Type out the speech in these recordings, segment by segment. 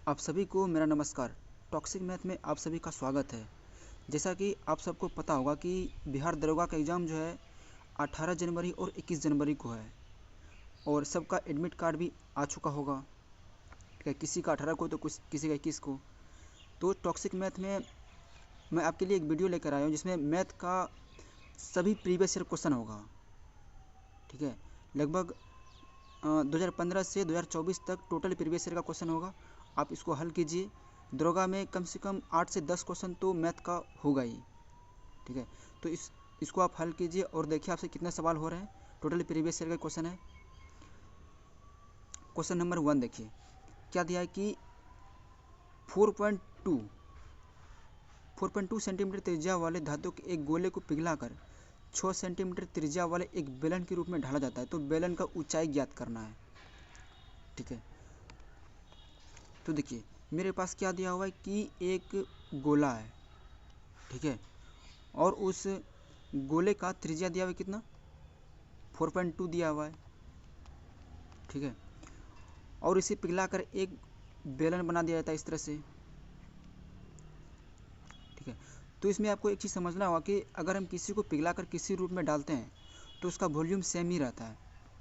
आप सभी को मेरा नमस्कार। टॉक्सिक मैथ में आप सभी का स्वागत है। जैसा कि आप सबको पता होगा कि बिहार दरोगा का एग्ज़ाम जो है 18 जनवरी और 21 जनवरी को है और सबका एडमिट कार्ड भी आ चुका होगा। ठीक है, किसी का 18 को तो कुछ किसी का 21 को। तो टॉक्सिक मैथ में मैं आपके लिए एक वीडियो लेकर आया हूँ जिसमें मैथ का सभी प्रीवियस ईयर क्वेश्चन होगा। ठीक है, लगभग 2015 से 2024 तक टोटल प्रीवियस ईयर का क्वेश्चन होगा। आप इसको हल कीजिए। दरोगा में कम से कम 8 से 10 क्वेश्चन तो मैथ का होगा ही। ठीक है, तो इसको आप हल कीजिए और देखिए आपसे कितने सवाल हो रहे हैं। टोटल प्रीवियस ईयर का क्वेश्चन है। क्वेश्चन नंबर 1 देखिए क्या दिया है कि 4.2 सेंटीमीटर त्रिज्या वाले धातु के एक गोले को पिघलाकर 6 सेंटीमीटर त्रिज्या वाले एक बेलन के रूप में ढाला जाता है। तो बेलन का ऊंचाई ज्ञात करना है। ठीक है, तो देखिए मेरे पास क्या दिया हुआ है कि एक गोला है। ठीक है, और उस गोले का त्रिज्या दिया हुआ है कितना, 4.2 दिया हुआ है। ठीक है, और इसे पिघलाकर एक बेलन बना दिया जाता है इस तरह से। ठीक है, तो इसमें आपको एक चीज़ समझना होगा कि अगर हम किसी को पिघलाकर किसी रूप में डालते हैं तो उसका वॉल्यूम सेम ही रहता है,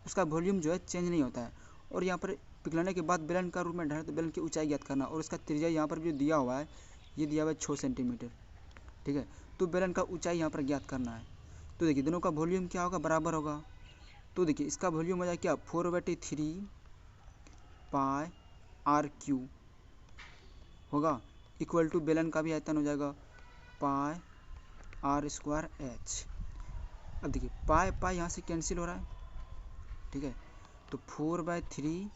उसका वॉल्यूम जो है चेंज नहीं होता है। और यहाँ पर पिघलाने के बाद बेलन का रूप में डालें तो बेलन की ऊंचाई ज्ञात करना, और उसका त्रिज्या यहाँ पर जो दिया हुआ है ये दिया हुआ है 6 सेंटीमीटर। ठीक है, तो बेलन का ऊंचाई यहाँ पर ज्ञात करना है। तो देखिए दोनों का वॉल्यूम क्या होगा, बराबर होगा। तो देखिए इसका वॉल्यूम हो जाएगा क्या, 4/3 पाई आर क्यू होगा, इक्वल टू बेलन का भी आयतन हो जाएगा पाई आर स्क्वायर एच। अब देखिए पाई पाई यहाँ से कैंसिल हो रहा है। ठीक है, तो 4/3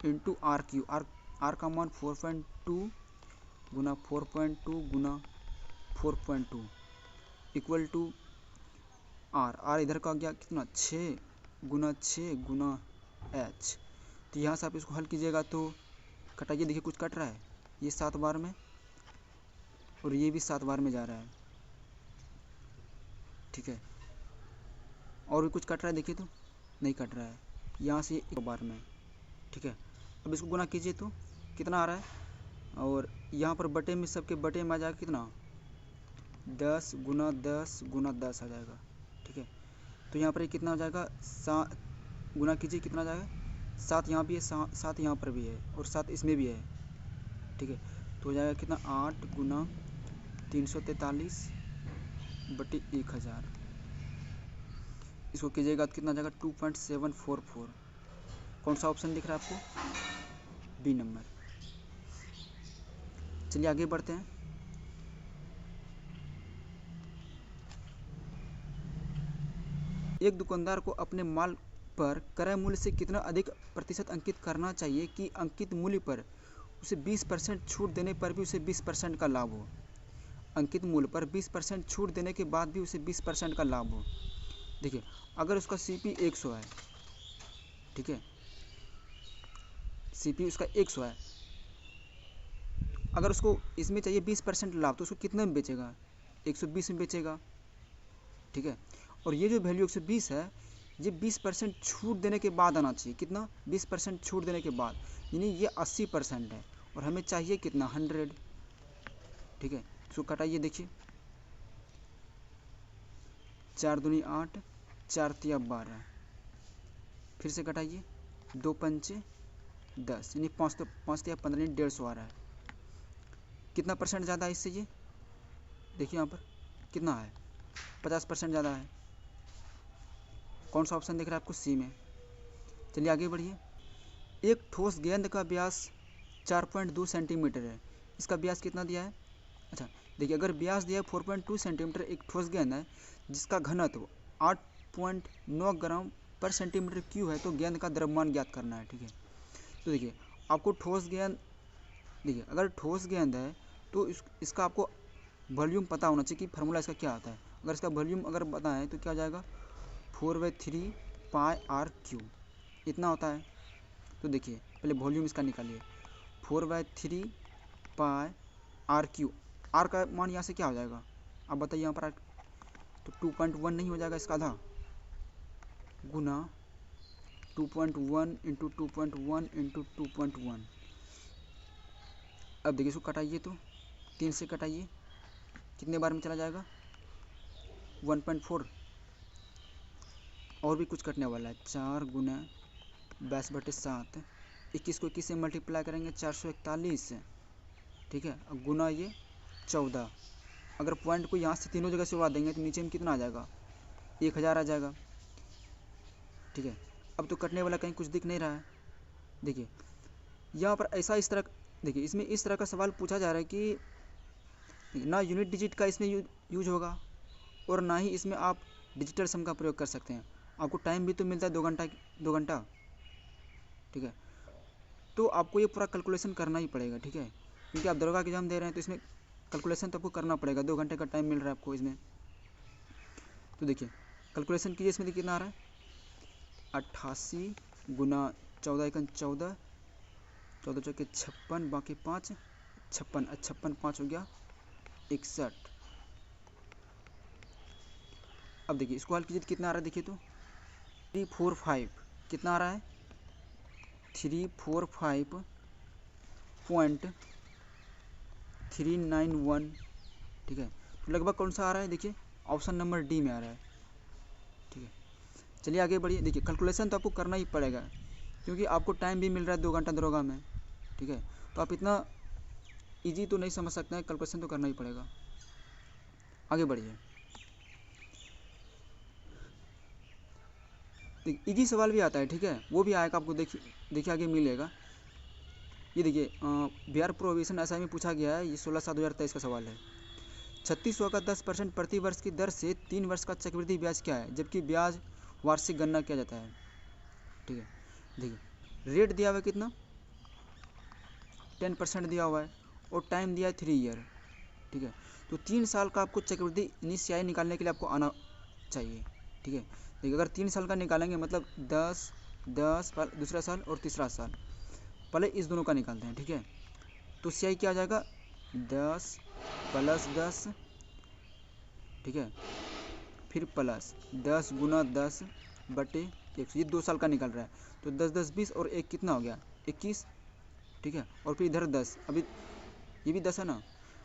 इंटू आर क्यू, आर का मान 4.2 गुना 4.2 गुना 4.2 इक्वल टू आर इधर का गया कितना, 6 गुना एच। तो यहाँ से आप इसको हल कीजिएगा तो कटाइए, देखिए कुछ कट रहा है, ये 7 बार में और ये भी 7 बार में जा रहा है। ठीक है, और भी कुछ कट रहा है, देखिए तो नहीं कट रहा है, यहाँ से 1 बार में। ठीक है, अब इसको गुना कीजिए तो कितना आ रहा है, और यहाँ पर बटे में सबके बटे में आ जाएगा कितना, 10 गुना 10 गुना 10 आ जाएगा। ठीक है, तो यहाँ पर कितना हो जाएगा, 7 गुना कीजिए कितना आ जाएगा, 7 यहाँ भी है, 7 यहाँ पर भी है और 7 इसमें भी है। ठीक है, तो हो जाएगा कितना, 8 गुना 343 बटे 1000। इसको कीजिएगा तो कितना जाएगा, 2.744। कौन सा ऑप्शन दिख रहा है आपको, बी नंबर। चलिए आगे बढ़ते हैं। एक दुकानदार को अपने माल पर क्रय मूल्य से कितना अधिक प्रतिशत अंकित करना चाहिए कि अंकित मूल्य पर उसे 20% छूट देने पर भी उसे 20% का लाभ हो। अंकित मूल्य पर 20% छूट देने के बाद भी उसे 20% का लाभ हो। देखिए अगर उसका CP 100 है, ठीक है, CP उसका 100 है, अगर उसको इसमें चाहिए 20% लाभ तो उसको कितने में बेचेगा, 120 में बेचेगा। ठीक है, और ये जो वैल्यू 120 है ये 20% छूट देने के बाद आना चाहिए। कितना, 20% छूट देने के बाद, यानी ये 80% है और हमें चाहिए कितना, 100। ठीक है, इसको कटाइए, देखिए 4 दूनी 8, 4 तिया 12, फिर से कटाइए, 2 पंचे 10, यानी 5 तिया 15, 150 आ रहा है। कितना परसेंट ज़्यादा है इससे, ये देखिए यहाँ पर कितना है, 50% ज़्यादा है। कौन सा ऑप्शन दिख रहा है आपको, सी में। चलिए आगे बढ़िए। एक ठोस गेंद का व्यास 4.2 सेंटीमीटर है, इसका व्यास कितना दिया है। अच्छा देखिए, अगर व्यास दिया है 4.2 सेंटीमीटर, एक ठोस गेंद है जिसका घनत्व 8.9 ग्राम पर सेंटीमीटर क्यूब है, तो गेंद का द्रव्यमान ज्ञात करना है। ठीक है, तो देखिए आपको ठोस गेंद, देखिए अगर ठोस गेंद है तो इसका आपको वॉल्यूम पता होना चाहिए कि फार्मूला इसका क्या आता है। अगर इसका वॉल्यूम अगर बताएं तो क्या हो जाएगा, 4/3 पाई आर क्यू, इतना होता है। तो देखिए पहले वॉल्यूम इसका निकालिए, 4/3 पाई आर क्यू, आर का मान यहाँ से क्या हो जाएगा, अब बताइए यहाँ पर, तो 2.1 नहीं हो जाएगा इसका आधा, गुना 2.1 इंटू 2.1 इंटू 2.1, अब देखिए इसको कटाइए तो 3 से कटाइए, कितने बार में चला जाएगा 1.4। और भी कुछ कटने वाला है, 4 गुना 22/7, 21 को 21 से मल्टीप्लाई करेंगे 441, ठीक है। अब गुना ये 14, अगर पॉइंट को यहाँ से तीनों जगह से उड़ा देंगे तो नीचे में कितना आ जाएगा 1000 आ जाएगा, ठीक है। अब तो कटने वाला कहीं कुछ दिख नहीं रहा है। देखिए यहाँ पर ऐसा इस तरह, देखिए इसमें इस तरह का सवाल पूछा जा रहा है कि ना यूनिट डिजिट का इसमें यूज होगा और ना ही इसमें आप डिजिटल सम का प्रयोग कर सकते हैं। आपको टाइम भी तो मिलता है 2 घंटा, ठीक है। तो आपको ये पूरा कैलकुलेशन करना ही पड़ेगा, ठीक है, क्योंकि आप दरोगा के एग्जाम दे रहे हैं तो इसमें कैलकुलेशन तो आपको करना पड़ेगा। 2 घंटे का टाइम मिल रहा है आपको इसमें। तो देखिए कैलकुलेशन कीजिए, इसमें कितना आ रहा है 88 गुना 14 एकन 14, 14 चौके 56, बाकी 5 56, 56 5 हो गया 61। अब देखिए इसको हल कीजिए तो कितना आ रहा है, देखिए तो 345, कितना आ रहा है 345.391, ठीक है। तो लगभग कौन सा आ रहा है, देखिए ऑप्शन नंबर डी में आ रहा है, ठीक है। चलिए आगे बढ़िए। देखिए कैलकुलेशन तो आपको करना ही पड़ेगा क्योंकि आपको टाइम भी मिल रहा है 2 घंटा दरोगा में, ठीक है। तो आप इतना इजी तो नहीं समझ सकते हैं, कैलकुलेशन तो करना ही पड़ेगा। आगे बढ़िए। इजी सवाल भी आता है, ठीक है, वो भी आएगा आपको, देखिए आगे मिलेगा। ये देखिए बिहार प्रोविजन असाइनमेंट में पूछा गया है, ये 16/7/2023 का सवाल है। 3600 का 10% प्रति वर्ष की दर से 3 वर्ष का चक्रवृद्धि ब्याज क्या है, जबकि ब्याज वार्षिक गणना किया जाता है, ठीक है। देखिए रेट दिया हुआ है कितना 10% दिया हुआ है और टाइम दिया है 3 ईयर, ठीक है। तो 3 साल का आपको चक्रवृद्धि निश्चय निकालने के लिए आपको आना चाहिए, ठीक है। देखिए अगर 3 साल का निकालेंगे मतलब 10 10 दूसरा साल और तीसरा साल, पहले इस दोनों का निकालते हैं, ठीक है। तो सीआई क्या आ जाएगा 10 + 10, ठीक है, फिर प्लस 10 गुना 10/100, ये 2 साल का निकल रहा है। तो 10 10 20 और 1 कितना हो गया 21, ठीक है। और फिर इधर 10, अभी ये भी 10 है ना।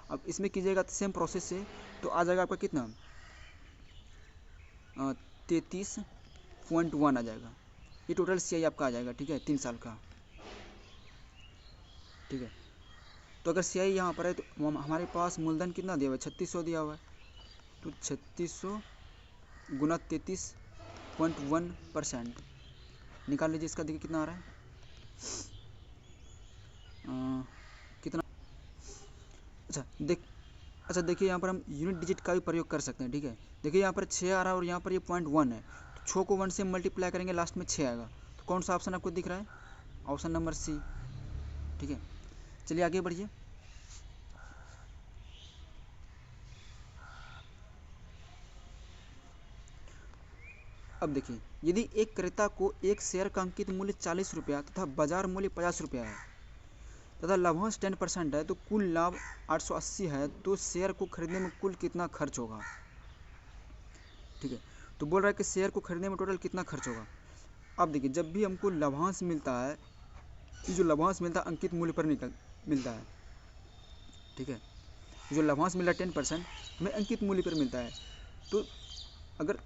अब इसमें कीजिएगा सेम प्रोसेस से तो आ जाएगा आपका कितना 33.1 आ जाएगा। ये टोटल सीआई आपका आ जाएगा, ठीक है, 3 साल का, ठीक है। तो अगर सीआई यहाँ पर है तो हमारे पास मूलधन कितना दिया हुआ है 3600 दिया हुआ है, तो 3600 गुना 33.1% निकाल लीजिए। इसका देखिए कितना आ रहा है कितना, अच्छा देखिए यहाँ पर हम यूनिट डिजिट का भी प्रयोग कर सकते हैं, ठीक है। देखिए यहाँ पर 6 आ रहा है और यहाँ पर ये 0.1 है, तो 6 को 1 से मल्टीप्लाई करेंगे लास्ट में 6 आएगा। तो कौन सा ऑप्शन आपको दिख रहा है ऑप्शन नंबर सी, ठीक है। चलिए आगे बढ़िए। अब देखिए यदि एक क्रेता को एक शेयर का अंकित मूल्य 40 रुपया तथा बाजार मूल्य 50 रुपया है तथा लाभांश 10% है, तो कुल लाभ 880 है, तो शेयर को खरीदने में कुल कितना खर्च होगा, ठीक है। तो बोल रहा है कि शेयर को खरीदने में टोटल कितना खर्च होगा। अब देखिए जब भी हमको लाभांश मिलता है, जो लाभांश मिलता है अंकित मूल्य पर मिलता है, ठीक है। जो लाभांश मिल रहा है 10% हमें अंकित मूल्य पर मिलता है। तो अगर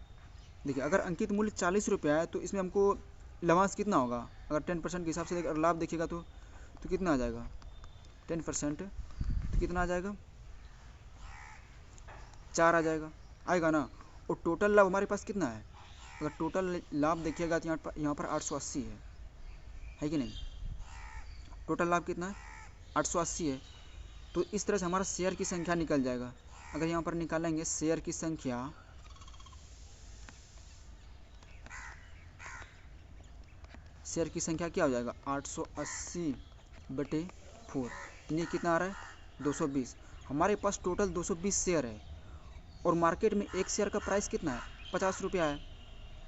देखिए अगर अंकित मूल्य 40 रुपया है तो इसमें हमको लाभांश कितना होगा, अगर 10% के हिसाब से अगर लाभ देखिएगा तो कितना आ जाएगा 10%, तो कितना आ जाएगा 4 आ जाएगा, आएगा ना। और टोटल लाभ हमारे पास कितना है, अगर टोटल लाभ देखिएगा तो यहाँ पर 880 है कि नहीं। टोटल लाभ कितना है 880 है। तो इस तरह से हमारा शेयर की संख्या निकल जाएगा। अगर यहाँ पर निकालेंगे शेयर की संख्या, शेयर की संख्या क्या हो जाएगा 880/4, यानी कितना आ रहा है 220। हमारे पास टोटल 220 शेयर है और मार्केट में एक शेयर का प्राइस कितना है 50 रुपया है।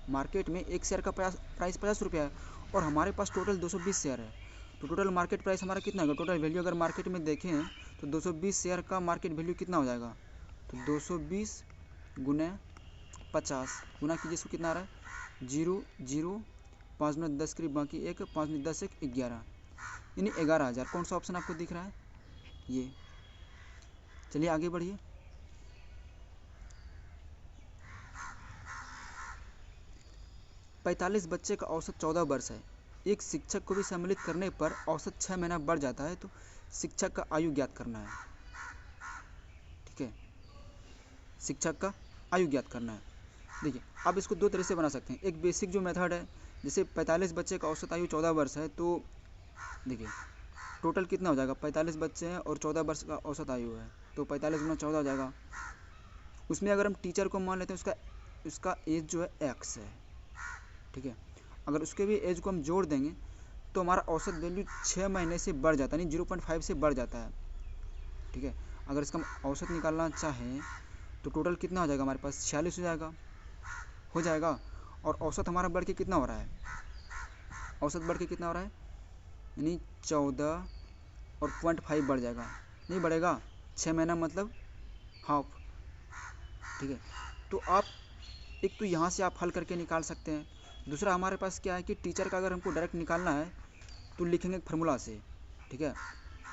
मार्केट में एक शेयर का प्राइस 50 रुपया है और हमारे पास टोटल 220 शेयर है। तो टोटल मार्केट प्राइस हमारा कितना होगा, टोटल वैल्यू अगर मार्केट में देखें तो 220 शेयर का मार्केट वैल्यू कितना हो जाएगा, तो 220 गुना 50 गुना कीजिए, इसको कितना आ रहा है 0 0 5 में 10 करीब बाकी 1 5 में 10 1 11, यानी 11,000। कौन सा ऑप्शन आपको दिख रहा है ये। चलिए आगे बढ़िए। पैंतालीस बच्चे का औसत 14 वर्ष है। एक शिक्षक को भी सम्मिलित करने पर औसत 6 महीना बढ़ जाता है, तो शिक्षक का आयु ज्ञात करना है। ठीक है, शिक्षक का आयु ज्ञात करना है। देखिए आप इसको दो तरह से बना सकते हैं। एक बेसिक जो मेथड है, जैसे 45 बच्चे का औसत आयु 14 वर्ष है, तो देखिए टोटल कितना हो जाएगा, 45 बच्चे हैं और 14 वर्ष का औसत आयु है, तो 45 गुना 14 हो जाएगा। उसमें अगर हम टीचर को मान लेते हैं, उसका एज जो है एक्स है। ठीक है, अगर उसके भी एज को हम जोड़ देंगे तो हमारा औसत वैल्यू 6 महीने से बढ़ जाता है, यानी 0.5 से बढ़ जाता है। ठीक है, अगर इसका हम औसत निकालना चाहें तो टोटल कितना हो जाएगा, हमारे पास 46 हो जाएगा। और औसत हमारा बढ़ के कितना हो रहा है, औसत बढ़ के कितना हो रहा है, यानी 14 और 0.5 बढ़ जाएगा, नहीं बढ़ेगा, 6 महीना मतलब हाफ। ठीक है, तो आप एक तो यहाँ से आप हल करके निकाल सकते हैं। दूसरा हमारे पास क्या है कि टीचर का अगर हमको डायरेक्ट निकालना है तो लिखेंगे फार्मूला से। ठीक है,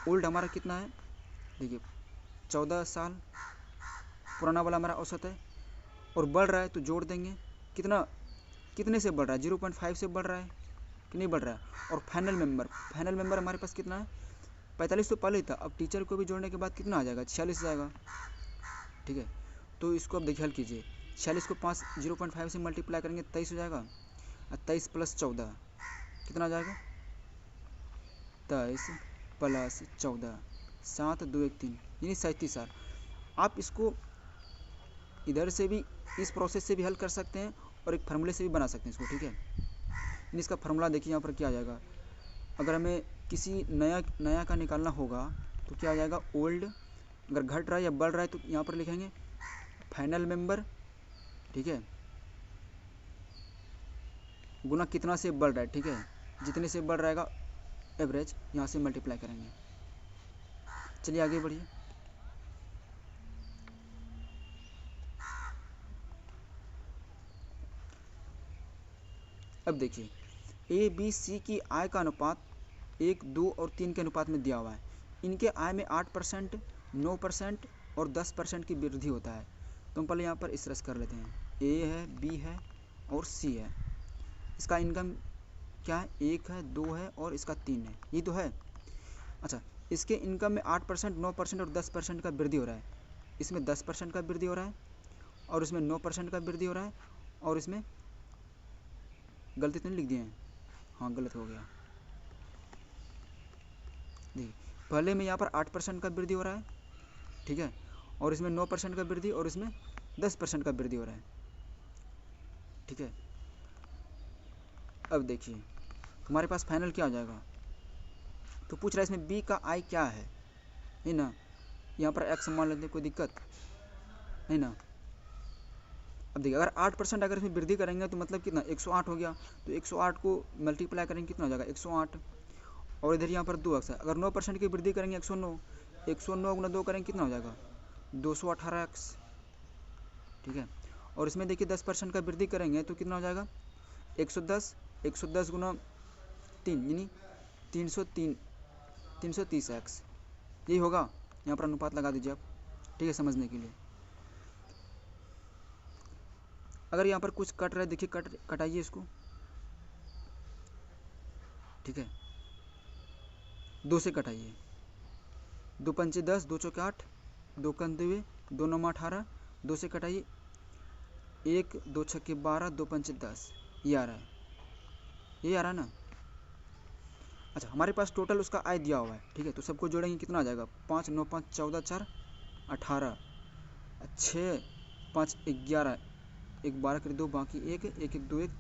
ओल्ड हमारा कितना है, देखिए 14 साल पुराना वाला हमारा औसत है, और बढ़ रहा है तो जोड़ देंगे। कितने से बढ़ रहा है, 0.5 से बढ़ रहा है कि नहीं बढ़ रहा है। और फाइनल मेंबर हमारे पास कितना है, 45 तो पहले ही था, अब टीचर को भी जोड़ने के बाद कितना आ जाएगा, 46 जाएगा। ठीक है, तो इसको अब देखिए हल कीजिए। 46 को 0.5 से मल्टीप्लाई करेंगे 23 हो जाएगा, और 23 प्लस 14 कितना आ जाएगा, 23 प्लस 14 7 2 1 3 यानी 37 साल। आप इसको इधर से भी इस प्रोसेस से भी हल कर सकते हैं और एक फार्मूले से भी बना सकते हैं इसको। ठीक है, इसका फार्मूला देखिए यहाँ पर क्या आ जाएगा। अगर हमें किसी नया का निकालना होगा तो क्या आ जाएगा, ओल्ड अगर घट रहा है या बढ़ रहा है तो यहाँ पर लिखेंगे फाइनल मेंबर। ठीक है, गुना कितना से बढ़ रहा है। ठीक है, जितने से बढ़ रहेगा एवरेज यहाँ से मल्टीप्लाई करेंगे। चलिए आगे बढ़िए। अब देखिए ए बी सी की आय का अनुपात 1, 2 और 3 के अनुपात में दिया हुआ है। इनके आय में 8%, 9% और 10% की वृद्धि होता है। तो हम पहले यहाँ पर स्ट्रेस कर लेते हैं, ए है, बी है और सी है। इसका इनकम क्या है, 1 है, 2 है और इसका 3 है, ये तो है। अच्छा, इसके इनकम में 8%, 9% और 10% का वृद्धि हो रहा है। इसमें 10% का वृद्धि हो रहा है और इसमें 9% का वृद्धि हो रहा है, और इसमें गलती तो नहीं लिख दिए हैं, हाँ गलत हो गया। देखिए पहले में यहाँ पर 8% का वृद्धि हो रहा है। ठीक है, और इसमें 9% का वृद्धि और इसमें 10% का वृद्धि हो रहा है। ठीक है, अब देखिए हमारे पास फाइनल क्या हो जाएगा, तो पूछ रहा है इसमें बी का आय क्या है ना। यहाँ पर एक्स मान लेते हैं, कोई दिक्कत नहीं ना। अब देखिए अगर 8% अगर इसमें वृद्धि करेंगे तो मतलब कितना, 108 हो गया। तो 108 को मल्टीप्लाई करेंगे कितना हो जाएगा, 108। और इधर यहाँ पर 2 एक्स है। अगर 9% की वृद्धि करेंगे 109, 109 गुना 2 करेंगे कितना हो जाएगा, 218 एक्स। ठीक है, और इसमें देखिए 10% का वृद्धि करेंगे तो कितना हो जाएगा, 110, 110 गुना 3 यानी 330 एक्स। यही होगा, यहाँ पर अनुपात लगा दीजिए आप। ठीक है, समझने के लिए। अगर यहाँ पर कुछ कट रहा है, देखिए कटाइए इसको। ठीक है, 2 से कटाइए, 2 पंचे 10, 2 चौके 8, 2 कंते हुए 2 9 18, 2 से कटाइए, 1 2 छक्के 12, 2 पंचे 10, ये आ रहा है, ये आ रहा है ना। अच्छा, हमारे पास टोटल उसका आय दिया हुआ है। ठीक है, तो सबको जोड़ेंगे कितना आ जाएगा, 5 9 5 14 4 18, 6 5 11, 1 12 कर 2 बाकी 1 1 1 2 1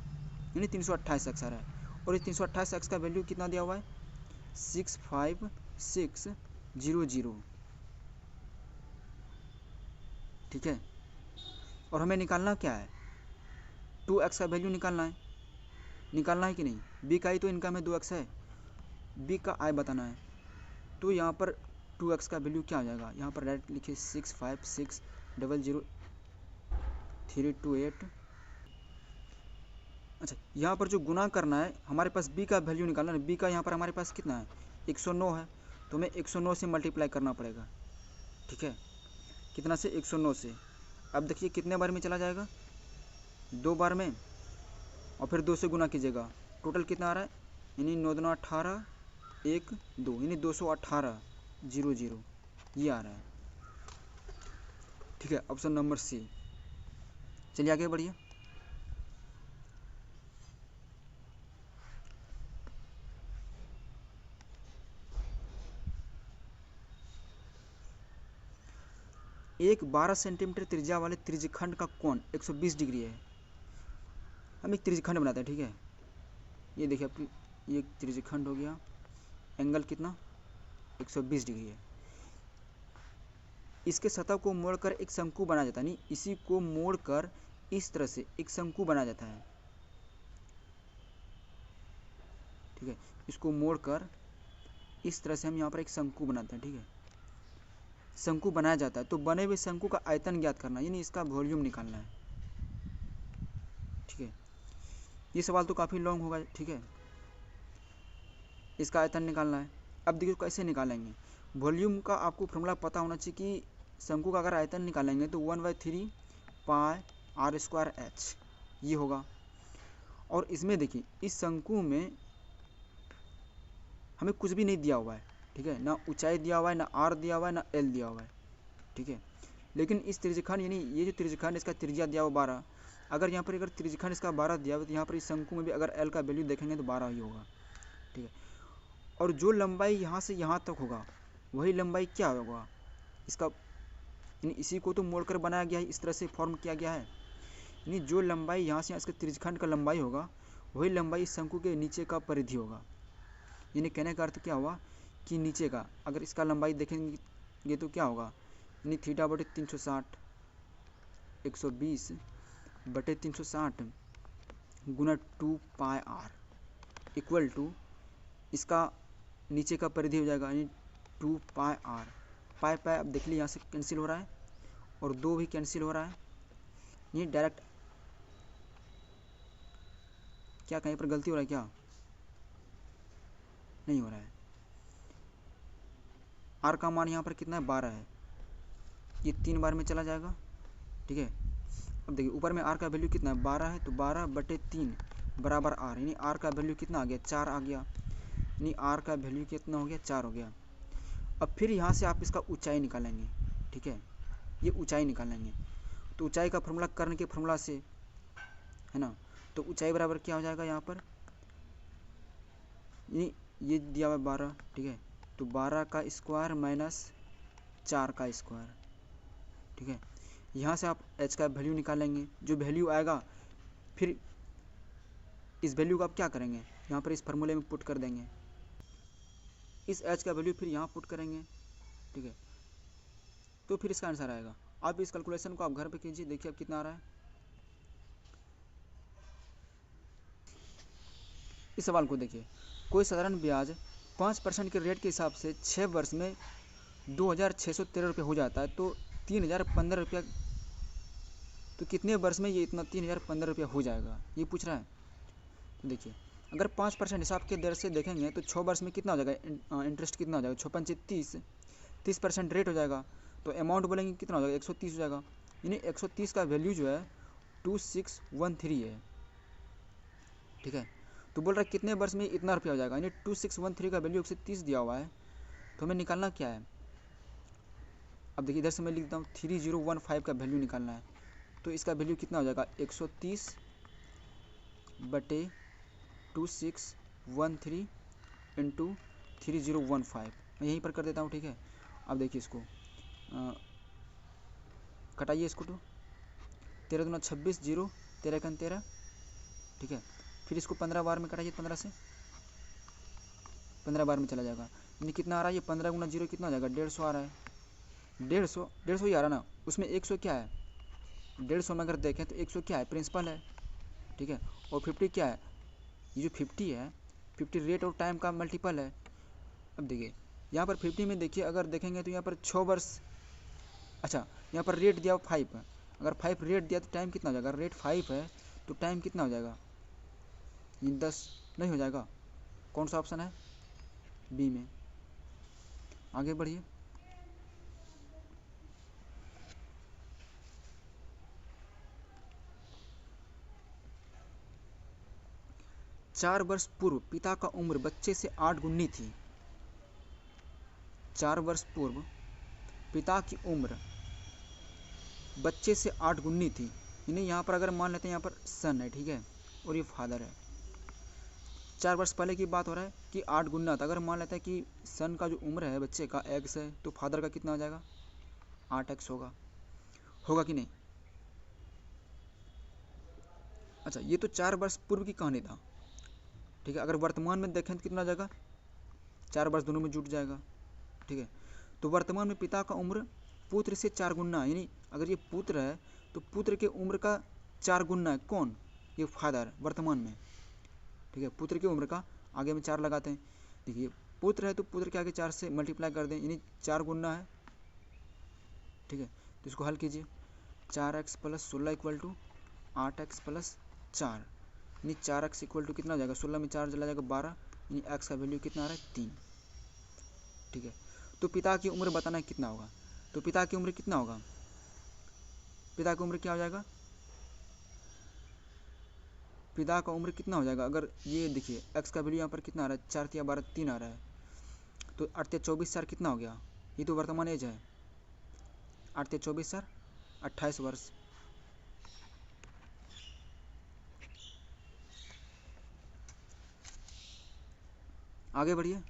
यानी 328 एक्स आ रहा है। और इस 328 एक्स का वैल्यू कितना दिया हुआ है, 65600। ठीक है, और हमें निकालना क्या है, 2x का वैल्यू निकालना है कि नहीं। बी का ही तो इनकम है, 2x है, बी का आय बताना है। तो यहाँ पर 2x का वैल्यू क्या हो जाएगा, यहाँ पर डायरेक्ट लिखिए 65600,328। अच्छा, यहाँ पर जो गुना करना है, हमारे पास बी का वैल्यू निकालना है। बी का यहाँ पर हमारे पास कितना है, 109 है, तो हमें 109 से मल्टीप्लाई करना पड़ेगा, ठीक है। कितना से? 109 से। अब देखिए कितने बार में चला जाएगा? 2 बार में, और फिर 2 से गुना कीजिएगा। टोटल कितना आ रहा है? यानी 9 दूना 18, 1 2, यानी 218 00 ये आ रहा है, ठीक है। Option number C. चलिए आगे बढ़िए। एक 12 सेंटीमीटर त्रिज्या वाले त्रिज्यखंड का कोण 120 डिग्री है। हम एक त्रिज्यखंड बनाते हैं, ठीक है। ये देखिए आपकी, ये त्रिज्यखंड हो गया। एंगल कितना? 120 डिग्री है। इसके सतह को मोड़कर एक शंकु बनाया जाता है, नहीं इसी को मोड़कर इस तरह से एक शंकु बनाया जाता है, ठीक है। इसको मोड़कर इस तरह से हम यहाँ पर एक शंकु बनाते हैं, ठीक है। शंकु बनाया जाता है, तो बने हुए शंकु का आयतन ज्ञात करना, यानी इसका वॉल्यूम निकालना है, ठीक है। ये सवाल तो काफ़ी लॉन्ग होगा, ठीक है। इसका आयतन निकालना है। अब देखिए कैसे निकालेंगे। वॉल्यूम का आपको फॉर्मूला पता होना चाहिए कि शंकु का अगर आयतन निकालेंगे तो 1/3 पाई r² h ये होगा। और इसमें देखिए इस शंकु में हमें कुछ भी नहीं दिया हुआ है, ठीक है। ना ऊंचाई दिया हुआ है, ना r दिया हुआ है, ना l दिया हुआ है, ठीक है। लेकिन इस त्रिज्यखंड, यानी ये जो त्रिज्यखंड इसका त्रिज्या दिया हुआ 12, अगर यहाँ पर अगर त्रिज्यखंड इसका 12 दिया हुआ तो यहाँ पर इस शंकु में भी अगर l का वैल्यू देखेंगे तो 12 ही होगा, ठीक है। और जो लंबाई यहाँ से यहाँ तक होगा वही लंबाई क्या होगा इसका, यानी इसी को तो मोड़कर बनाया गया है, इस तरह से फॉर्म किया गया है। यानी जो लंबाई यहाँ से इसके त्रिज्यखंड का लंबाई होगा वही लंबाई इस शंकु के नीचे का परिधि होगा। यानी कहने का अर्थ क्या हुआ कि नीचे का अगर इसका लंबाई देखेंगे तो क्या होगा, यानी θ/360 120/360 गुना 2 पाई r इक्वल टू इसका नीचे का परिधि हो जाएगा, यानी 2 पाई r। पाई पाई अब देख लीजिए यहाँ से कैंसिल हो रहा है और 2 भी कैंसिल हो रहा है। ये डायरेक्ट क्या कहीं पर गलती हो रहा है क्या? नहीं हो रहा है। r का मान यहाँ पर कितना है? 12 है। ये 3 बार में चला जाएगा, ठीक है। अब देखिए ऊपर में r का वैल्यू कितना है? 12 है, तो 12/3 बराबर r, यानी r का वैल्यू कितना आ गया? 4 आ गया। यानी r का वैल्यू कितना हो गया? 4 हो गया। अब फिर यहाँ से आप इसका ऊंचाई निकालेंगे, ठीक है। ये ऊंचाई निकालेंगे तो ऊंचाई का फॉर्मूला कर्ण के फॉर्मूला से है ना, तो ऊंचाई बराबर क्या हो जाएगा यहाँ पर? ये दिया हुआ 12, ठीक है। तो 12 का स्क्वायर माइनस 4 का स्क्वायर, ठीक है। यहाँ से आप h का वैल्यू निकालेंगे, जो वैल्यू आएगा फिर इस वैल्यू को आप क्या करेंगे? यहाँ पर इस फार्मूले में पुट कर देंगे। इस h का वैल्यू फिर यहाँ पुट करेंगे, ठीक है। तो फिर इसका आंसर आएगा। आप इस कैलकुलेशन को आप घर पे कीजिए, देखिए अब कितना आ रहा है। इस सवाल को देखिए, कोई साधारण ब्याज 5% के रेट के हिसाब से 6 वर्ष में 2613 रुपये हो जाता है, तो 3015 रुपया, तो कितने वर्ष में ये इतना 3015 रुपया हो जाएगा, ये पूछ रहा है। तो देखिए अगर 5% हिसाब के दर से देखेंगे तो 6 वर्ष में कितना हो जाएगा? इंटरेस्ट कितना हो जाएगा? 6 × 30% रेट हो जाएगा, तो अमाउंट बोलेंगे कितना हो जाएगा? 130 हो जाएगा। यानी 130 का वैल्यू जो है 2613 है, ठीक है। तो बोल रहा है कितने वर्ष में इतना रुपया हो जाएगा, यानी 2613 का वैल्यू 130 दिया हुआ है, तो हमें निकालना क्या है? अब देखिए इधर से मैं लिखता हूँ 3015 का वैल्यू निकालना है, तो इसका वैल्यू कितना हो जाएगा? 130/2613 इंटू 3015, मैं यहीं पर कर देता हूँ, ठीक है। अब देखिए इसको कटाइए इसको, तो 13 दूना 26, 0 13 × 13, ठीक है। फिर इसको 15 बार में कटाइए, 15 से 15 बार में चला जाएगा, यानी कितना आ रहा है? ये 15 × 0 कितना आ जाएगा? 150 आ रहा है। 150 ही आ रहा ना, उसमें 100 क्या है? 150 में अगर देखें तो 100 क्या है? प्रिंसिपल है, ठीक है। और 50 क्या है? ये जो 50 है, 50 रेट और टाइम का मल्टीपल है। अब देखिए यहाँ पर 50 में देखिए अगर देखेंगे तो यहाँ पर 6 वर्ष, अच्छा यहाँ पर रेट दिया 5 है, अगर 5 रेट दिया तो टाइम कितना हो जाएगा? रेट 5 है तो टाइम कितना हो जाएगा? ये 10 नहीं हो जाएगा। कौन सा ऑप्शन है? बी में, आगे बढ़िए। चार वर्ष पूर्व पिता का उम्र बच्चे से 8 गुनी थी। 4 वर्ष पूर्व पिता की उम्र बच्चे से 8 गुनी थी। यानी यहाँ पर अगर मान लेते हैं यहाँ पर सन है, ठीक है, और ये फादर है। 4 वर्ष पहले की बात हो रहा है कि 8 गुना था। अगर मान लेते हैं कि सन का जो उम्र है बच्चे का x है, तो फादर का कितना हो जाएगा, 8x होगा। होगा कि नहीं? अच्छा, ये तो 4 वर्ष पूर्व की कहानी था, ठीक है। अगर वर्तमान में देखें तो कितना हो जाएगा, 4 वर्ष दोनों में जुट जाएगा, ठीक है। तो वर्तमान में पिता का उम्र पुत्र से 4 गुना, यानी अगर ये पुत्र है तो पुत्र के उम्र का 4 गुना है। कौन? ये फादर वर्तमान में, ठीक है। पुत्र की उम्र का आगे में 4 लगाते हैं। देखिए पुत्र है तो पुत्र के आगे 4 से मल्टीप्लाई कर दें, यानी 4 गुना है, ठीक है। तो इसको हल कीजिए। 4x + 16 = 8x + 4, यानी 4x = कितना हो जाएगा, 16 में 4 चला जाएगा 12, यानी x का वैल्यू कितना आ रहा है, 3, ठीक है। तो पिता की उम्र बताना है कितना होगा। तो पिता की उम्र कितना होगा, पिता की उम्र क्या हो जाएगा, पिता का उम्र कितना हो जाएगा। अगर ये देखिए x का वैल्यू यहाँ पर कितना आ रहा है, 4 × 12 3 आ रहा है, तो 8 × 24 4 कितना हो गया, ये तो वर्तमान एज है। 8 × 24 4 28 वर्ष। आगे बढ़िए।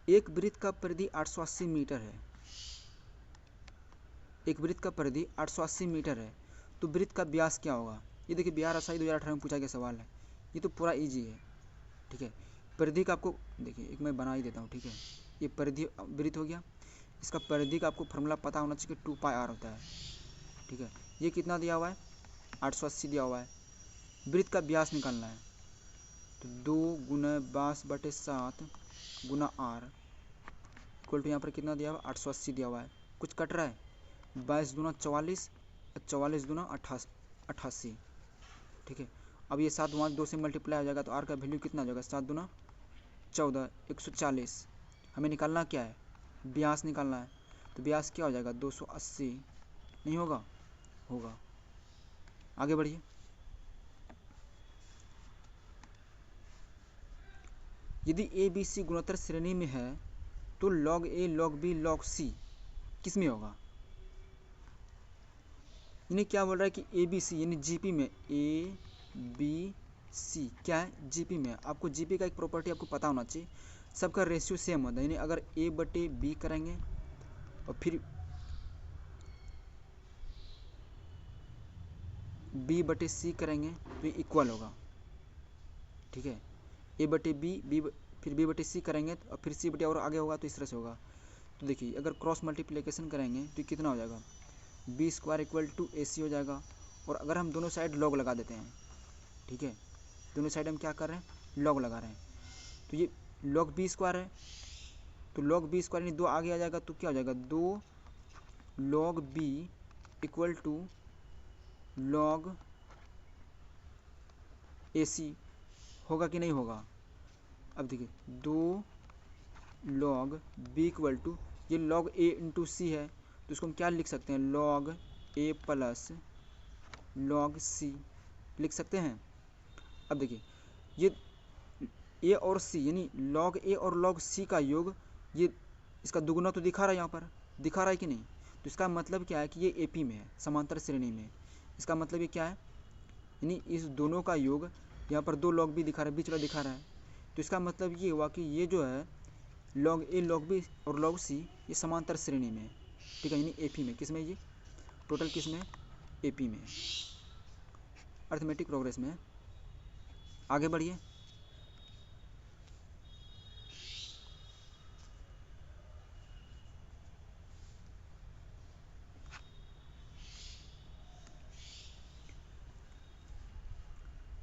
एक वृत्त का परिधि 880 मीटर है। एक वृत्त का परिधि 880 मीटर है, तो वृत्त का व्यास क्या होगा। ये देखिए बिहार रसाई 2018 में पूछा गया सवाल है, ये तो पूरा इजी है, ठीक है। परिधि का आपको देखिए एक मैं बना ही देता हूँ, ठीक है। ये परिधि वृत्त हो गया, इसका परिधि का आपको फॉर्मूला पता होना चाहिए, 2πr होता है, ठीक है। ये कितना दिया हुआ है, 880 दिया हुआ है। वृत्त का व्यास निकालना है, तो 2 × 22/7 × r इक्वल टू यहाँ पर कितना दिया हुआ, 880 दिया हुआ है। कुछ कट रहा है, 22 × 44, 44 × 88, ठीक है। अब ये 7 वहाँ 2 से मल्टीप्लाई हो जाएगा, तो r का वैल्यू कितना हो जाएगा, 7 × 14 140। हमें निकालना क्या है, व्यास निकालना है, तो व्यास क्या हो जाएगा, 280। नहीं होगा, होगा। आगे बढ़िए। यदि ए बी सी गुणोत्तर श्रेणी में है तो log a log b log c किस में होगा। यानी क्या बोल रहा है कि ए बी सी यानी जीपी में, ए बी सी क्या है, जीपी में। आपको जीपी का एक प्रॉपर्टी आपको पता होना चाहिए, सबका रेशियो सेम होता है। यानी अगर a/b करेंगे और फिर b/c करेंगे तो ये इक्वल होगा, ठीक है। a/b फिर b/c करेंगे और फिर c/ और आगे होगा तो इस तरह से होगा। तो देखिए अगर क्रॉस मल्टीप्लिकेशन करेंगे तो कितना हो जाएगा, b² = ac हो जाएगा। और अगर हम दोनों साइड लॉग लगा देते हैं, ठीक है, दोनों साइड हम क्या कर रहे हैं, लॉग लगा रहे हैं, तो ये log b² है, तो log b² यानी 2 आगे आ जाएगा, तो क्या हो जाएगा, 2 log b = log ac होगा कि नहीं होगा। अब देखिए 2 log b = ये log a × c है, तो इसको हम क्या लिख सकते हैं, log a + log c लिख सकते हैं। अब देखिए ये a और c यानी log a और log c का योग, ये इसका दुगुना तो दिखा रहा है, यहाँ पर दिखा रहा है कि नहीं। तो इसका मतलब क्या है कि ये AP में है, समांतर श्रेणी में। इसका मतलब ये क्या है, यानी इस दोनों का योग, यहाँ पर 2 log b दिखा रहा है, बीच वाला दिखा रहा है, तो इसका मतलब ये हुआ कि ये जो है log a log b और log c ये समांतर श्रेणी में है, ठीक है। यानी AP में, किस में, ये टोटल किस में, AP में, अर्थमेटिक प्रोग्रेस में। आगे बढ़िए।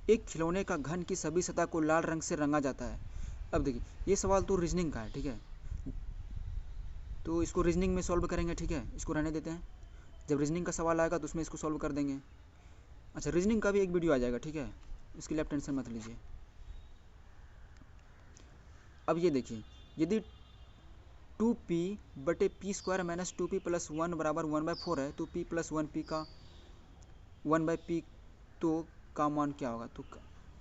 एक खिलौने का घन की सभी सतह को लाल रंग से रंगा जाता है। अब देखिए ये सवाल तो रीजनिंग का है, ठीक है, तो इसको रीजनिंग में सॉल्व करेंगे, ठीक है, इसको रहने देते हैं। जब रीजनिंग का सवाल आएगा तो उसमें इसको सॉल्व कर देंगे। अच्छा रीजनिंग का भी एक वीडियो आ जाएगा, ठीक है, इसकी लेफ्ट टेंशन मत लीजिए। अब ये देखिए, यदि 2p/p² माइनस 2p + 1 बराबर 1/4 है, तो p + 1p का 1/p तो का मान क्या होगा? तो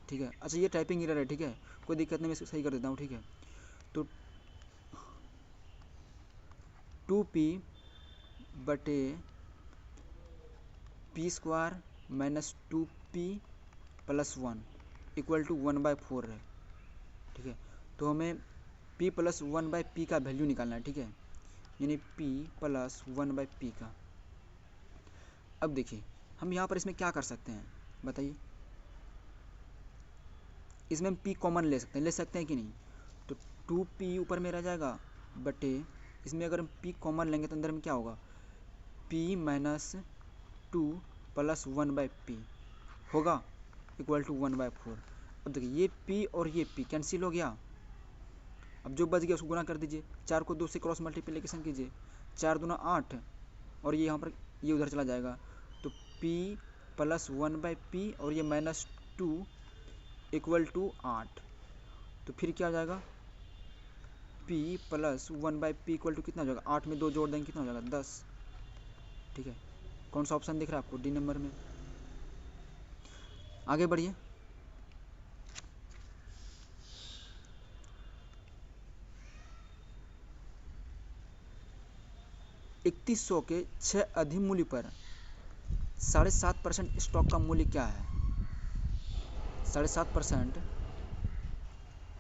ठीक है, अच्छा ये टाइपिंग एरर है, ठीक है, कोई दिक्कत नहीं, मैं इसको सही कर देता हूँ, ठीक है। तो 2p/p² माइनस 2p + 1 = 1/4 है, ठीक है। तो हमें p + 1/p का वैल्यू निकालना है, ठीक है, यानी p + 1/p का। अब देखिए, हम यहाँ पर इसमें क्या कर सकते हैं बताइए, इसमें हम p कॉमन ले सकते हैं कि नहीं? तो 2p ऊपर में रह जाएगा बटे, इसमें अगर हम p कॉमन लेंगे तो अंदर में क्या होगा? p - 2 + 1/p होगा = 1/4। अब देखिए, ये p और ये p कैंसिल हो गया। अब जो बच गया उसको गुना कर दीजिए, 4 को 2 से क्रॉस मल्टीप्लिकेशन कीजिए, 4 दूना 8, और ये यहाँ पर ये उधर चला जाएगा, तो p + 1/p और ये -2 = 8। तो फिर क्या हो जाएगा? p + 1/p = कितना हो जाएगा? 8 में 2 जोड़ देंगे, कितना हो जाएगा? 10, ठीक है। कौन सा ऑप्शन दिख रहा है आपको? डी नंबर में। आगे बढ़िए। $3100 के 6 अधिमूल्य पर 7.5% स्टॉक का मूल्य क्या है? 7.5%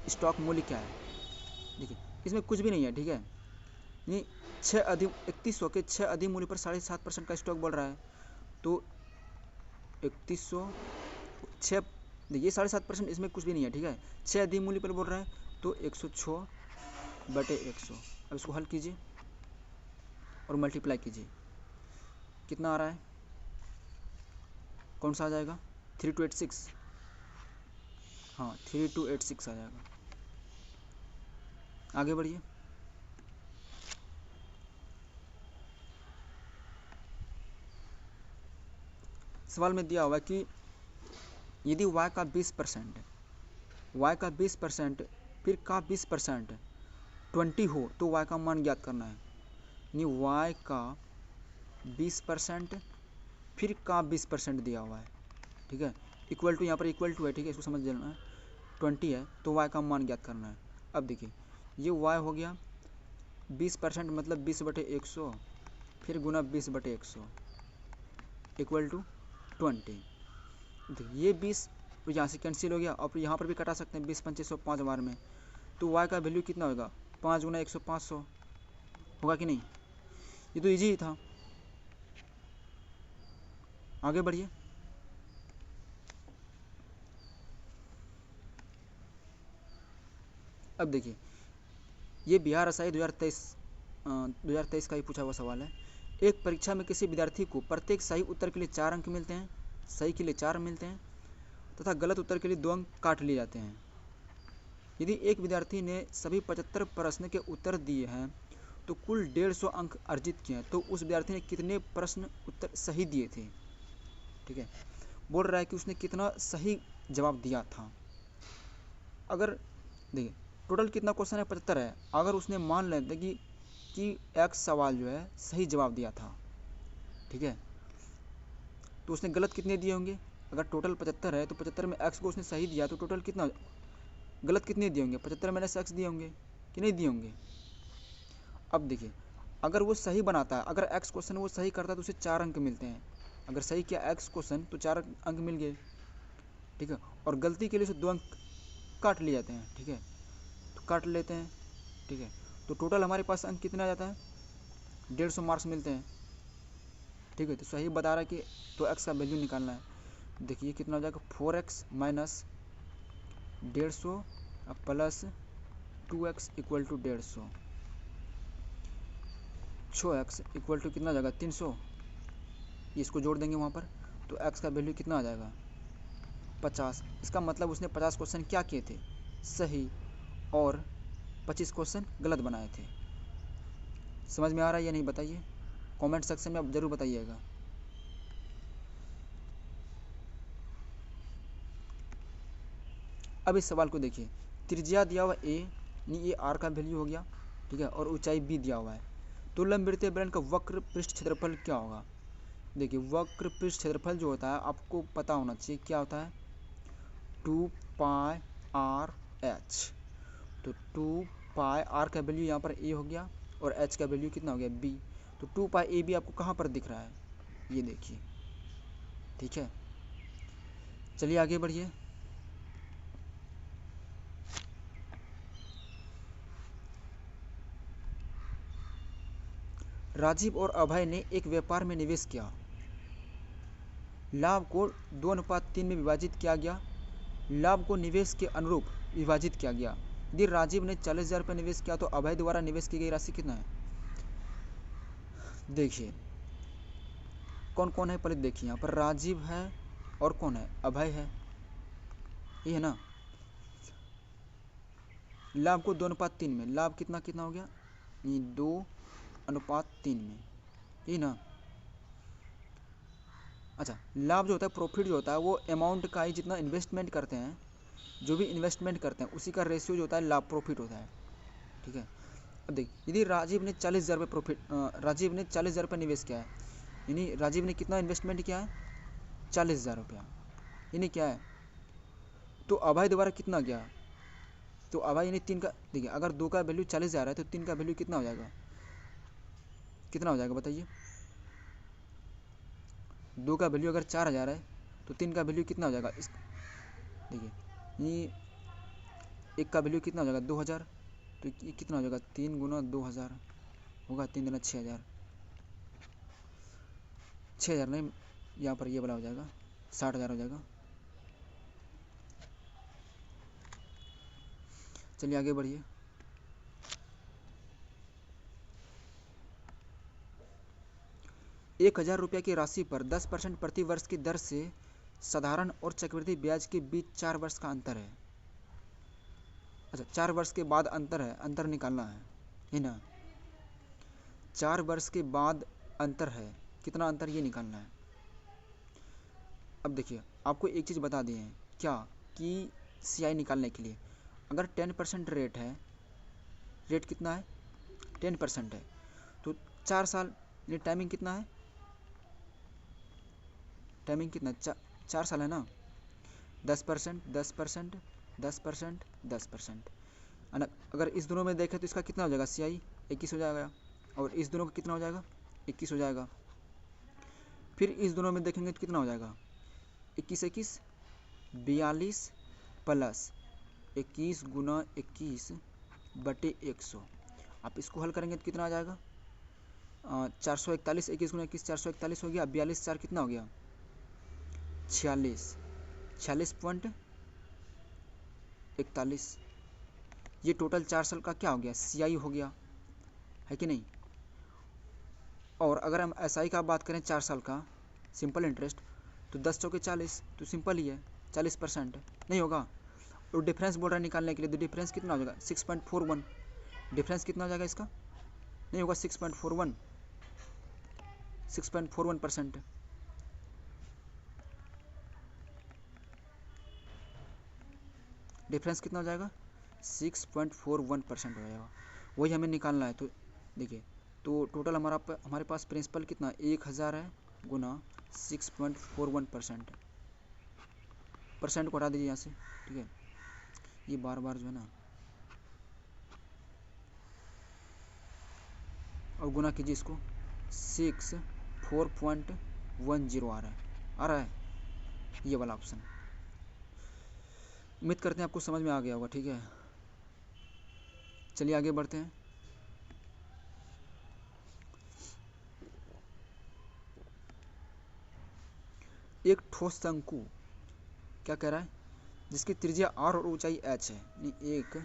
स्टॉक मूल्य क्या है? देखिए, इसमें कुछ भी नहीं है, ठीक है। ये 3100 के 6 अधिमूल्य पर 7.5% का स्टॉक बोल रहा है, तो 3100 6, देखिए 7.5% इसमें कुछ भी नहीं है, ठीक है। 6 अधिमूल्य पर बोल रहा है, तो 106/100। अब इसको हल कीजिए और मल्टीप्लाई कीजिए, कितना आ रहा है? कौन सा आ जाएगा? 3286, हाँ 3286 आ जाएगा। आगे बढ़िए। सवाल में दिया हुआ कि यदि y का 20%, y का 20% फिर का 20% 20 हो तो y का मान ज्ञात करना है। यानी y का 20% फिर का 20% दिया हुआ है, ठीक है, इक्वल टू, यहाँ पर इक्वल टू है, ठीक है, इसको समझ लेना है। 20 है तो y का मान ज्ञात करना है। अब देखिए, ये y हो गया 20% मतलब 20/100 फिर गुना 20/100 इक्वल टू 20। देखिए ये 20 तो यहाँ से कैंसिल हो गया, और यहाँ पर भी कटा सकते हैं, 20×5 5 बार में, तो y का वैल्यू कितना होगा? 5 × 100 500 होगा कि नहीं? ये तो इजी ही था। आगे बढ़िए। अब देखिए, ये बिहार रसाई 2023 का ही पूछा हुआ सवाल है। एक परीक्षा में किसी विद्यार्थी को प्रत्येक सही उत्तर के लिए 4 अंक मिलते हैं, सही के लिए 4 मिलते हैं तथा गलत उत्तर के लिए 2 अंक काट लिए जाते हैं। यदि एक विद्यार्थी ने सभी 75 प्रश्न के उत्तर दिए हैं तो कुल 150 अंक अर्जित किए हैं, तो उस विद्यार्थी ने कितने प्रश्न उत्तर सही दिए थे? ठीक है, बोल रहा है कि उसने कितना सही जवाब दिया था। अगर देखिए, टोटल कितना क्वेश्चन है? 75 है। अगर उसने मान लेते कि एक्स सवाल जो है सही जवाब दिया था, ठीक है, तो उसने गलत कितने दिए होंगे? अगर टोटल 75 है तो 75 में एक्स को उसने सही दिया, तो टोटल कितना गलत कितने दिए होंगे? 75 में एक्स दिए होंगे कि नहीं दिए होंगे? अब देखिए, अगर वो सही बनाता है, अगर एक्स क्वेश्चन वो सही करता है तो उसे 4 अंक मिलते हैं। अगर सही किया एक्स क्वेश्चन तो 4 अंक मिल गए, ठीक है, और गलती के लिए उसे 2 अंक काट लिए जाते हैं, ठीक है, तो काट लेते हैं, ठीक है, तो टोटल हमारे पास अंक कितना आ जाता है? 150 मार्क्स मिलते हैं, ठीक है। तो सही बता रहा है कि तो एक्स का वैल्यू निकालना है। देखिए कितना हो जाएगा? 4x - 150 प्लस 2x = 150, 6x = कितना आ जाएगा? 300, इसको जोड़ देंगे वहाँ पर, तो x का वैल्यू कितना आ जाएगा? 50। इसका मतलब उसने 50 क्वेश्चन क्या किए थे? सही, और 25 क्वेश्चन गलत बनाए थे। समझ में आ रहा है या नहीं बताइए? कमेंट सेक्शन में आप ज़रूर बताइएगा। अब इस सवाल को देखिए, त्रिज्या दिया हुआ a, नहीं, ये आर का वैल्यू हो गया, ठीक है, और ऊंचाई बी दिया हुआ है। तो लंबवृत्तीय बेलन का वक्र पृष्ठ क्षेत्रफल क्या होगा? देखिए वक्र पृष्ठ क्षेत्रफल जो होता है आपको पता होना चाहिए, क्या होता है? 2πr/h। तो 2πr का वैल्यू यहाँ पर a हो गया और h का वैल्यू कितना हो गया b। तो 2πab आपको कहाँ पर दिख रहा है? ये देखिए, ठीक है। चलिए आगे बढ़िए। राजीव और अभय ने एक व्यापार में निवेश किया। लाभ को 2:3 में विभाजित किया गया। लाभ को निवेश के अनुरूप विभाजित किया गया। यदि राजीव ने 40,000 रुपये निवेश किया तो अभय द्वारा निवेश की गई राशि कितना है? देखिए कौन कौन है पहले देखिए, यहाँ पर राजीव है और कौन है? अभय है, ये है ना। लाभ को 2:3 में, लाभ कितना कितना हो गया? ये 2:3 में, ये ना। अच्छा, लाभ जो होता है, प्रॉफिट जो होता है वो अमाउंट का ही, जितना इन्वेस्टमेंट करते हैं, जो भी इन्वेस्टमेंट करते हैं उसी का रेशियो जो होता है लाभ प्रॉफिट होता है, ठीक है। अब देख, यदि राजीव ने 40,000 रुपये राजीव ने 40,000 रुपये निवेश किया है, यानी राजीव ने कितना इन्वेस्टमेंट किया है? 40,000 रुपया, यानी क्या है? तो अभय द्वारा कितना गया? तो अभय यानी 3 का, देखिए अगर 2 का वैल्यू 40,000 है तो 3 का वैल्यू कितना हो जाएगा? कितना हो जाएगा बताइए? 2 का वैल्यू अगर 4,000 है तो 3 का वैल्यू कितना हो जाएगा? इस देखिए, ये 1 का वैल्यू कितना हो जाएगा? 2,000। तो ये कितना हो जाएगा? 3 गुना 2,000 होगा, 3 गुना 6,000। 6,000 नहीं, यहाँ पर ये वाला हो जाएगा, 60,000 हो जाएगा। चलिए आगे बढ़िए। ₹1,000 की राशि पर 10% प्रति वर्ष की दर से साधारण और चक्रवृद्धि ब्याज के बीच 4 वर्ष का अंतर है। अच्छा, 4 वर्ष के बाद अंतर है, अंतर निकालना है ना। 4 वर्ष के बाद अंतर है, कितना अंतर ये निकालना है। अब देखिए आपको एक चीज़ बता दिए हैं, क्या कि CI निकालने के लिए अगर 10% रेट है, रेट कितना है? 10% है, तो 4 साल, ये टाइमिंग कितना है? टाइमिंग कितना? 4 साल है ना। 10%, 10%, 10%, 10%। अगर इस दोनों में देखें तो इसका कितना हो जाएगा? CI 21 हो जाएगा, और इस दोनों का कितना हो जाएगा? 21 हो जाएगा। फिर इस दोनों में देखेंगे तो कितना हो जाएगा? 21 21 42 प्लस 21 गुना 21 बटे 100। आप इसको हल करेंगे तो कितना आ जाएगा? 441, 21 गुना 21 441 हो गया। 42 4 कितना हो गया? 46.41। ये टोटल 4 साल का क्या हो गया? CI हो गया, है कि नहीं। और अगर हम SI का बात करें 4 साल का सिंपल इंटरेस्ट, तो 10 चौके 40, तो सिंपल ही है, 40% नहीं होगा। और डिफरेंस बोल रहा है निकालने के लिए, तो डिफरेंस कितना हो जाएगा? 6.41। डिफरेंस कितना हो जाएगा इसका? नहीं होगा 6.41, 6.41%। डिफरेंस कितना हो जाएगा? 6.41% हो जाएगा, वही हमें निकालना है। तो देखिए, तो टोटल हमारे पास प्रिंसिपल कितना? 1,000 है गुना 6.41%। परसेंट को हटा दीजिए यहाँ से, ठीक है। ये बार बार जो है ना, और गुना कीजिए इसको, 64.10 आ रहा है ये वाला ऑप्शन। उम्मीद करते हैं आपको समझ में आ गया होगा, ठीक है। चलिए आगे बढ़ते हैं। एक ठोस शंकु क्या कह रहा है? जिसकी त्रिज्या r और ऊंचाई h है, एक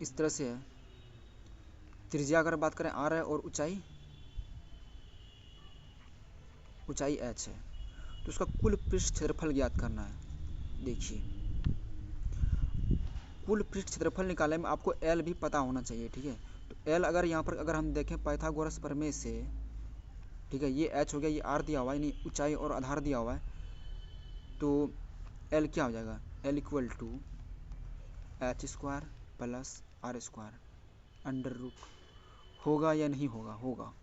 इस तरह से है। त्रिज्या अगर बात करें r है और ऊंचाई h है, तो उसका कुल पृष्ठ क्षेत्रफल ज्ञात करना है। देखिए कुल पृष्ठ क्षेत्रफल निकालने में आपको L भी पता होना चाहिए, ठीक है। तो L अगर यहाँ पर अगर हम देखें पाइथागोरस प्रमेय से, ठीक है, ये h हो गया, ये r दिया हुआ है, यानी ऊंचाई और आधार दिया हुआ है। तो एल क्या हो जाएगा, L equal to H square plus are square under root, होगा या नहीं होगा, होगा।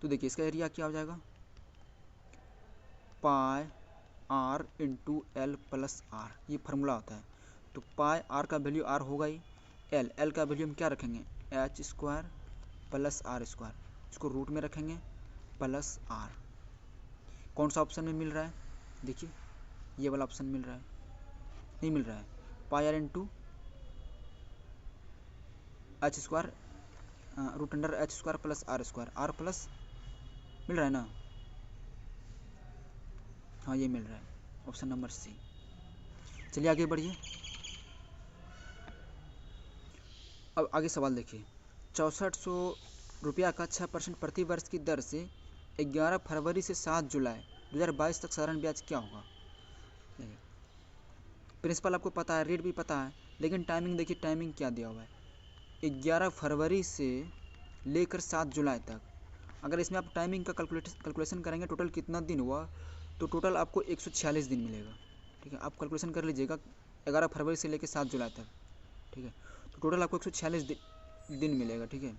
तो देखिए इसका एरिया क्या हो जाएगा, pi r into l plus r, ये फार्मूला होता है। तो पाई आर का वैल्यू आर होगा ही, एल का वैल्यू हम क्या रखेंगे, h square plus are square, इसको रूट में रखेंगे प्लस आर। कौन सा ऑप्शन में मिल रहा है, देखिए ये वाला ऑप्शन मिल रहा है, नहीं मिल रहा है, pi r into h square root under h square plus are square, r plus मिल रहा है ना, हाँ ये मिल रहा है, ऑप्शन नंबर सी। चलिए आगे बढ़िए। अब आगे सवाल देखिए, 6400 रुपया का 6% प्रति वर्ष की दर से 11 फरवरी से 7 जुलाई 2022 तक साधारण ब्याज क्या होगा। प्रिंसिपल आपको पता है, रेट भी पता है, लेकिन टाइमिंग देखिए, टाइमिंग क्या दिया हुआ है, 11 फरवरी से लेकर 7 जुलाई तक। अगर इसमें आप टाइमिंग का कैलकुलेशन करेंगे टोटल कितना दिन हुआ, तो टोटल आपको 146 दिन मिलेगा। ठीक है, आप कैलकुलेशन कर लीजिएगा 11 फरवरी से लेकर 7 जुलाई तक। ठीक है, तो टोटल आपको 146 दिन मिलेगा। ठीक है,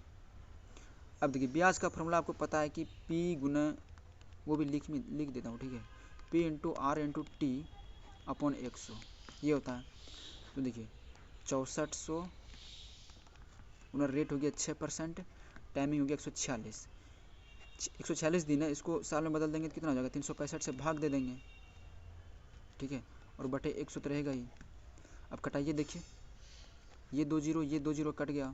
अब देखिए ब्याज का फॉर्मूला आपको पता है कि P गुना, वो भी लिख देता हूँ। ठीक है, P into R into T upon 100 ये होता है। तो देखिए 6400 गुना रेट हो गया 6%, टाइमिंग हो गया 146, 146 दिन है, इसको साल में बदल देंगे तो कितना हो जाएगा, 365 से भाग दे देंगे। ठीक है, और बटे 100 तो रहेगा ही। अब कटाइए, देखिए ये 2 जीरो, ये 2 जीरो कट गया।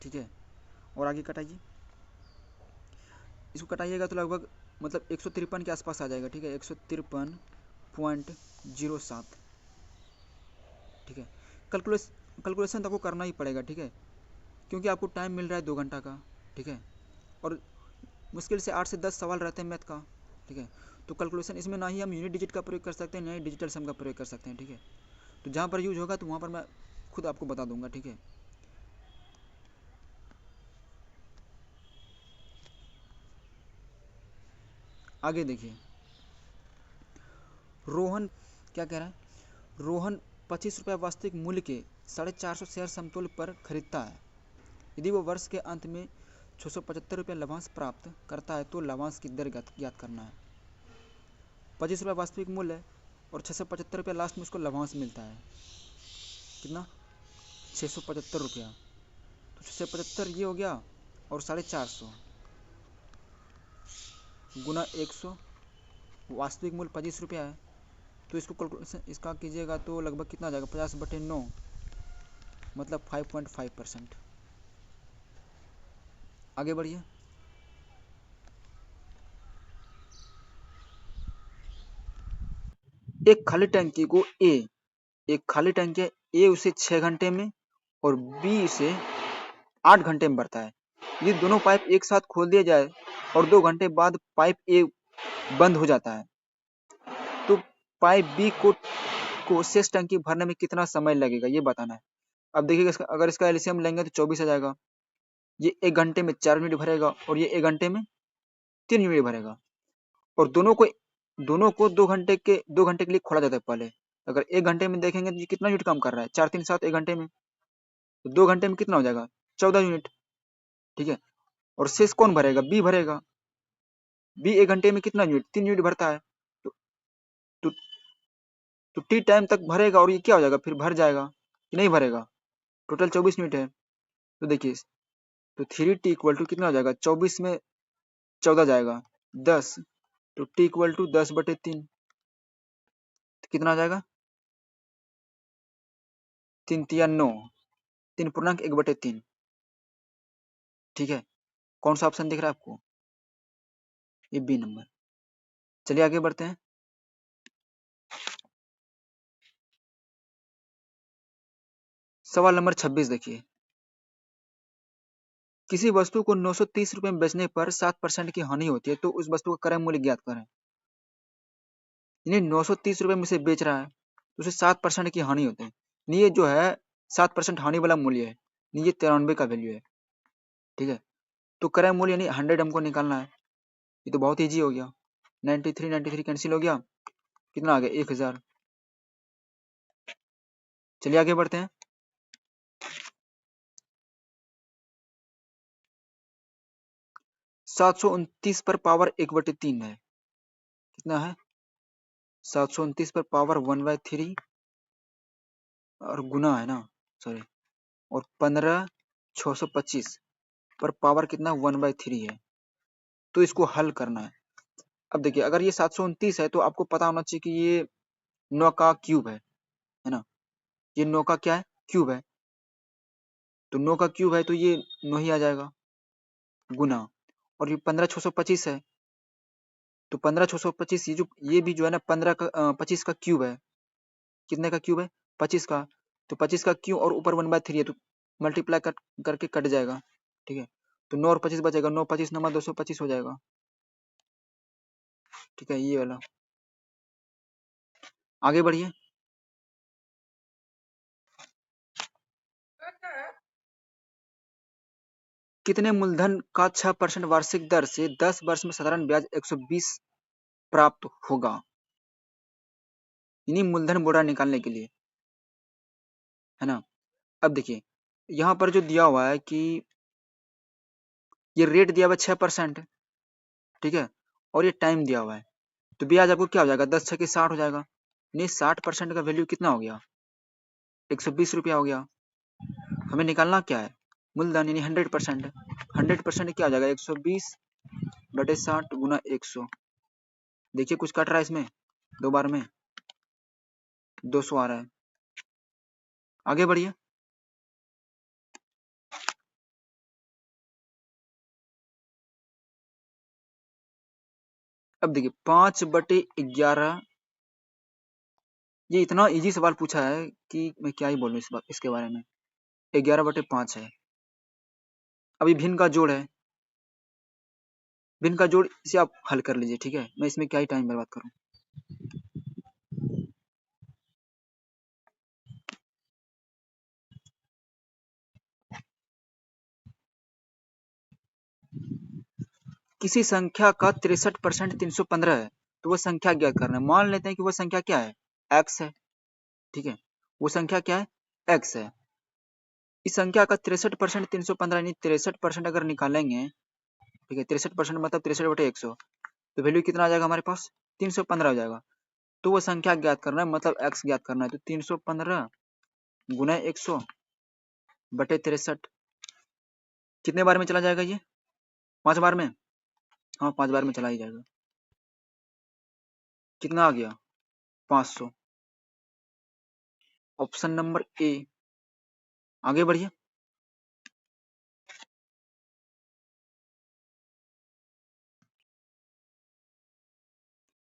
ठीक है, और आगे कटाइए, इसको कटाइएगा तो लगभग मतलब 153 के आसपास आ जाएगा। ठीक है, 153.07। ठीक है, कैलकुलेशन तो आपको करना ही पड़ेगा। ठीक है, क्योंकि आपको टाइम मिल रहा है 2 घंटा का। ठीक है, और मुश्किल से 8 से 10 सवाल रहते हैं मैथ का। ठीक है, तो कैलकुलेशन इसमें ना ही हम यूनिट डिजिट का प्रयोग कर सकते हैं, ना ही डिजिटल सम का प्रयोग कर सकते हैं। ठीक है, तो जहाँ पर यूज होगा तो वहाँ पर मैं खुद आपको बता दूंगा। ठीक है, आगे देखिए, रोहन क्या कह रहा है, रोहन 25 रुपये वास्तविक मूल्य के 450 शेयर समतुल्य पर खरीदता है। यदि वो वर्ष के अंत में 675 रुपये लाभांश प्राप्त करता है तो लाभांश की दर ज्ञात करना है। 25 रुपये वास्तविक मूल्य है और 675 रुपये लास्ट में उसको लाभांश मिलता है। कितना, 675 रुपया, तो 675 ये हो गया, और 450 गुना 100, वास्तविक मूल्य 25 रुपया है, तो इसको कैलकुलेशन इसका कीजिएगा तो लगभग कितना आ जाएगा, 50/9 मतलब 5.5%। आगे बढ़िए, एक खाली टंकी को एक खाली टंकी है, ए उसे 6 घंटे में और बी उसे 8 घंटे में भरता है। यदि दोनों पाइप एक साथ खोल दिया जाए और 2 घंटे बाद पाइप ए बंद हो जाता है, तो पाइप बी को शेष टंकी भरने में कितना समय लगेगा, ये बताना है। अब देखिएगा, अगर इसका एलसीएम लेंगे तो 24 आ जाएगा। ये 1 घंटे में 4 यूनिट भरेगा और ये 1 घंटे में 3 यूनिट भरेगा, और दोनों को 2 घंटे के लिए खोला जाता है पहले। अगर 1 घंटे में देखेंगे तो ये कितना यूनिट काम कर रहा है, 4 3 7 1 घंटे में, तो 2 घंटे में कितना हो जाएगा, 14 यूनिट। ठीक है, और शेष कौन भरेगा, बी भरेगा। बी 1 घंटे में कितना यूनिट, 3 यूनिट भरता है। तो तो, तो टी टाइम तक भरेगा और ये क्या हो जाएगा, फिर भर जाएगा कि नहीं भरेगा। टोटल 24 यूनिट है, तो देखिए, तो 3t इक्वल टू कितना हो जाएगा, 24 में 14 जाएगा 10, तो t इक्वल टू 10/3, तो कितना आ जाएगा, 3 तिया 9, 3.1/3। ठीक है, कौन सा ऑप्शन दिख रहा है आपको, ये बी नंबर। चलिए आगे बढ़ते हैं। सवाल नंबर 26 देखिए, किसी वस्तु को 930 रुपये में बेचने पर 7% की हानि होती है, तो उस वस्तु का क्रय मूल्य ज्ञात करें। यानी 930 रुपये में से बेच रहा है तो उसे 7% की हानि होती है, ये जो है 7% हानि वाला मूल्य है, ये 93 का वैल्यू है। ठीक है, तो क्रय मूल्य यानी 100 हमको निकालना है। ये तो बहुत ईजी हो गया। 93 कैंसिल हो गया, कितना आ गया 1000। चलिए आगे बढ़ते हैं। 729 पर पावर 1/3 है, कितना है 729 पर पावर 1/3 और गुना है ना, सॉरी, और 15625 पर पावर कितना 1/3 है। तो इसको हल करना है। अब देखिए अगर ये 729 है तो आपको पता होना चाहिए कि ये 9 का क्यूब है ना, ये 9 का क्या है क्यूब है, तो 9 का क्यूब है तो ये 9 ही आ जाएगा गुना, और ये 15625 है तो 15625 ये भी जो है ना 25 का क्यूब है। कितने का क्यूब है 25 का, तो 25 का क्यूब और ऊपर 1/3 है तो मल्टीप्लाई करके कट जाएगा, ठीक है। तो 9 और 25 बचेगा, 9 25 नंबर 225 हो जाएगा, ठीक है। ये वाला आगे बढ़िए। कितने मूलधन का 6% वार्षिक दर से 10 वर्ष में साधारण ब्याज 120 प्राप्त होगा। इन्हीं मूलधन बोरा निकालने के लिए, है ना। अब देखिए यहाँ पर जो दिया हुआ है कि ये रेट दिया हुआ है 6%, ठीक है, और ये टाइम दिया हुआ है, तो ब्याज आपको क्या हो जाएगा 10 6 60 हो जाएगा। नहीं 60% का वैल्यू कितना हो गया 120 रुपया हो गया। हमें निकालना क्या है मूलधन यानी 100%। 100% क्या हो जाएगा 120/60 गुना 100। देखिए कुछ कट रहा है इसमें, दो बार में 200 आ रहा है। आगे बढ़िए। अब देखिए 5/11, ये इतना इजी सवाल पूछा है कि मैं क्या ही बोलूं इसके बारे में। 11/5 है। अभी भिन्न का जोड़ है, भिन्न का जोड़ इसे आप हल कर लीजिए, ठीक है, मैं इसमें क्या ही टाइम बर्बाद करूं। किसी संख्या का 63% 315 है, तो वह संख्या ज्ञात करना है। मान लेते हैं कि वह संख्या क्या है x है, ठीक है, वो संख्या क्या है x है। इस संख्या का 63% 315 यानी 63% अगर निकालेंगे, ठीक है, 63% मतलब 63/100, तो वैल्यू कितना आ जाएगा हमारे पास 315 हो जाएगा। तो वो संख्या ज्ञात करना है मतलब x ज्ञात करना है, तो 315 गुना 100/63 कितने बार में चला जाएगा ये 5 बार में, हाँ 5 बार में चला ही जाएगा। कितना आ गया 500, ऑप्शन नंबर ए। आगे बढ़िए।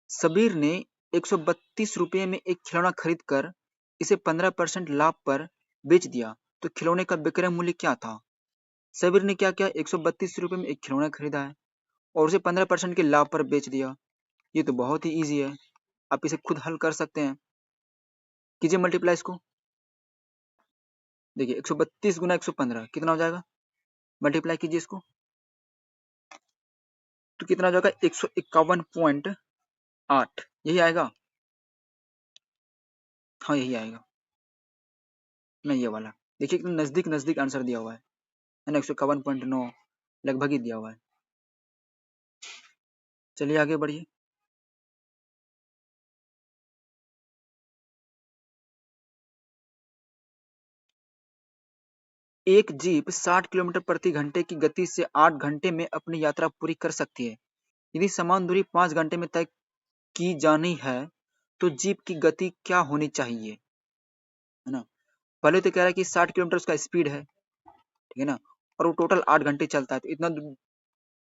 सबीर ने 132 रुपये में एक खिलौना खरीद कर इसे 15% लाभ पर बेच दिया, तो खिलौने का विक्रय मूल्य क्या था। सबीर ने क्या किया 132 रुपये में एक खिलौना खरीदा है और उसे 15% के लाभ पर बेच दिया। ये तो बहुत ही ईजी है, आप इसे खुद हल कर सकते हैं। कीजिए मल्टीप्लाई इसको, देखिए 132 गुना 115 कितना हो जाएगा, मल्टीप्लाई कीजिए इसको, तो कितना हो जाएगा 151.8, यही आएगा। हाँ यही आएगा, नहीं ये वाला। देखिए कितना नजदीक नजदीक आंसर दिया हुआ है ना, 151.9 लगभग ही दिया हुआ है। चलिए आगे बढ़िए। एक जीप 60 किलोमीटर प्रति घंटे की गति से 8 घंटे में अपनी यात्रा पूरी कर सकती है। यदि समान दूरी 5 घंटे में तय की जानी है तो जीप की गति क्या होनी चाहिए, है ना। पहले तो कह रहा है कि 60 किलोमीटर उसका स्पीड है, ठीक है ना, और वो टोटल 8 घंटे चलता है, तो इतना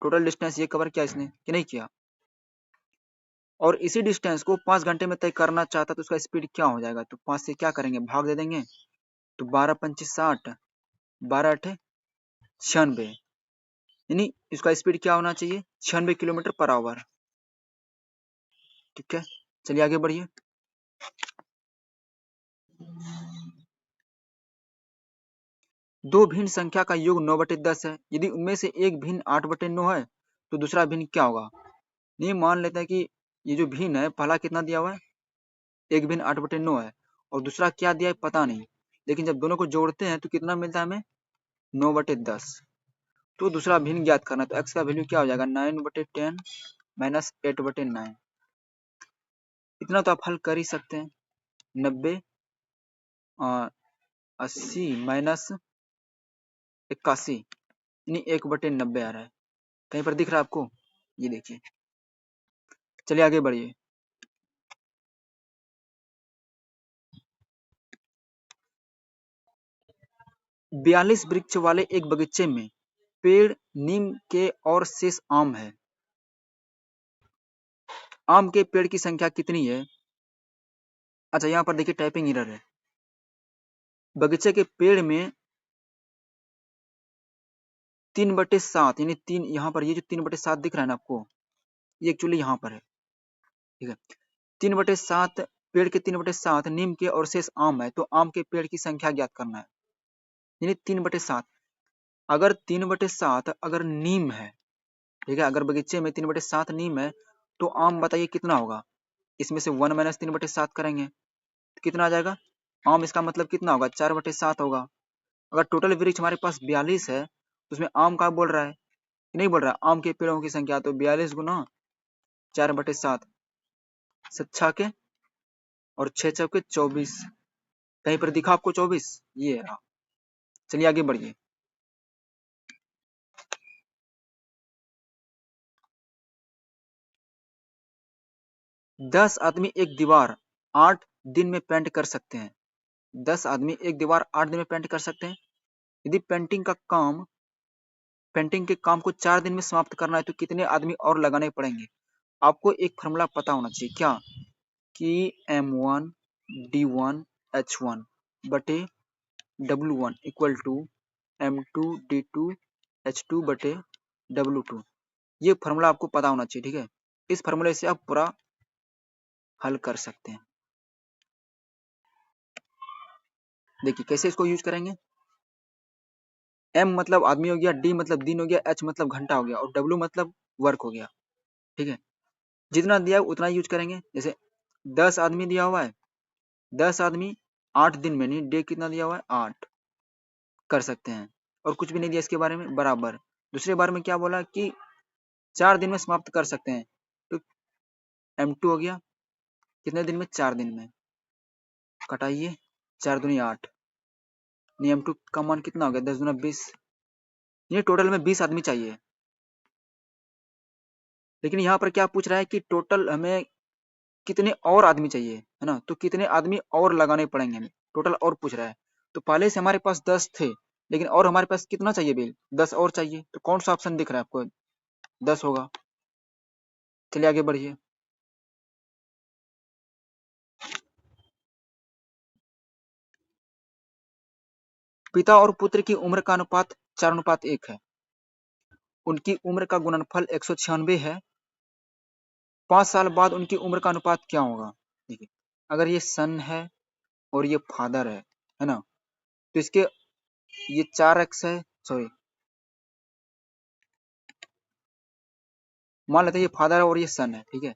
टोटल डिस्टेंस ये कवर किया इसने कि नहीं किया, और इसी डिस्टेंस को 5 घंटे में तय करना चाहता तो उसका स्पीड क्या हो जाएगा, तो 5 से क्या करेंगे भाग दे देंगे, तो 12×5 = 60, 12×8 = 96, यानी इसका स्पीड क्या होना चाहिए 96 किलोमीटर पर आवर, ठीक है। चलिए आगे बढ़िए। दो भिन्न संख्या का योग 9/10 है, यदि उनमें से एक भिन्न 8/9 है तो दूसरा भिन्न क्या होगा। नहीं, मान लेते हैं कि ये जो भिन्न है पहला कितना दिया हुआ है, एक भिन्न 8/9 है और दूसरा क्या दिया है पता नहीं, लेकिन जब दोनों को जोड़ते हैं तो कितना मिलता है हमें 9/10। तो दूसरा भिन्न ज्ञात करना, तो x का वैल्यू क्या हो जाएगा 9/10 माइनस 8/9। इतना तो आप हल कर ही सकते हैं। 90 80 माइनस 81 यानी 1/90 आ रहा है। कहीं पर दिख रहा है आपको? ये देखिए। चलिए आगे बढ़िए। 42 वृक्ष वाले एक बगीचे में पेड़ नीम के और शेष आम है। आम के पेड़ की संख्या कितनी है? अच्छा, यहाँ पर देखिए टाइपिंग एरर है। बगीचे के पेड़ में 3/7 यानी 3, यहाँ पर ये जो 3/7 दिख रहा है ना आपको, ये एक्चुअली यहाँ पर है। ठीक है, 3/7 पेड़ के 3/7 नीम के और शेष आम है, तो आम के पेड़ की संख्या ज्ञात करना है। यानी 3/7, अगर 3/7 अगर नीम है, ठीक है, अगर बगीचे में 3/7 नीम है तो आम बताइए कितना होगा? इसमें से 1 माइनस 3/7 करेंगे तो कितना आ जाएगा? आम इसका मतलब कितना होगा? 4/7 होगा। अगर टोटल वृक्ष हमारे पास 42 है तो उसमें आम का बोल रहा है कि नहीं बोल रहा है? आम के पेड़ों की संख्या, तो 42 गुना 4/7, 7 के और 6 चौके 24। कहीं पर दिखा आपको 24? ये रहा। चलिए आगे बढ़िए। 10 आदमी एक दीवार 8 दिन में पेंट कर सकते हैं। 10 आदमी एक दीवार 8 दिन में पेंट कर सकते हैं। यदि पेंटिंग के काम को 4 दिन में समाप्त करना है तो कितने आदमी और लगाने पड़ेंगे? आपको एक फॉर्मूला पता होना चाहिए, क्या कि M1 D1 H1 बटे W1 equal to M2 D2 H2 बटे W2। ये फॉर्मूला आपको पता होना चाहिए। ठीक है, इस फॉर्मूले से आप पूरा हल कर सकते हैं। देखिए कैसे इसको यूज करेंगे। M मतलब आदमी हो गया, D मतलब दिन हो गया, H मतलब घंटा हो गया और W मतलब वर्क हो गया। ठीक है, जितना दिया उतना यूज करेंगे। जैसे 10 आदमी दिया हुआ है, 10 आदमी 8 दिन में, नहीं डे कितना दिया हुआ है 8, कर सकते हैं। और कुछ भी नहीं दिया इसके बारे में, बराबर। दूसरे बार में क्या बोला कि 4 दिन में समाप्त कर सकते हैं, तो M2 हो गया कितने दिन में? 4 दिन में। कटाइए, 4 दूनी 8, नहीं M2 का मान कितना हो गया? 10 दूना 20। ये टोटल में 20 आदमी चाहिए, लेकिन यहाँ पर क्या पूछ रहा है कि टोटल हमें कितने और आदमी चाहिए, है ना? तो कितने आदमी और लगाने पड़ेंगे हमें, टोटल और पूछ रहा है। तो पहले से हमारे पास 10 थे, लेकिन और हमारे पास कितना चाहिए बिल? 10 और चाहिए। तो कौन सा ऑप्शन दिख रहा है आपको? 10 होगा। चलिए आगे बढ़िए। पिता और पुत्र की उम्र का अनुपात 4:1 है। उनकी उम्र का गुणनफल 196 है। 5 साल बाद उनकी उम्र का अनुपात क्या होगा? देखिए, अगर ये सन है और ये फादर है ना, तो इसके ये 4x है, सॉरी, मान लेते हैं ये फादर है और ये सन है। ठीक है,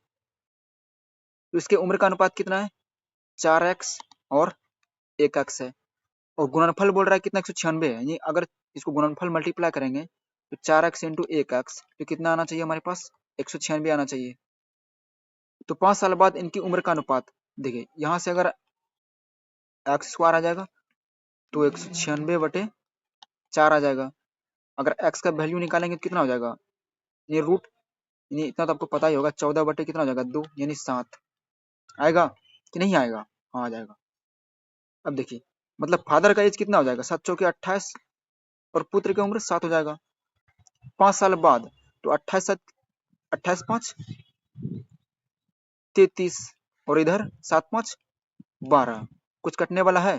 तो इसके उम्र का अनुपात कितना है? 4x और 1x है। और गुणनफल बोल रहा है कितना? 196 है। ये अगर इसको गुणनफल मल्टीप्लाई करेंगे तो 4x इंटू 1x, तो कितना आना चाहिए हमारे पास? 196 आना चाहिए। तो 5 साल बाद इनकी उम्र का अनुपात, देखिए यहाँ से अगर एक्स स्क्वायर आ जाएगा तो 196/4 आ जाएगा। अगर x का वैल्यू निकालेंगे तो कितना हो जाएगा? ये रूट, यानी इतना तो आपको पता ही होगा, 14 बटे कितना हो जाएगा? 2 यानी 7 आएगा कि नहीं आएगा? हाँ आ जाएगा। अब देखिए, मतलब फादर का एज कितना हो जाएगा? 7 चौके 28 और पुत्र की उम्र 7 हो जाएगा। 5 साल बाद तो 28 33 और इधर 7 5 12, कुछ कटने वाला है?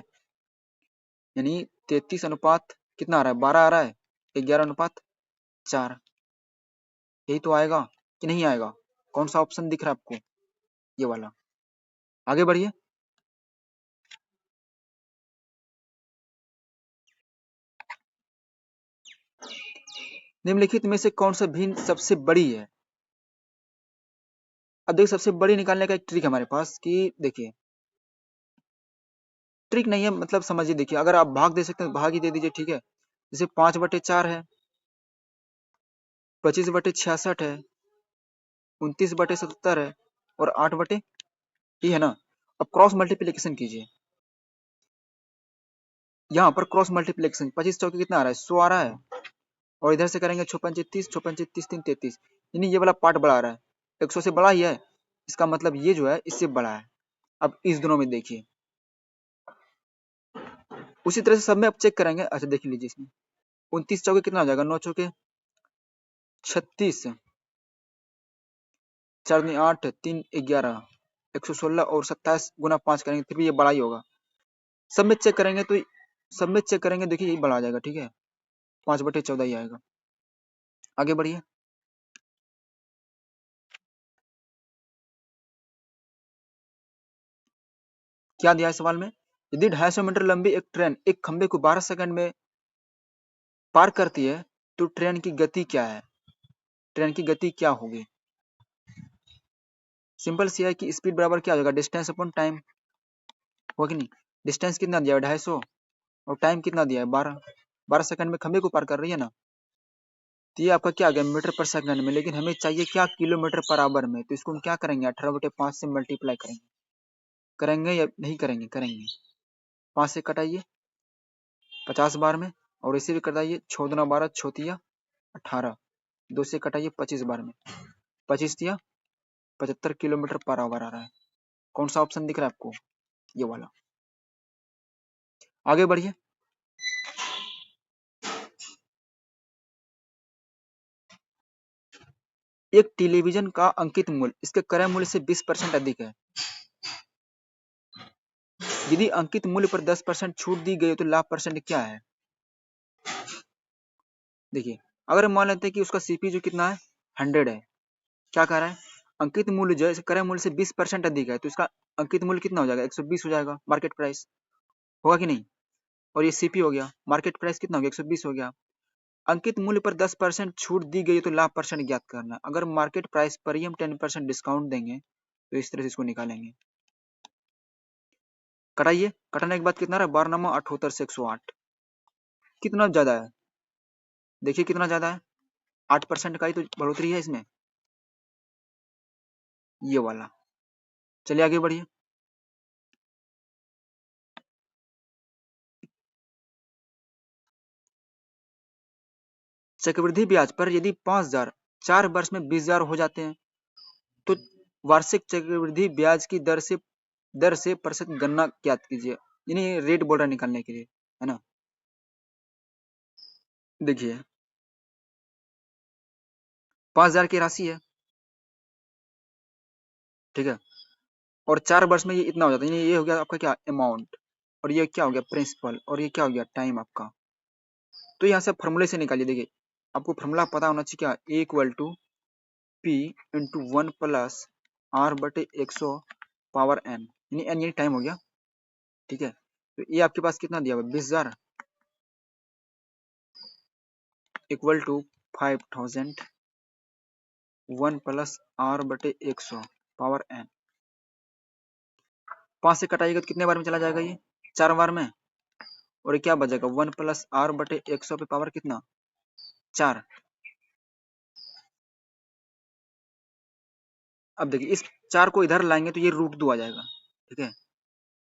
यानी 33 अनुपात कितना आ रहा है? 12 आ रहा है। 11:4, यही तो आएगा कि नहीं आएगा? कौन सा ऑप्शन दिख रहा है आपको? ये वाला। आगे बढ़िए। निम्नलिखित में से कौन सा भिन्न सबसे बड़ी है? अब देखिए सबसे बड़ी निकालने का एक ट्रिक है हमारे पास कि देखिए, ट्रिक नहीं है मतलब समझिए, देखिए अगर आप भाग दे सकते हैं भाग ही दे दीजिए, ठीक है। जैसे 5/4 है, 25/66 है, 29/77 है और 8/, ये है ना। अब क्रॉस मल्टीप्लीकेशन कीजिए, यहाँ पर क्रॉस मल्टीप्लीकेशन 25 चौके कितना आ रहा है, 100 आ रहा है। और इधर से करेंगे 5×5 = 30, 5×5 = 30, 3 33, यानी ये वाला पार्ट बड़ा आ रहा है, 100 से बड़ा ही है, इसका मतलब ये जो है इससे बड़ा है। अब इस दोनों में देखिए, उसी तरह से सब में अब चेक करेंगे। अच्छा देख लीजिए, इसमें 29 चौके कितना हो जाएगा, 9 चौके 36, 4 दूनी 8, 3 11, 116 और 27 × 5 करेंगे फिर भी ये बड़ा ही होगा। सब में चेक करेंगे तो सब में चेक करेंगे, देखिए यही बड़ा आ जाएगा, ठीक है, 5/14 ही आएगा। आगे बढ़िए। क्या दिया है सवाल में, यदि 250 मीटर लंबी एक ट्रेन एक खंबे को 12 सेकंड में पार करती है तो ट्रेन की गति क्या है, ट्रेन की गति क्या होगी। सिंपल सी है कि स्पीड बराबर क्या हो जाएगा, डिस्टेंस अपॉन टाइम, हो कि नहीं। डिस्टेंस कितना दिया है 250 और टाइम कितना दिया है 12, 12 सेकंड में खंबे को पार कर रही है ना। तो ये आपका क्या आ गया मीटर पर सेकंड में, लेकिन हमें चाहिए क्या किलोमीटर पर आवर में, तो इसको हम क्या करेंगे 18/5 से मल्टीप्लाई करेंगे। करेंगे या नहीं करेंगे, करेंगे। 5 से कटाइए 50 बार में, और इसे भी कटाइए 6 दूना 12, 6 तिया 18, 2 से कटाइए 25 बार में, 25 तिया 75 किलोमीटर पर आवर आ रहा है। कौन सा ऑप्शन दिख रहा है आपको, ये वाला। आगे बढ़िए। एक टेलीविजन का अंकित मूल्य इसके क्रय मूल्य से 20% अधिक है, यदि अंकित मूल्य पर 10% छूट दी गई तो लाभ परसेंट क्या है। देखिए अगर मान लेते हैं कि उसका सीपी जो कितना है 100 है, क्या कह रहा है अंकित मूल्य जो है क्रय मूल्य से 20% अधिक है, तो इसका अंकित मूल्य कितना हो जाएगा 120 हो जाएगा, मार्केट प्राइस होगा कि नहीं। और ये सीपी हो गया, मार्केट प्राइस कितना हो गया 120 हो गया। अंकित मूल्य पर 10% छूट दी गई तो लाभ परसेंट ज्ञात करना। अगर मार्केट प्राइस पर ही हम 10% डिस्काउंट देंगे तो इस तरह से इसको निकालेंगे। कटाइए, कटाने के बाद कितना रहा 12×9 = 78 से 108, कितना ज्यादा है, देखिए कितना ज्यादा है, 8% का ही तो बढ़ोतरी है इसमें, ये वाला। चलिए आगे बढ़िए। चक्रवृद्धि ब्याज पर यदि 5,000 4 वर्ष में 20,000 हो जाते हैं तो वार्षिक चक्रवृद्धि ब्याज की दर से प्रतिशत गणना ज्ञात कीजिए, यानी रेट बोल रहा है निकालने के लिए, है ना। देखिए 5,000 की राशि है, ठीक है, और 4 वर्ष में ये इतना हो जाता है, यानी ये हो गया आपका क्या अमाउंट, और ये क्या हो गया प्रिंसिपल, और ये क्या हो गया टाइम आपका। तो यहाँ से फॉर्मूले से निकालिए, देखिए आपको फॉर्मूला पता होना चाहिए क्या, A = P × 1 + R/100 power n, यानी n यानी टाइम हो गया, ठीक है। तो ये आपके पास कितना दिया हुआ 20,000 = 5,000 1 + R/100 पावर n। 5 से कटाइएगा तो कितने बार में चला जाएगा ये 4 बार में, और ये क्या बचेगा 1 + R/100 पे पावर कितना 4। अब देखिए इस 4 को इधर लाएंगे तो ये √2 आ जाएगा, ठीक है।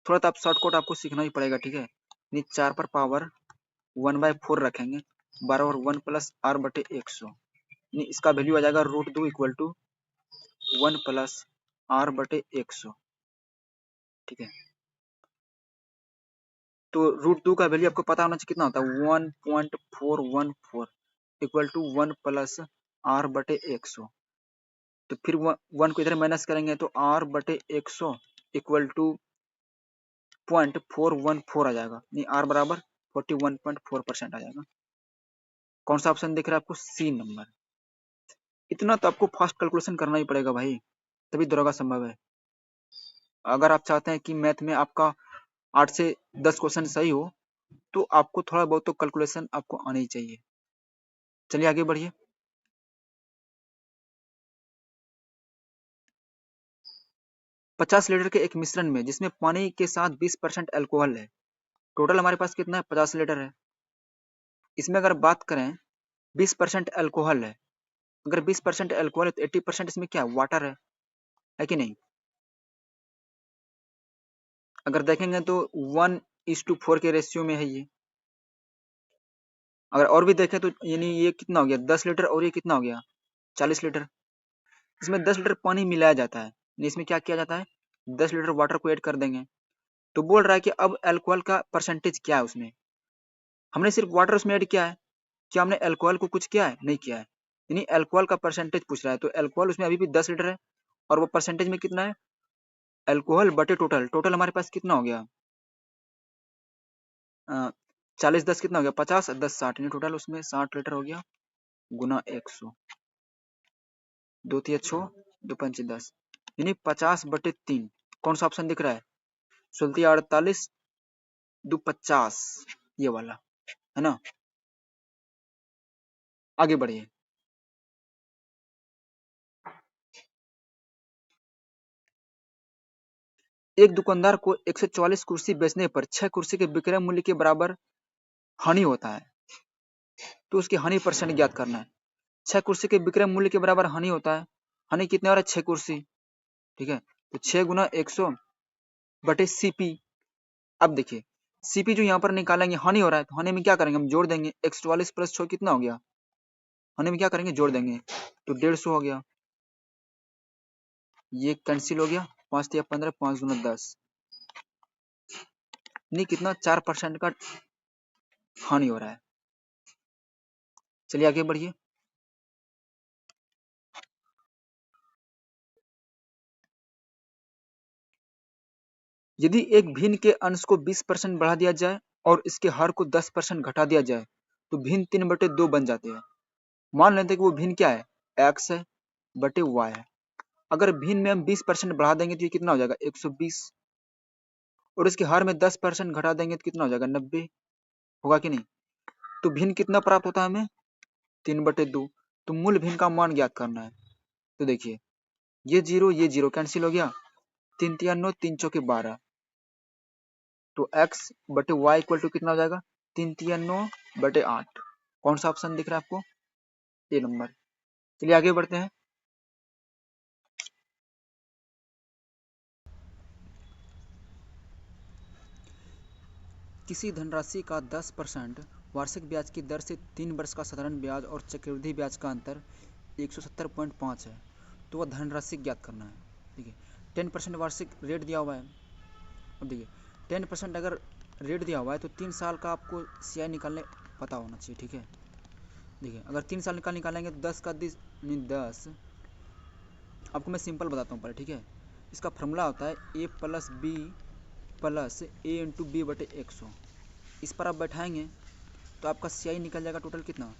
थोड़ा तो आप शॉर्टकट आपको सीखना ही पड़ेगा, ठीक है। यानी 4 पर पावर 1/4 रखेंगे, 12 और 1 + R/100, यानी इसका वैल्यू आ जाएगा √2 = 1 + R/100, ठीक है। तो √2 का वैल्यू आपको पता होना चाहिए कितना होता है 1.414 = 1 + R/100। तो फिर 1 को इधर माइनस करेंगे तो R/100 = 0.414 आ जाएगा, यानी R बराबर 41.4% आ जाएगा। कौन सा ऑप्शन दिख रहा है आपको, सी नंबर। इतना तो आपको फास्ट कैलकुलेशन करना ही पड़ेगा भाई, तभी दरोगा संभव है। अगर आप चाहते हैं कि मैथ में आपका 8 से 10 क्वेश्चन सही हो तो आपको थोड़ा बहुत तो कैलकुलेशन आपको आना ही चाहिए। चलिए आगे बढ़िए। 50 लीटर के एक मिश्रण में जिसमें पानी के साथ 20% अल्कोहल है, टोटल हमारे पास कितना है 50 लीटर है। इसमें अगर बात करें 20% अल्कोहल है, अगर 20% अल्कोहल है तो 80% इसमें क्या है वाटर है कि नहीं। अगर देखेंगे तो 1:4 के रेशियो में है ये। अगर और भी देखें तो यानी ये कितना हो गया 10 लीटर और ये कितना हो गया 40 लीटर। इसमें 10 लीटर पानी मिलाया जाता है, इसमें क्या किया जाता है 10 लीटर वाटर को ऐड कर देंगे। तो बोल रहा है कि अब अल्कोहल का परसेंटेज क्या है उसमें। हमने सिर्फ वाटर उसमें ऐड किया है, क्या हमने अल्कोहल को कुछ किया है नहीं किया है। यानी अल्कोहल का परसेंटेज पूछ रहा है, तो अल्कोहल उसमें अभी भी 10 लीटर है और वो परसेंटेज में कितना है अल्कोहल बटे टोटल। टोटल हमारे पास कितना हो गया 40 10 कितना हो गया 50 10 60, यानी टोटल उसमें 60 लीटर हो गया गुना 100। 2 तिया 6 2 पंचे 10, यानी 50/3। कौन सा ऑप्शन दिख रहा है 16 48 2 50, ये वाला है ना। आगे बढ़िए। एक दुकानदार को 144 कुर्सी बेचने पर 6 कुर्सी के विक्रय मूल्य के बराबर हानि होता है, तो उसकी हानि परसेंट ज्ञात करना है। 6 कुर्सी के विक्रय मूल्य के बराबर हानि होता है, हानि कितने हो रहा है 6 कुर्सी, ठीक है। तो 6 गुना 100 बटे सीपी। अब देखिए सीपी जो यहाँ पर निकालेंगे हानि हो रहा है, तो हानि में क्या करेंगे हम जोड़ देंगे 144 + 6 कितना हो गया, हानि में क्या करेंगे जोड़ देंगे तो 150 हो गया। ये कैंसिल हो गया, 5 तिया 15 5 गुना 10, नहीं कितना 4% का हानि हो रहा है। चलिए आगे बढ़िए। यदि एक भिन्न के अंश को 20% बढ़ा दिया जाए और इसके हर को 10% घटा दिया जाए तो भिन्न 3/2 बन जाते हैं। मान लेते हैं कि वो भिन्न क्या है x है बटे y है। अगर भिन्न में हम 20% बढ़ा देंगे तो ये कितना हो जाएगा 120, और इसके हर में 10% घटा देंगे तो कितना हो जाएगा 90, होगा कि नहीं। तो भिन्न कितना प्राप्त होता है हमें 3/2। तो मूल भिन्न का मान ज्ञात करना है। तो देखिए ये जीरो कैंसिल हो गया, 3 तिया 9 3 चौके 12, तो x बटे वाई इक्वल टू कितना हो जाएगा 3 तिया 9 बटे 8। कौन सा ऑप्शन दिख रहा है आपको ए नंबर। चलिए आगे बढ़ते हैं। किसी धनराशि का 10% वार्षिक ब्याज की दर से 3 वर्ष का साधारण ब्याज और चक्रवृद्धि ब्याज का अंतर 170.5 है, तो वह धनराशि ज्ञात करना है। देखिए 10% वार्षिक रेट दिया हुआ है। अब देखिए 10% अगर रेट दिया हुआ है तो 3 साल का आपको सीआई निकालने पता होना चाहिए, ठीक है। देखिए अगर 3 साल निकालेंगे तो 10 का 10, आपको मैं सिंपल बताता हूँ पहले, ठीक है। इसका फॉर्मूला होता है a + b + a × b बटे 100। इस पर आप बैठाएंगे तो आपका सीआई निकल जाएगा टोटल कितना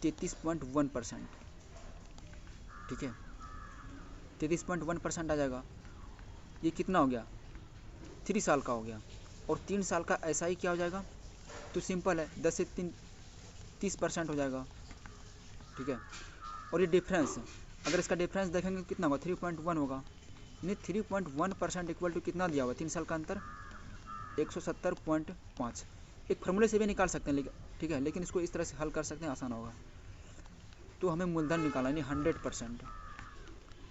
33.1%, ठीक है। 33.1% आ जाएगा। ये कितना हो गया 3 साल का हो गया, और 3 साल का ऐसा ही क्या हो जाएगा, तो सिंपल है 10 से 3 30% हो जाएगा, ठीक है। और ये डिफरेंस अगर इसका डिफरेंस देखेंगे कितना होगा 3.1 होगा, यानी 3.1% इक्वल टू कितना दिया हुआ 3 साल का अंतर 170.5। एक फार्मूले से भी निकाल सकते हैं लेकिन, ठीक है, लेकिन इसको इस तरह से हल कर सकते हैं, आसान होगा। तो हमें मूलधन निकाला यानी 100%,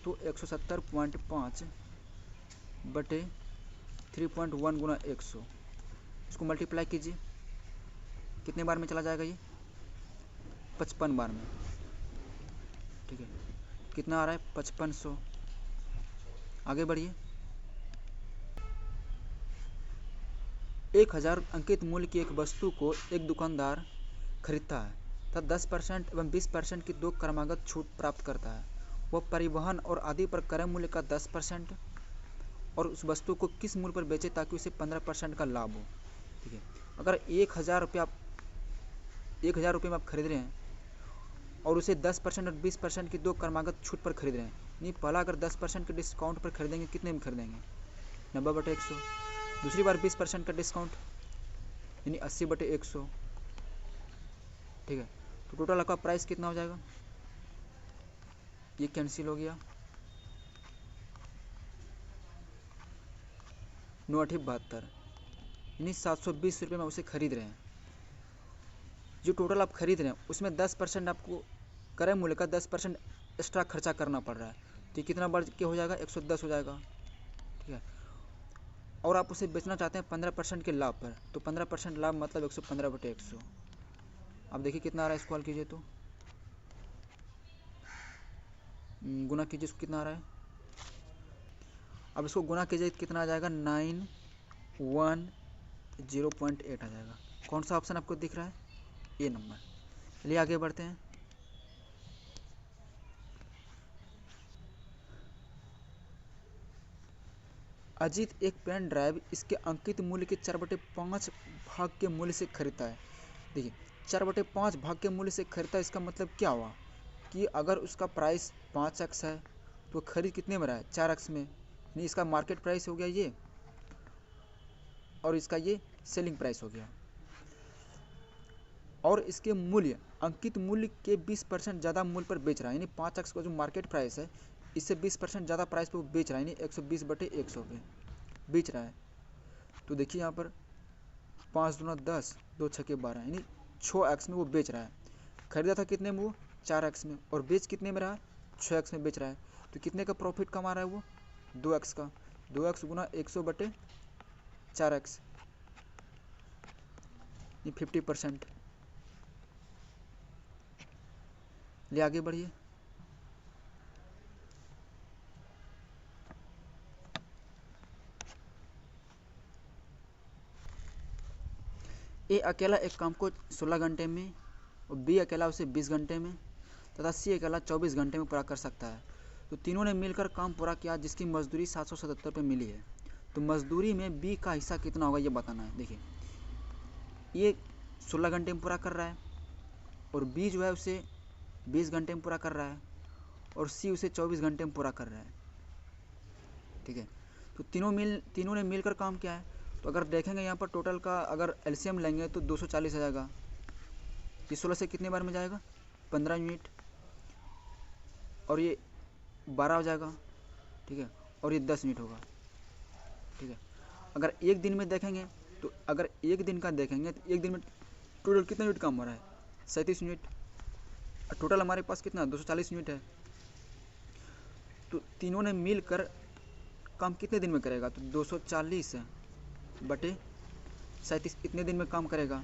तो 170.5 बटे 3.1 गुना 100, इसको मल्टीप्लाई कीजिए, कितने बार में चला जाएगा ये 55 बार में, ठीक है। कितना आ रहा है 5500। आगे बढ़िए। 1000 अंकित मूल्य की एक वस्तु को एक दुकानदार खरीदता है तथा 10% एवं 20% की 2 क्रमागत छूट प्राप्त करता है। वह परिवहन और आदि पर क्रय मूल्य का 10% और उस वस्तु को किस मूल्य पर बेचे ताकि उसे 15% का लाभ हो, ठीक है। अगर 1000 रुपये में आप खरीद रहे हैं और उसे 10% और 20% की 2 क्रमागत छूट पर खरीद रहे हैं, नहीं पहला अगर 10% के डिस्काउंट पर खरीदेंगे कितने में खरीदेंगे 90/100, दूसरी बार 20% का डिस्काउंट यानी 80/100, ठीक है। तो टोटल आपका प्राइस कितना हो जाएगा, ये कैंसिल हो गया, 9 8 72, यानी 720 रुपये में उसे खरीद रहे हैं। जो टोटल आप खरीद रहे हैं उसमें 10% आपको क्रय मूल्य का 10% एक्स्ट्रा खर्चा करना पड़ रहा है, तो कितना बढ़ के हो जाएगा, 110 हो जाएगा। ठीक है, और आप उसे बेचना चाहते हैं 15% के लाभ पर, तो 15% लाभ मतलब 115/100। अब देखिए कितना आ रहा है, इसको हल कीजिए तो गुना कीजिए, इसको कितना आ रहा है। अब इसको गुना कीजिए कितना आ जाएगा, 910.8 आ जाएगा। कौन सा ऑप्शन आपको दिख रहा है, ए नंबर। चलिए आगे बढ़ते हैं। अजीत एक पेन ड्राइव इसके अंकित मूल्य के 4/5 भाग के मूल्य से खरीदता है। देखिए 4/5 भाग के मूल्य से खरीदता है, इसका मतलब क्या हुआ कि अगर उसका प्राइस 5x है तो खरीद कितने में रहा है, 4x में। नहीं, इसका मार्केट प्राइस हो गया ये, और इसका ये सेलिंग प्राइस हो गया, और इसके मूल्य अंकित मूल्य के 20% ज़्यादा मूल्य पर बेच रहा है, यानी 5x का जो मार्केट प्राइस है इससे 20% ज़्यादा प्राइस पर वो बेच रहा है, यानी 120/100 पे बेच रहा है। तो देखिए यहाँ पर 5 दूना 10, 2 छक्के 12, यानी 6x में वो बेच रहा है। खरीदा था कितने में, वो 4x में, और बेच कितने में रहा, 6x में बेच रहा है। तो कितने का प्रॉफिट कमा रहा है वो, 2x का। 2x गुना 100/4x, ये 50%। ले आगे बढ़िए। ए अकेला एक काम को 16 घंटे में, और बी अकेला उसे 20 घंटे में, तथा सी अकेला 24 घंटे में पूरा कर सकता है। तो तीनों ने मिलकर काम पूरा किया जिसकी मजदूरी 777 रुपये मिली है। तो मजदूरी में बी का हिस्सा कितना होगा ये बताना है। देखिए ये 16 घंटे में पूरा कर रहा है, और बी जो है उसे 20 घंटे में पूरा कर रहा है, और सी उसे 24 घंटे में पूरा कर रहा है। ठीक है, तो तीनों ने मिलकर काम किया है। तो अगर देखेंगे यहाँ पर टोटल का अगर एलसीएम लेंगे तो 240 आ जाएगा। ये 16 से कितने बार में जाएगा, 15 यूनिट, और ये 12 हो जाएगा। ठीक है, और ये 10 यूनिट होगा। ठीक है, अगर एक दिन में देखेंगे तो अगर एक दिन का देखेंगे तो एक दिन में टोटल कितना यूनिट काम हो रहा है, 37 यूनिट। टोटल हमारे पास कितना 240 यूनिट है। तो तीनों ने मिलकर काम कितने दिन में करेगा, तो 240/37 इतने दिन में काम करेगा।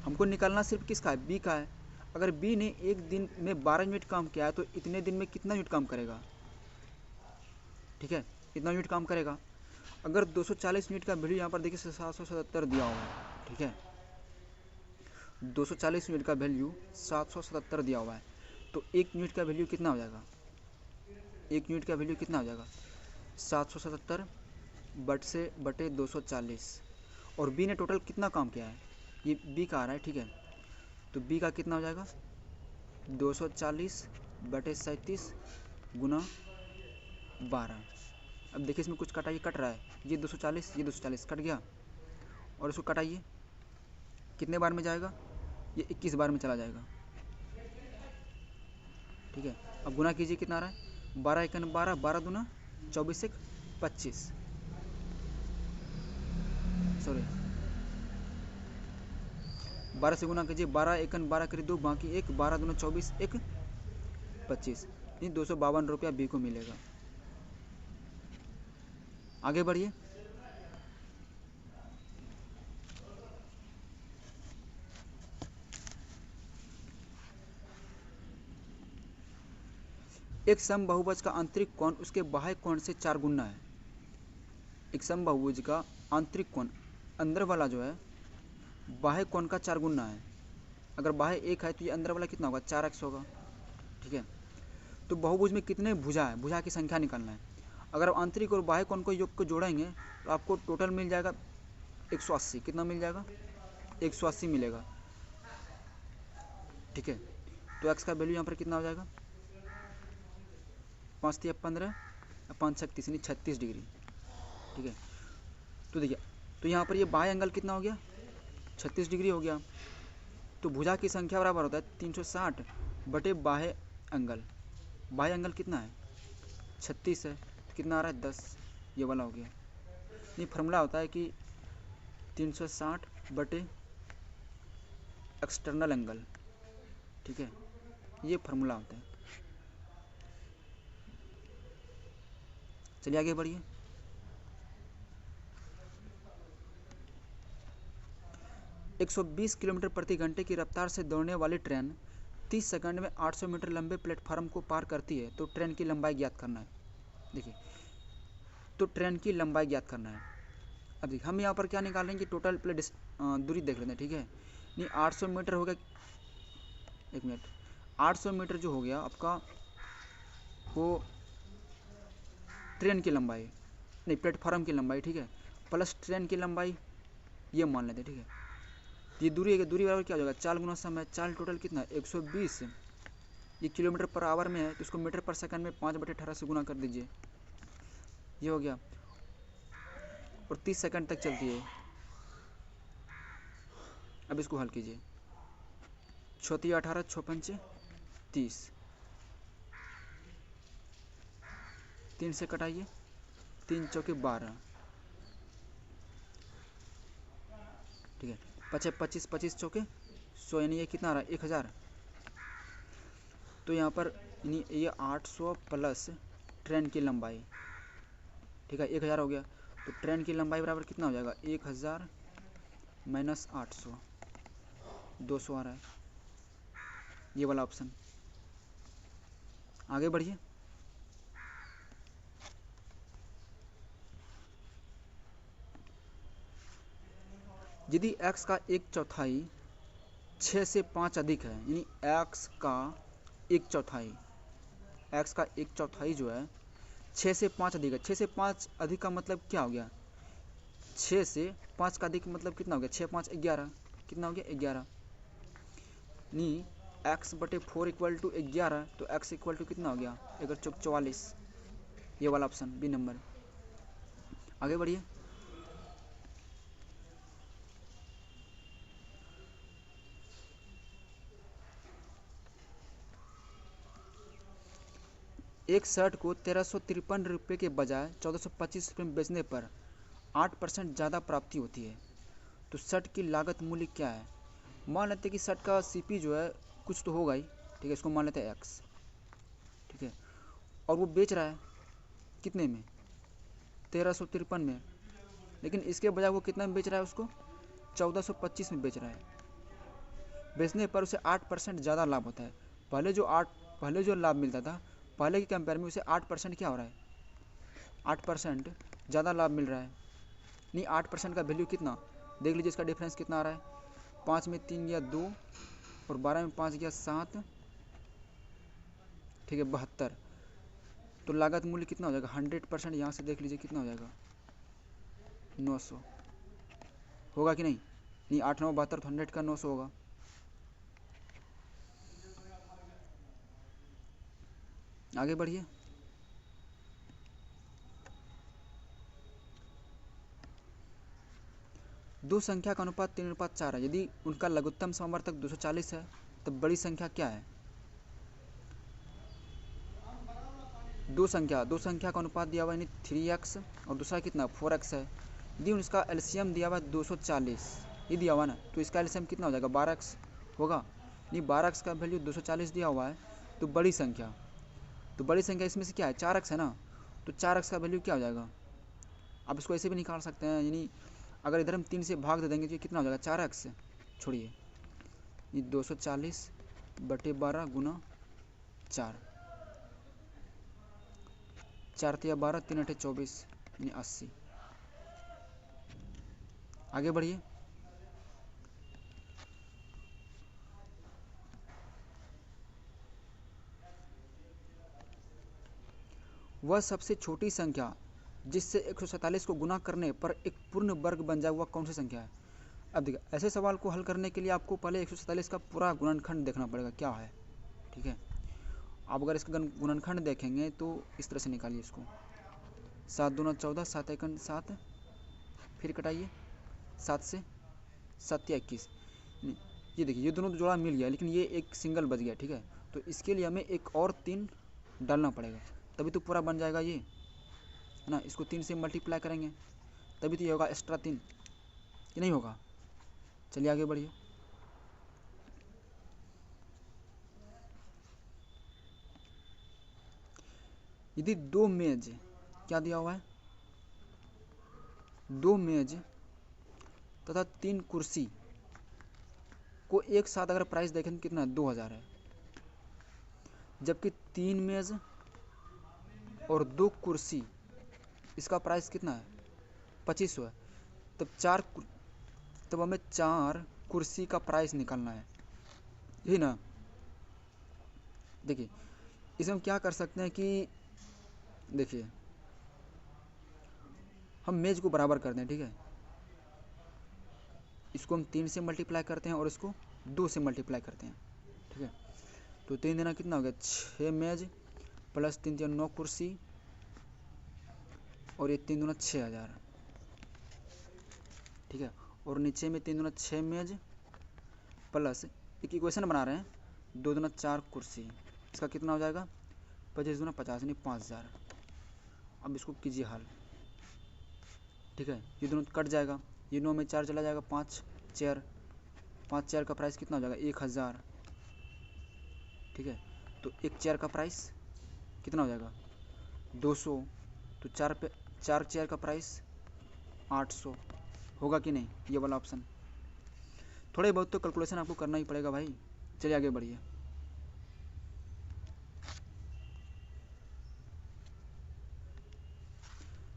हमको निकालना सिर्फ किसका है, बी का है। अगर बी ने एक दिन में 12 यूनिट काम किया है तो इतने दिन में कितना यूनिट काम करेगा, ठीक है, इतना यूनिट काम करेगा। अगर 240 यूनिट का वैल्यू यहाँ पर देखिए 777 दिया हुआ है। ठीक है, 240 यूनिट का वैल्यू 777 दिया हुआ है, तो एक यूनिट का वैल्यू कितना हो जाएगा, एक यूनिट का वैल्यू कितना हो जाएगा, 777/240। और बी ने टोटल कितना काम किया है, ये बी का आ रहा है। ठीक है, तो बी का कितना हो जाएगा, 240/37 गुना 12। अब देखिए इसमें कुछ कटाइए, कट रहा है, ये 240 ये 240 कट गया, और इसको कटाइए कितने बार में जाएगा, ये 21 बार में चला जाएगा। ठीक है, अब गुना कीजिए कितना आ रहा है, 12 × 12, 12 दूना 24 × 25, सॉरी 12 से गुना कीजिए, 12 × 12 करीब 2 बाकी 1, 12 दूना 24 1 25, नहीं 252 रुपया बी को मिलेगा। आगे बढ़िए। एक समबाहुभुज का आंतरिक कोण उसके बाह्य कोण से 4 गुना है। एक समबाहुभुज का आंतरिक कोण, अंदर वाला जो है बाह्य कोण का 4 गुना है। अगर बाह्य 1 है तो ये अंदर वाला कितना होगा, 4x होगा। ठीक है, तो बहुभुज में कितने भुजा है, भुजा की संख्या निकालना है। अगर आप आंतरिक और बाह्य कोण को योग को जोड़ेंगे तो आपको टोटल मिल जाएगा 180। कितना मिल जाएगा, 180 मिलेगा। ठीक है, तो x का वैल्यू यहाँ पर कितना हो जाएगा, 5 × 15 5 × 36 यानी 36 डिग्री। ठीक है, तो देखिए तो यहाँ पर ये बाह्य एंगल कितना हो गया, 36 डिग्री हो गया। तो भुजा की संख्या बराबर होता है 360 बाह्य एंगल। बाह्य एंगल कितना है, 36 है, तो कितना आ रहा है 10, ये वाला हो गया। ये फार्मूला होता है कि 360 बटे एक्सटर्नल एंगल, ठीक है, ये फार्मूला होता है। चलिए आगे बढ़िए। 120 किलोमीटर प्रति घंटे की रफ्तार से दौड़ने वाली ट्रेन 30 सेकंड में 800 मीटर लंबे प्लेटफार्म को पार करती है, तो ट्रेन की लंबाई ज्ञात करना है। देखिए, तो ट्रेन की लंबाई ज्ञात करना है। अब देखिए हम यहाँ पर क्या निकालेंगे कि टोटल दूरी देख लेते हैं, ठीक है। नहीं 800 मीटर हो गया, एक मिनट, 800 मीटर जो हो गया आपका वो ट्रेन की लंबाई, नहीं प्लेटफार्म की लंबाई, ठीक है, प्लस ट्रेन की लंबाई, ये मान लेते हैं, ठीक है। ये दूरी है, दूरी बराबर क्या हो जाएगा, चाल गुना समय, चाल टोटल कितना है 120, ये किलोमीटर पर आवर में है तो इसको मीटर पर सेकंड में 5/18 से गुना कर दीजिए, ये हो गया, और 30 सेकंड तक चलती है। अब इसको हल कीजिए, 6 18 6 5 30, 3 से कटाइए, 3 चौके 12, ठीक है, 5 25 25 चौके 100, यानी ये कितना आ रहा है 1000। तो यहाँ पर ये 800 प्लस ट्रेन की लंबाई, ठीक है, 1000 हो गया। तो ट्रेन की लंबाई बराबर कितना हो जाएगा 1000 माइनस 800, 200 आ रहा है, ये वाला ऑप्शन। आगे बढ़िए। यदि x का 1/4 6 से 5 अधिक है, यानी x का 1/4, x का 1/4 जो है 6 से 5 अधिक है, 6 से 5 अधिक का मतलब क्या हो गया, 6 से 5 का अधिक मतलब कितना हो गया, 6 5 11, कितना हो गया 11, नहीं x/4 इक्वल टू 11, तो x इक्वल टू कितना हो गया 1 चौक 44, ये वाला ऑप्शन बी नंबर। आगे बढ़िए। एक शर्ट को 1353 रुपये के बजाय 1425 रुपये में बेचने पर 8% ज़्यादा प्राप्ति होती है, तो शर्ट की लागत मूल्य क्या है। मान लेते हैं कि शर्ट का सीपी जो है कुछ तो होगा ही, ठीक है, इसको मान लेते हैं एक्स, ठीक है, और वो बेच रहा है कितने में 1353 में, लेकिन इसके बजाय वो कितना में बेच रहा है, उसको 1425 में बेच रहा है। बेचने पर उसे 8% ज़्यादा लाभ होता है। पहले जो लाभ मिलता था, पहले के कंपेयर में उसे 8% क्या हो रहा है, 8% ज़्यादा लाभ मिल रहा है। नहीं 8% का वैल्यू कितना, देख लीजिए इसका डिफरेंस कितना आ रहा है, 5 में 3 गया 2, और 12 में 5 गया 7, ठीक है 72। तो लागत मूल्य कितना हो जाएगा 100%, यहाँ से देख लीजिए कितना हो जाएगा 900, होगा कि नहीं, नहीं 8 9 72, तो 100 का 900 होगा। आगे बढ़िए। दो संख्या का अनुपात 3:4 है, यदि उनका लघुत्तम समवर्तक 240 है तब बड़ी संख्या क्या है। दो संख्या का अनुपात दिया हुआ है 3x और दूसरा कितना 4x है। यदि उसका एलसीएम दिया हुआ है 240, ये दिया हुआ ना, तो इसका एलसीएम कितना हो जाएगा 12x होगा। नहीं 12x का वैल्यू 240 दिया हुआ है, तो बड़ी संख्या इसमें से क्या है 4x है ना, तो 4x का वैल्यू क्या हो जाएगा। आप इसको ऐसे भी निकाल सकते हैं, यानी अगर इधर हम 3 से भाग दे देंगे तो ये कितना हो जाएगा 4x, छोड़िए ये 240/12 गुना 4, 4 तिया 12, 3 8 24, यानी 80। आगे बढ़िए। वह सबसे छोटी संख्या जिससे 147 को गुना करने पर एक पूर्ण वर्ग बन जाए वह कौन सी संख्या है। अब देखिए ऐसे सवाल को हल करने के लिए आपको पहले 147 का पूरा गुणनखंड देखना पड़ेगा क्या है, ठीक है। आप अगर इसका गुणनखंड देखेंगे तो इस तरह से निकालिए इसको, 7 दूना 14, 7 एकन 7, फिर कटाइए 7 से 7 या 21, ये देखिए ये दोनों जोड़ा मिल गया, लेकिन ये एक सिंगल बच गया, ठीक है। तो इसके लिए हमें एक और 3 डालना पड़ेगा, तभी तो पूरा बन जाएगा ये, है ना। इसको 3 से मल्टीप्लाई करेंगे तभी तो ये होगा एक्स्ट्रा 3, कि नहीं होगा। चलिए आगे बढ़िए। यदि 2 मेज, क्या दिया हुआ है, 2 मेज तथा 3 कुर्सी को एक साथ अगर प्राइस देखें तो कितना 2000 है, जबकि 3 मेज और 2 कुर्सी इसका प्राइस कितना है 2500 है। तब हमें 4 कुर्सी का प्राइस निकालना है, यही ना। देखिए इसमें हम क्या कर सकते हैं कि देखिए हम मेज को बराबर कर दें, ठीक है। इसको हम 3 से मल्टीप्लाई करते हैं और इसको 2 से मल्टीप्लाई करते हैं, ठीक है। तो 3 देना कितना हो गया 6 मेज प्लस 3 3 9 कुर्सी और ये 3 दूना 6000, ठीक है। और नीचे में 3 दूना 6 मेज प्लस एक इक्वेशन बना रहे हैं 2 दूना 4 कुर्सी, इसका कितना हो जाएगा 25 दूना 50 यानी 5000। अब इसको कीजिए हल, ठीक है। ये दोनों कट जाएगा, ये 9 में 4 चला जाएगा, 5 चेयर, 5 चेयर का प्राइस कितना हो जाएगा 1000, ठीक है। तो एक चेयर का प्राइस कितना हो जाएगा 200, तो 4 चेयर का प्राइस 800 होगा कि नहीं, ये वाला ऑप्शन। थोड़े बहुत तो कैलकुलेशन आपको करना ही पड़ेगा भाई। चलिए आगे बढ़िए।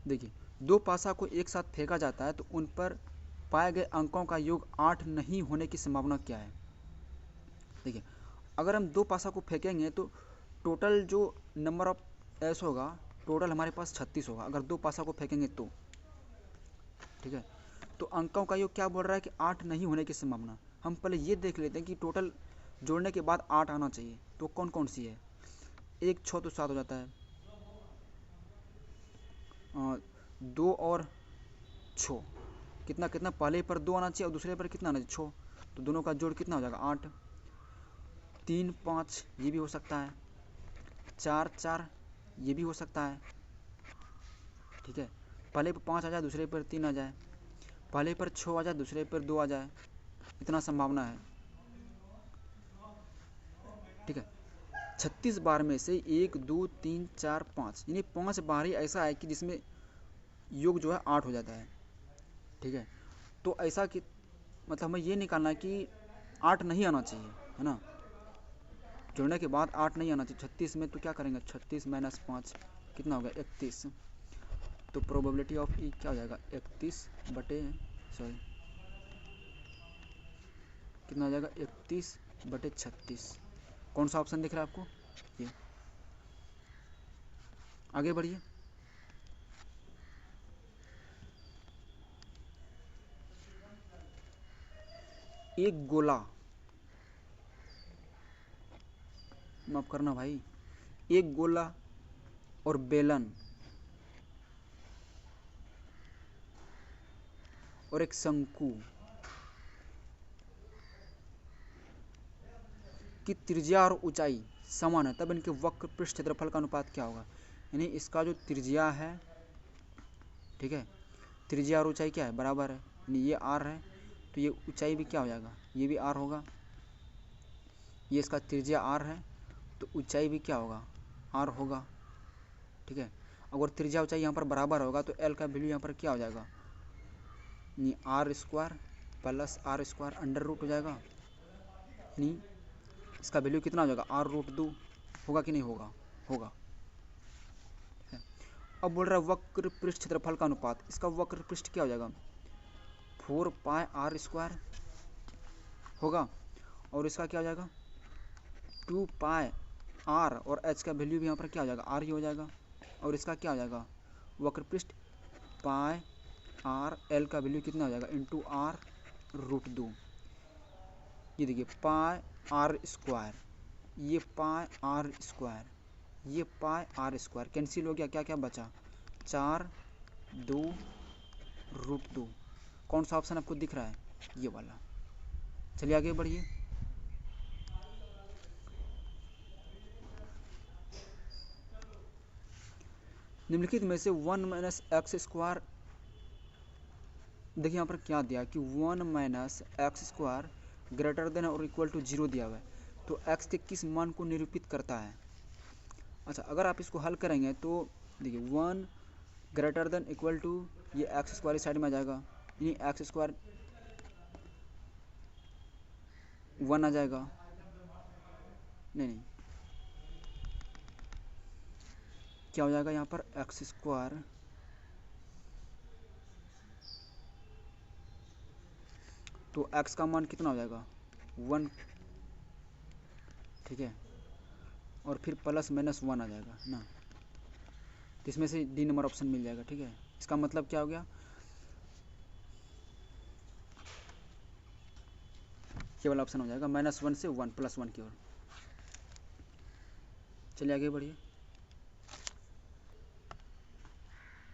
देखिए 2 पासा को एक साथ फेंका जाता है तो उन पर पाए गए अंकों का योग 8 नहीं होने की संभावना क्या है। देखिए अगर हम 2 पासा को फेंकेंगे तो टोटल जो नंबर ऑफ एस होगा, टोटल हमारे पास 36 होगा अगर 2 पासा को फेंकेंगे तो, ठीक है। तो अंकों का योग क्या बोल रहा है कि 8 नहीं होने की संभावना। हम पहले ये देख लेते हैं कि टोटल जोड़ने के बाद 8 आना चाहिए, तो कौन कौन सी है। 1 6 तो 7 हो जाता है, 2 और 6 कितना कितना, पहले पर 2 आना चाहिए और दूसरे पर कितना आना चाहिए 6, तो दोनों का जोड़ कितना हो जाएगा 8। 3 5 ये भी हो सकता है, 4 4 ये भी हो सकता है, ठीक है। पहले पर 5 आ जाए दूसरे पर 3 आ जाए, पहले पर 6 आ जाए दूसरे पर 2 आ जाए, इतना संभावना है, ठीक है। 36 बार में से 1 2 3 4 5 यानी 5 बार ही ऐसा है कि जिसमें योग जो है 8 हो जाता है, ठीक है। तो ऐसा कि मतलब हमें ये निकालना है कि 8 नहीं आना चाहिए, है ना। जोड़ने के बाद 8 नहीं आना चाहिए। 36 में तो क्या करेंगे 36 माइनस 5 कितना हो गया 31, तो प्रोबेबिलिटी ऑफ ई क्या हो जाएगा 31 बटे सॉरी कितना हो जाएगा 31 बटे 36। कौन सा ऑप्शन दिख रहा है आपको, ये। आगे बढ़िए। एक गोला, माफ करना भाई, एक गोला और बेलन और एक शंकु की त्रिज्या और ऊंचाई समान है, तब इनके वक्र पृष्ठ क्षेत्रफल का अनुपात क्या होगा। यानी इसका जो त्रिज्या है, ठीक है, त्रिज्या और ऊंचाई क्या है बराबर है, यानी ये आर है तो ये ऊंचाई भी क्या हो जाएगा ये भी आर होगा। ये इसका त्रिज्या आर है तो ऊंचाई भी क्या होगा आर होगा, ठीक है। अगर त्रिज्या ऊंचाई यहाँ पर बराबर होगा तो एल का वैल्यू यहाँ पर क्या हो जाएगा, यानी R square plus are square under root हो जाएगा, यानी इसका वैल्यू कितना हो जाएगा आर रूट 2 होगा कि नहीं होगा, होगा। अब बोल रहा है वक्र पृष्ठ क्षेत्रफल का अनुपात, इसका वक्र पृष्ठ क्या हो जाएगा 4 पाई आर स्क्वायर होगा, और इसका क्या हो जाएगा 2 पाई आर, और एच का वैल्यू भी यहाँ पर क्या हो जाएगा आर ही हो जाएगा, और इसका क्या हो जाएगा वक्र पृष्ठ पाई आर, एल का वैल्यू कितना हो जाएगा इंटू आर रूट 2। ये देखिए पाई आर स्क्वायर, ये पाई आर स्क्वायर, ये पाई आर स्क्वायर कैंसिल हो गया, क्या क्या बचा 4 2 रूट 2। कौन सा ऑप्शन आपको दिख रहा है ये वाला। चलिए आगे बढ़िए। निम्नलिखित में से 1 माइनस एक्स स्क्वायर देखिए यहाँ पर क्या दिया कि 1 minus x square greater than और इक्वल टू 0 दिया हुआ है। तो x के किस मान को निरूपित करता है? अच्छा, अगर आप इसको हल करेंगे तो देखिए 1 ग्रेटर देन इक्वल टू ये एक्स स्क्वायर इस साइड में आ जाएगा, यानी एक्स स्क्वायर 1 आ जाएगा। नहीं, क्या हो जाएगा यहाँ पर एक्स स्क्वायर तो x का मान कितना हो जाएगा 1, ठीक है, और फिर प्लस माइनस 1 आ जाएगा ना, तो इसमें से डी नंबर ऑप्शन मिल जाएगा। ठीक है, इसका मतलब क्या हो गया, ये वाला ऑप्शन हो जाएगा -1 से 1 +1 की ओर। चलिए आगे बढ़िए।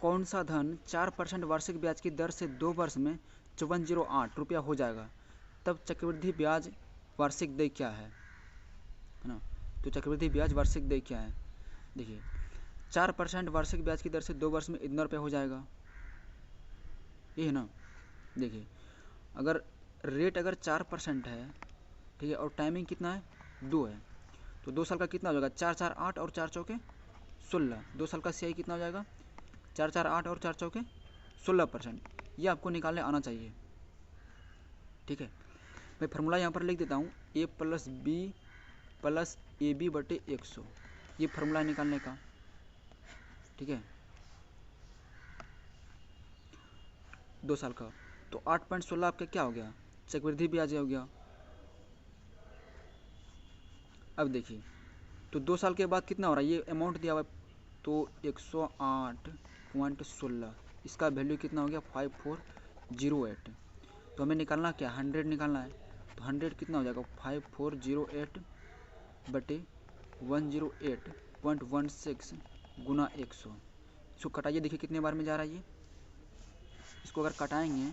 कौन सा धन 4% वार्षिक ब्याज की दर से 2 वर्ष में 5408 रुपया हो जाएगा, तब चक्रवृद्धि ब्याज वार्षिक दर क्या है ना? तो चक्रवृद्धि ब्याज वार्षिक दर क्या है? देखिए 4% वार्षिक ब्याज की दर से 2 वर्ष में इतना रुपया हो जाएगा, ये है ना। देखिए अगर रेट अगर 4% है, ठीक है, और टाइमिंग कितना है 2 है, तो 2 साल का कितना हो जाएगा 4 4 8 और 4 चौके 16, 2 साल का CI कितना हो जाएगा 4 4 8 और 4 चौके 16%। ये आपको निकालने आना चाहिए। ठीक है, मैं फार्मूला यहाँ पर लिख देता हूँ A + B + AB/100, ये फार्मूला निकालने का। ठीक है, 2 साल का, तो 8.16 आपका क्या हो गया चक्रवृद्धि ब्याज हो गया। अब देखिए तो 2 साल के बाद कितना हो रहा है, ये अमाउंट दिया हुआ है, तो 108.16, इसका वैल्यू कितना हो गया 5408। तो हमें निकालना क्या 100 निकालना है, तो 100 कितना हो जाएगा 5408/108.16 गुना 100। इसको कटाइए, देखिए कितने बार में जा रहा है ये। इसको अगर कटाएंगे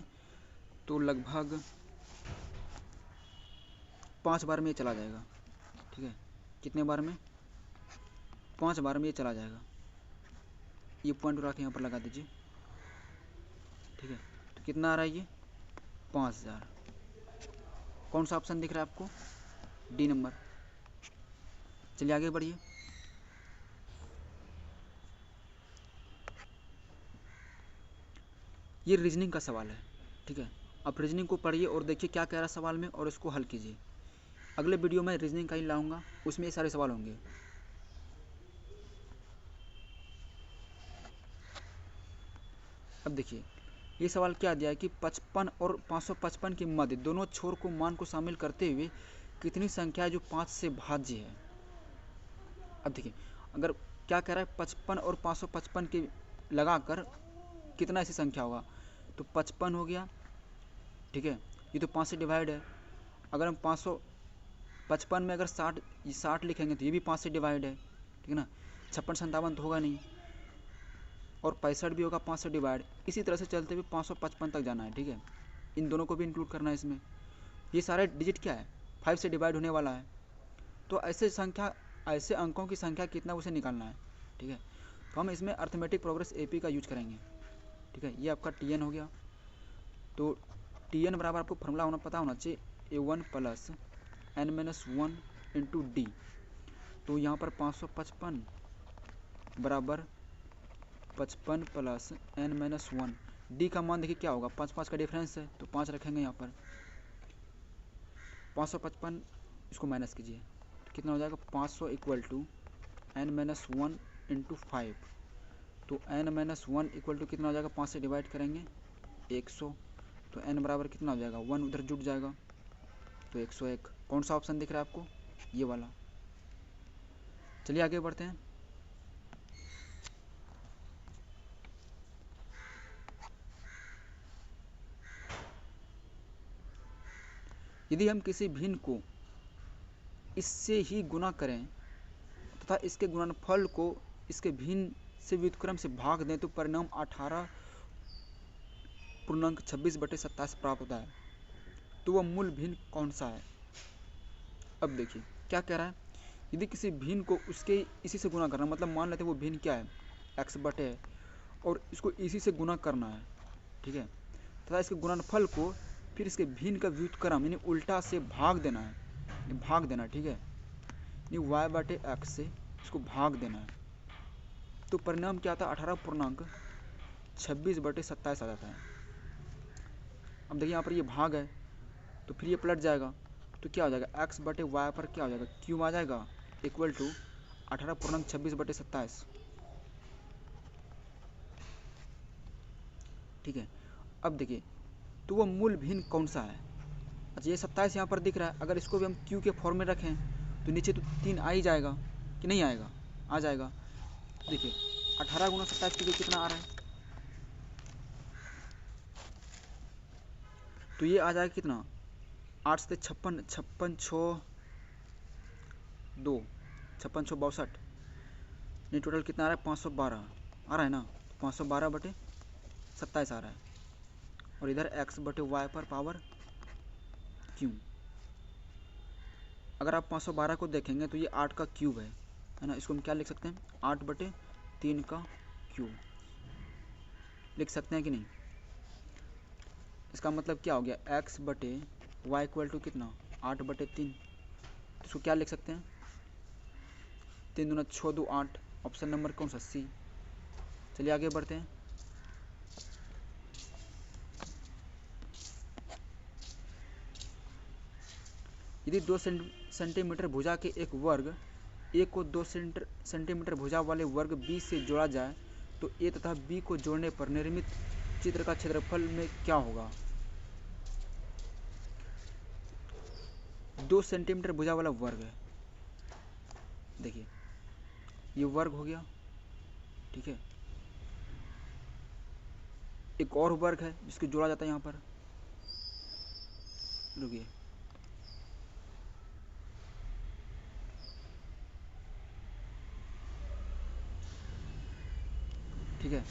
तो लगभग 5 बार में ये चला जाएगा। ठीक है, कितने बार में 5 बार में ये चला जाएगा। ये पॉइंट उठा के यहाँ पर लगा दीजिए। ठीक है, तो कितना आ रहा है ये 5000। कौन सा ऑप्शन दिख रहा है आपको, डी नंबर। चलिए आगे बढ़िए। ये रीजनिंग का सवाल है। ठीक है, आप रीजनिंग को पढ़िए और देखिए क्या कह रहा है सवाल में, और इसको हल कीजिए। अगले वीडियो में रीजनिंग का ही लाऊंगा, उसमें ये सारे सवाल होंगे। अब देखिए ये सवाल क्या दिया है कि 55 और 555 के मध्य दोनों छोर को मान को शामिल करते हुए कितनी संख्या है जो 5 से भाज्य है। अब देखिए अगर क्या कह रहा है 55 और 555 के लगाकर कितना ऐसी संख्या होगा, तो 55 हो गया। ठीक है, ये तो 5 से डिवाइड है। अगर हम 555 में अगर 60 लिखेंगे तो ये भी 5 से डिवाइड है। ठीक है ना, 56 57 तो होगा नहीं, और 65 भी होगा 5 से डिवाइड। इसी तरह से चलते हुए 555 तक जाना है। ठीक है, इन दोनों को भी इंक्लूड करना है इसमें। ये सारे डिजिट क्या है 5 से डिवाइड होने वाला है, तो ऐसे अंकों की संख्या कितना उसे निकालना है। ठीक है, तो हम इसमें अर्थमेटिक प्रोग्रेस AP का यूज करेंगे। ठीक है, ये आपका TN हो गया। तो TN बराबर आपको फॉर्मूला पता होना चाहिए A1 + n-1 × D। तो यहाँ पर 555 बराबर 55 + n-1। D का मान देखिए क्या होगा, 5 5 का डिफरेंस है, तो 5 रखेंगे यहाँ पर। 555 इसको माइनस कीजिए तो कितना हो जाएगा 500 = n-1 × 5। तो n-1 = कितना हो जाएगा, 5 से डिवाइड करेंगे 100, तो n बराबर कितना हो जाएगा 1 उधर जुट जाएगा, तो 101। कौन सा ऑप्शन दिख रहा है आपको, ये वाला। चलिए आगे बढ़ते हैं। यदि हम किसी भिन्न को इससे ही गुना करें तथा इसके गुणनफल को इसके भिन्न से व्युत्क्रम से भाग दें तो परिणाम 18.26/27 प्राप्त होता है, तो वह मूल भिन्न कौन सा है। अब देखिए क्या कह रहा है, यदि किसी भिन्न को उसके इसी से गुना करना, मतलब मान लेते हैं वो भिन्न क्या है x/, और इसको इसी से गुना करना है। ठीक है, तथा इसके गुणनफल को फिर इसके भिन्न का व्युत्क्रम यानी उल्टा से भाग देना है, भाग देना है, ठीक है, यानी y बटे एक्स से इसको भाग देना है। तो परिणाम क्या आता है, 18.26/27 आ जाता है। अब देखिए यहाँ पर ये भाग है तो फिर ये पलट जाएगा, तो क्या हो जाएगा, x बटे वाई पर क्या हो जाएगा, क्यूब आ जाएगा, इक्वल टू 18.26/27। ठीक है। अब देखिए तो वो मूल भिन्न कौन सा है। अच्छा ये 27 यहाँ पर दिख रहा है, अगर इसको भी हम क्यू के फॉर्म में रखें तो नीचे तो 3 आ ही जाएगा कि नहीं आएगा, आ जाएगा। देखिए 18 गुना 27 क्योंकि कितना आ रहा है, तो ये आ जाएगा कितना, 8 से 56, 56 6 2, 56 6 62, ये टोटल कितना आ रहा है, 512 आ रहा है ना, 512/27 आ रहा है। और इधर x बटे वाई पर पावर क्यू, अगर आप 512 को देखेंगे तो ये 8 का क्यूब है ना, इसको हम क्या लिख सकते हैं, 8/3 का क्यूब लिख सकते हैं कि नहीं। इसका मतलब क्या हो गया, x बटे वाई इक्वल टू कितना, 8/3, तो इसको क्या लिख सकते हैं, 3 दूना 6 2 8, ऑप्शन नंबर कौन सा, सी। चलिए आगे बढ़ते हैं। यदि 2 सेंटीमीटर भुजा के एक वर्ग ए को 2 सेंटीमीटर भुजा वाले वर्ग बी से जोड़ा जाए तो ए तथा बी को जोड़ने पर निर्मित चित्र का क्षेत्रफल में क्या होगा। 2 सेंटीमीटर भुजा वाला वर्ग है, देखिए ये वर्ग हो गया, ठीक है, एक और वर्ग है जिसको जोड़ा जाता है यहाँ पर, रुकिए, ठीक है,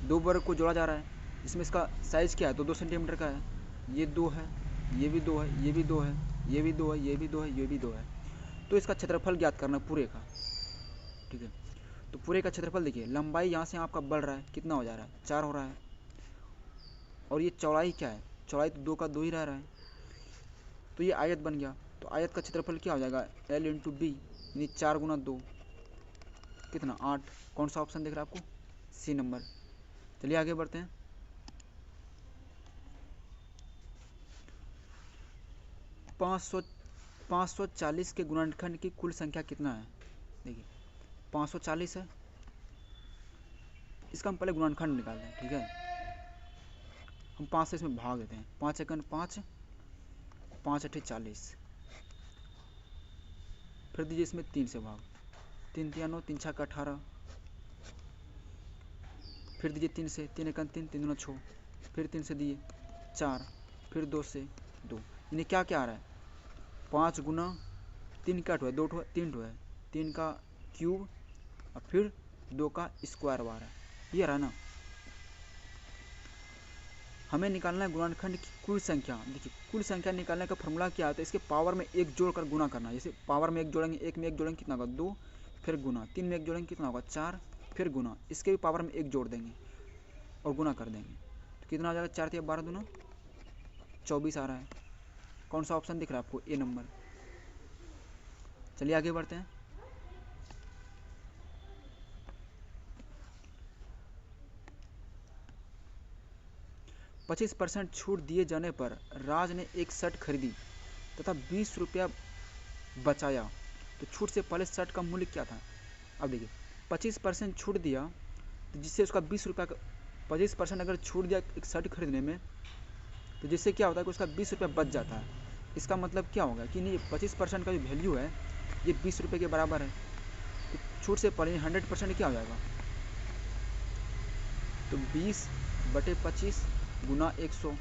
2 वर्ग को जोड़ा जा रहा है, इसमें इसका साइज क्या है, तो 2 सेंटीमीटर का है, ये 2 है, ये भी 2 है, ये भी 2 है, ये भी 2 है, ये भी 2 है, ये भी 2 है, तो इसका क्षेत्रफल ज्ञात करना पूरे का, ठीक है। तो पूरे का क्षेत्रफल देखिए, लंबाई यहाँ से आपका बढ़ रहा है, कितना हो जा रहा है, 4 हो रहा है, और ये चौड़ाई क्या है, चौड़ाई तो 2 का 2 ही रह रहा है, तो ये आयत बन गया, तो आयत का क्षेत्रफल क्या हो जाएगा, L इंटू बी, यानी 4 गुना 2 कितना, 8। कौन सा ऑप्शन दिख रहा है आपको, सी नंबर। चलिए आगे बढ़ते हैं। पाँच सौ 540 के गुणनखंड की कुल संख्या कितना है, देखिए 540 है, इसका हम पहले गुणनखंड निकालते हैं, ठीक है, हम 5 से इसमें भाग देते हैं, 5 एकन 5, 5 अठे 40, फिर दीजिए इसमें 3 से भाग, 3 तिया 9, 3 छः का 18, फिर दीजिए 3 से, 3 एकन 3, 3 दूना 6, फिर 3 से दिए 4, फिर 2 से 2, यानी क्या क्या आ रहा है, 5 गुना 3 का ठो है, 2 ठो 3 ठो है, 3 का क्यूब और फिर 2 का स्क्वायर बार है, ये रहा ना। हमें निकालना है गुणनखंड की कुल संख्या। देखिए कुल संख्या निकालने का फॉर्मूला क्या होता है, इसके पावर में एक जोड़कर गुना करना। जैसे पावर में एक जोड़ेंगे, एक में एक जोड़ेंगे कितना होगा 2, फिर गुना, 3 में एक जोड़ेंगे कितना होगा 4, फिर गुना, इसके भी पावर में एक जोड़ देंगे और गुना कर देंगे, तो कितना आ जाएगा, 4 तिया 12 दूना 24 आ रहा है। कौन सा ऑप्शन दिख रहा है आपको, ए नंबर। चलिए आगे बढ़ते हैं। %25 छूट दिए जाने पर राज ने एक शर्ट खरीदी तथा 20 रुपया बचाया, तो छूट से पहले शर्ट का मूल्य क्या था। अब देखिए 25% छूट दिया तो जिससे उसका 20 रुपया का 25% अगर छूट दिया एक शर्ट खरीदने में, तो जिससे क्या होता है कि उसका 20 रुपया बच जाता है। इसका मतलब क्या होगा कि नहीं 25% का जो वैल्यू है ये 20 रुपये के बराबर है, तो छूट से पहले 100% क्या हो जाएगा, तो 20/25 गुना 100,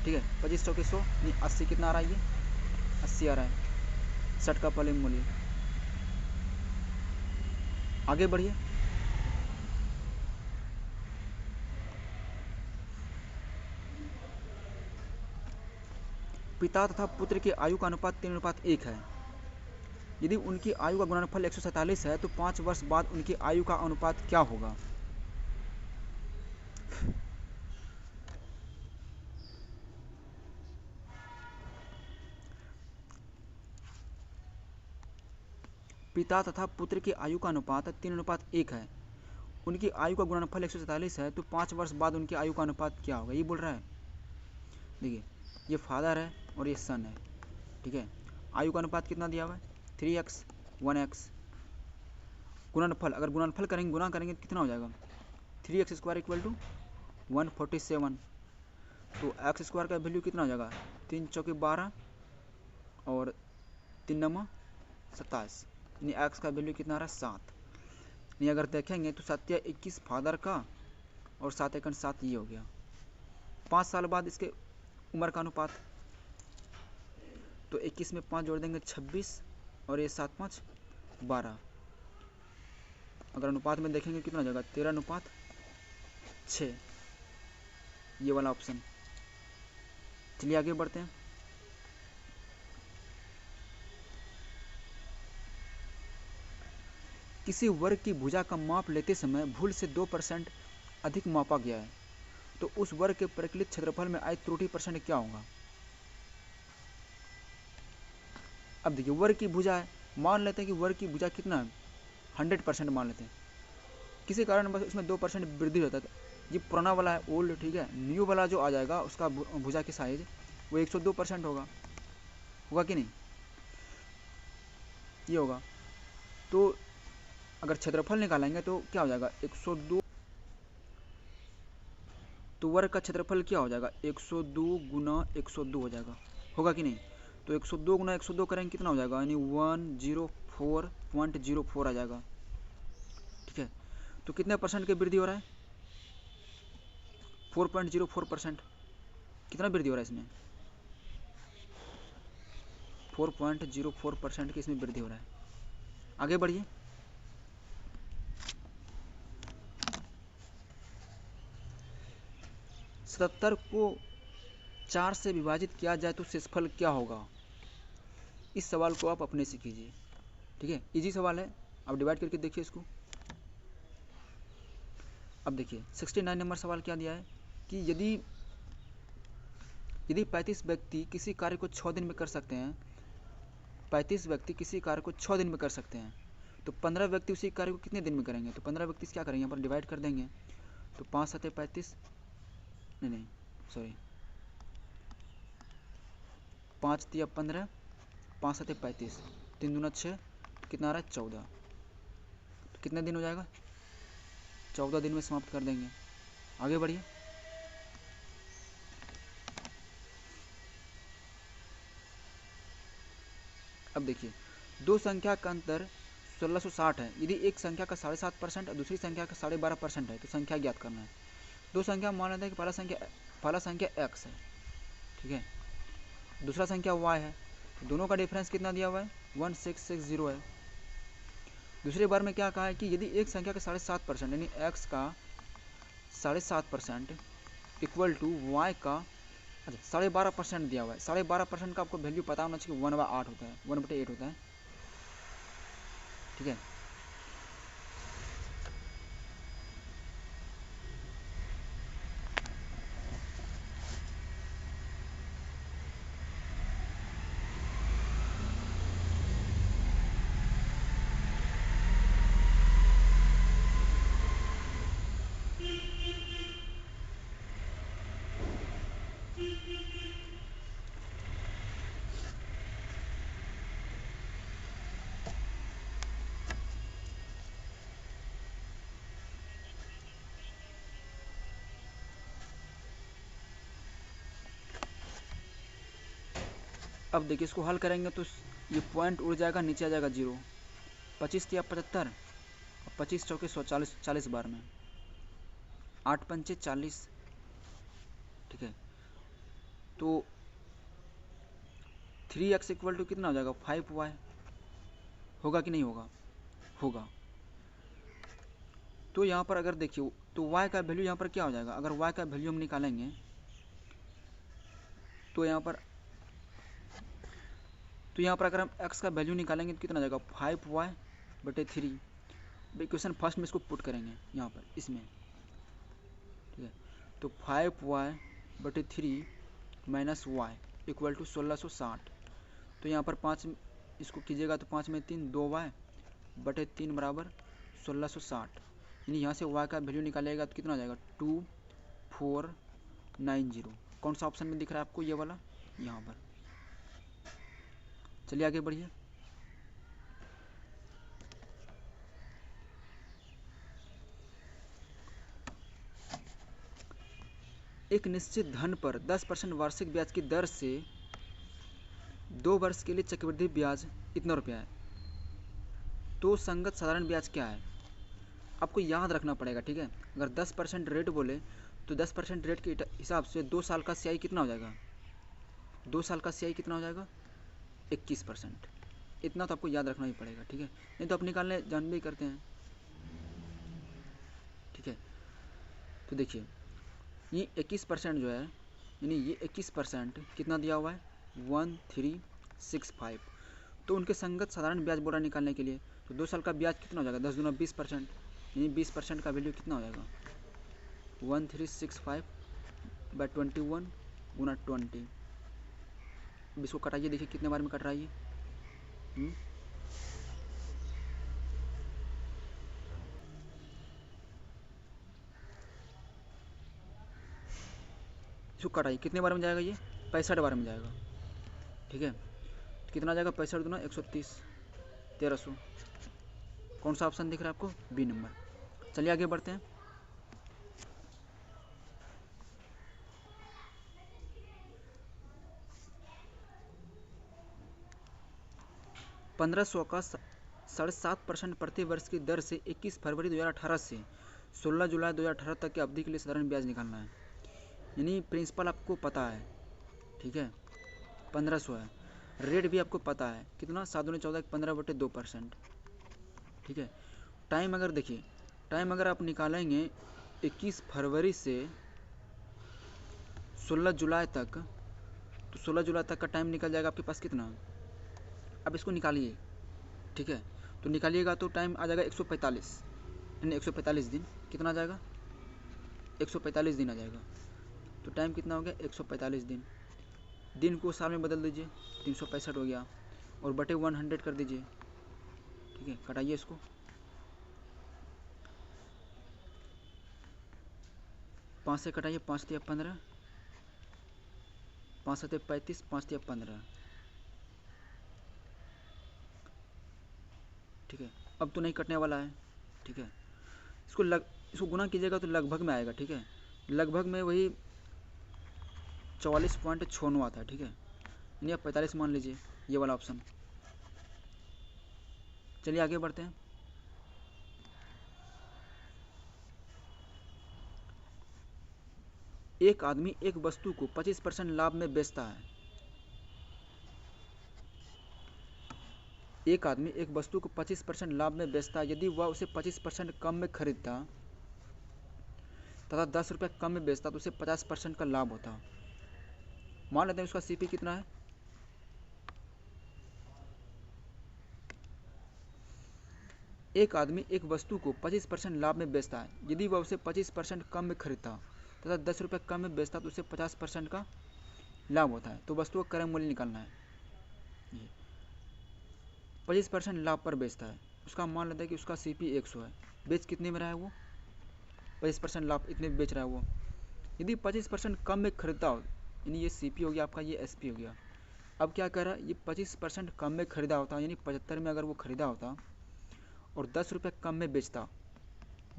ठीक है, 2500 के 100 नहीं 80, कितना आ रहा है ये 80 आ रहा है शर्ट का पहले मूल्य। आगे बढ़िए। पिता तथा पुत्र की आयु का अनुपात 3:1 है। यदि उनकी आयु का गुणनफल 147 है तो 5 वर्ष बाद उनकी आयु का अनुपात क्या होगा। पिता तथा पुत्र की आयु का अनुपात 3:1 है, उनकी आयु का गुणनफल 144 है, तो 5 वर्ष बाद उनकी आयु का अनुपात क्या होगा, ये बोल रहा है। देखिए ये फादर है और ये सन है, ठीक है। आयु का अनुपात कितना दिया हुआ है 3x 1x। गुणनफल, अगर गुणनफल करेंगे, गुणा करेंगे तो कितना हो जाएगा 3x² = 147। तो एक्स स्क्वायर का वैल्यू कितना हो जाएगा 3 चौके 12 और 3 9 27, यानी एक्स का वैल्यू कितना आ रहा है 7। नहीं अगर देखेंगे तो 7 या 21 फादर का और 7 एकड़ 7 ये हो गया। 5 साल बाद इसके उम्र का अनुपात, तो 21 में 5 जोड़ देंगे 26 और ये 7 5 12। अगर अनुपात में देखेंगे कितना हो जाएगा 13:6, ये वाला ऑप्शन। चलिए आगे बढ़ते हैं। किसी वर्ग की भुजा का माप लेते समय भूल से 2% अधिक मापा गया है, तो उस वर्ग के परिकलित क्षेत्रफल में आई त्रुटि परसेंट क्या होगा। अब देखिए वर्ग की भुजा है, मान लेते हैं कि वर्ग की भुजा कितना है 100% मान लेते हैं, किसी कारण बस उसमें 2% वृद्धि होता है। ये पुराना वाला है ओल्ड, ठीक है। न्यू वाला जो आ जाएगा उसका भुजा की साइज वो 102% होगा कि नहीं, ये होगा। तो अगर क्षेत्रफल निकालेंगे तो क्या हो जाएगा 102, तो वर्ग का क्षेत्रफल क्या हो जाएगा 102 गुना 102 हो जाएगा, होगा कि नहीं। तो 102 गुना 102 करेंगे कितना हो जाएगा, यानी 104.04 आ जाएगा, ठीक है। तो कितने परसेंट की वृद्धि हो रहा है 4.04%। कितना वृद्धि हो रहा है इसमें 4.04% की इसमें वृद्धि हो रहा है। आगे बढ़िए। सत्तर को 4 से विभाजित किया जाए तो शेषफल क्या होगा। इस सवाल को आप अपने से कीजिए, ठीक है। इजी सवाल है, आप डिवाइड करके देखिए इसको। अब देखिए 69 नंबर सवाल क्या दिया है कि यदि 35 व्यक्ति किसी कार्य को 6 दिन में कर सकते हैं, 35 व्यक्ति किसी कार्य को 6 दिन में कर सकते हैं, तो 15 व्यक्ति उसी कार्य को कितने दिन में करेंगे। तो 15 व्यक्ति क्या करेंगे, यहाँ पर डिवाइड कर देंगे, तो 5 7 35, नहीं सॉरी 5 3 15, 5 7 35, 3 दूना 6, कितना आ रहा है 14। तो कितने दिन हो जाएगा 14 दिन में समाप्त कर देंगे। आगे बढ़िए। अब देखिए दो संख्या का अंतर 1660 है, यदि एक संख्या का 7.5% और दूसरी संख्या का 12.5% है, तो संख्या ज्ञात करना है। दो संख्या मान लेते हैं कि पहला संख्या x है, ठीक है, दूसरा संख्या y है, तो दोनों का डिफरेंस कितना दिया हुआ है 1660 है। दूसरे बार में क्या कहा है कि यदि एक संख्या का 7.5% यानी x का 7.5% इक्वल टू y का 12.5% दिया हुआ है। 12.5% का आपको वैल्यू पता होना चाहिए 1/8 होता है, 1/8 होता है, ठीक है। अब देखिए इसको हल करेंगे तो ये पॉइंट उड़ जाएगा, नीचे आ जाएगा 0। 25 या 75, 25 चौके 140, 40 बार में 8 पंचे 40, ठीक है। तो 3x इक्वल टू कितना हो जाएगा 5y, होगा कि नहीं होगा, होगा। तो यहाँ पर अगर देखिए तो y का वैल्यू यहाँ पर क्या हो जाएगा, अगर y का वैल्यू हम निकालेंगे तो यहाँ पर अगर हम x का वैल्यू निकालेंगे तो कितना जाएगा 5y/3। इक्वेशन फर्स्ट में इसको पुट करेंगे यहाँ पर इसमें, ठीक है। तो 5y/3 minus y equal to 1660। तो यहाँ पर 5 इसको कीजिएगा तो 5 में 3 2y बटे 3 बराबर 1660, यानी यहाँ से y का वैल्यू निकालेगा तो कितना आ जाएगा 2490। कौन सा ऑप्शन में दिख रहा है आपको, ये वाला, यहाँ पर। चलिए आगे बढ़िए। एक निश्चित धन पर 10% वार्षिक ब्याज की दर से 2 वर्ष के लिए चक्रवृद्धि ब्याज इतना रुपया है, तो संगत साधारण ब्याज क्या है? आपको याद रखना पड़ेगा, ठीक है। अगर 10% रेट बोले तो 10% रेट के हिसाब से 2 साल का CI कितना हो जाएगा, 2 साल का CI कितना हो जाएगा 21%। इतना तो आपको याद रखना ही पड़ेगा, ठीक है, नहीं तो आप निकालने जान भी करते हैं, ठीक है। तो देखिए ये 21% जो है, यानी ये 21% कितना दिया हुआ है 1365, तो उनके संगत साधारण ब्याज बोल रहा निकालने के लिए, तो 2 साल का ब्याज कितना हो जाएगा 10 गुना 20%, यानी 20% का वैल्यू कितना हो जाएगा 1365 बाई 21 गुना 20। अब इसको कटाइए, देखिए कितने बार में कट रहा है ये। इसको कटाइए, कितने बार में जाएगा ये 65 बार में जाएगा, ठीक है। तो कितना जाएगा 65 गुना 130 1300। कौन सा ऑप्शन दिख रहा है आपको, बी नंबर। चलिए आगे बढ़ते हैं। पंद्रह सौ का 7.5% प्रति वर्ष की दर से 21 फरवरी 2018 से 16 जुलाई 2018 तक की अवधि के लिए साधारण ब्याज निकालना है। यानी प्रिंसिपल आपको पता है, ठीक है, 1500 है, रेट भी आपको पता है कितना 7 दूनी 14 15/2%, ठीक है। टाइम अगर देखिए, टाइम अगर आप निकालेंगे 21 फरवरी से 16 जुलाई तक, तो 16 जुलाई तक का टाइम निकल जाएगा आपके पास कितना। अब इसको निकालिए, ठीक है, तो निकालिएगा तो टाइम आ जाएगा 145, यानी 145 दिन। कितना आ जाएगा 145 दिन आ जाएगा। तो टाइम कितना हो गया 145 दिन। दिन को साल में बदल दीजिए, 365 हो गया, और बटे 100 कर दीजिए, ठीक है। कटाइए इसको, 5 से कटाइए, 5 तिया 15, 5 7 35, 5 तिया 15, ठीक है। अब तो नहीं कटने वाला है, ठीक है। इसको गुना कीजिएगा तो लगभग में आएगा, ठीक है, लगभग में वही 44.69 आता है, ठीक है, यानी आप 45 मान लीजिए, ये वाला ऑप्शन। चलिए आगे बढ़ते हैं। एक आदमी एक वस्तु को 25% लाभ में बेचता है। एक आदमी एक वस्तु को 25% लाभ में बेचता है। यदि वह उसे 25% कम में खरीदता तथा 10 रुपये कम में बेचता तो उसे 50% का लाभ होता। मान लेते हैं उसका CP कितना है, एक आदमी एक वस्तु को 25% लाभ में बेचता है। यदि वह उसे 25% कम में खरीदता तथा 10 रुपये कम में बेचता तो उसे 50% का लाभ होता है। तो वस्तु का क्रय मूल्य निकालना है। 25% लाभ पर बेचता है, उसका मान लेता है कि उसका CP 100 है। बेच कितने में रहा है वो 25% लाभ इतने बेच रहा है वो। यदि 25% कम में खरीदता हो, यानी ये CP हो गया आपका, ये SP हो गया। अब क्या कर रहा है, ये 25% कम में खरीदा होता, यानी 75 में अगर वो खरीदा होता और 10 रुपये कम में बेचता,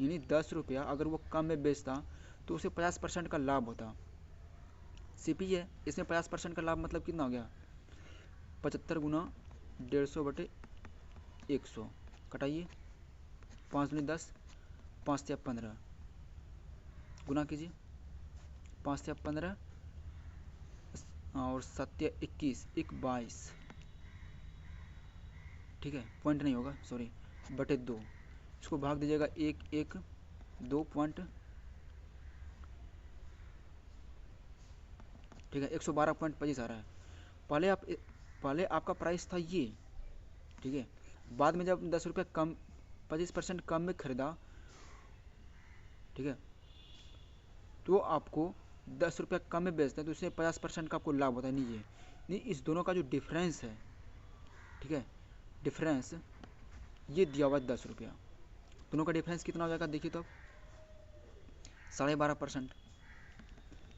यानी 10 रुपया अगर वो कम में बेचता तो उसे 50% का लाभ होता। CP है, इसमें 50% का लाभ मतलब कितना हो गया 75 गुना 150/100। कटाइए, 5 दूनी 10, 5 तिया 15, गुना कीजिए, 5 तिया 15 और 7 तिया 21, 22, ठीक है, पॉइंट नहीं होगा, सॉरी, बटे 2। इसको भाग दीजिएगा 1 1 2 पॉइंट, ठीक है, 112.25 आ रहा है। पहले आपका प्राइस था ये, ठीक है, बाद में जब 10 रुपये कम 25% कम में खरीदा, ठीक है, तो आपको 10 रुपये कम में बेचते हैं तो उससे 50% का आपको लाभ होता है। नहीं, इस दोनों का जो डिफरेंस है, ठीक है, डिफरेंस ये दिया हुआ 10 रुपया। दोनों का डिफरेंस कितना हो जाएगा देखिए तो, 12.5%।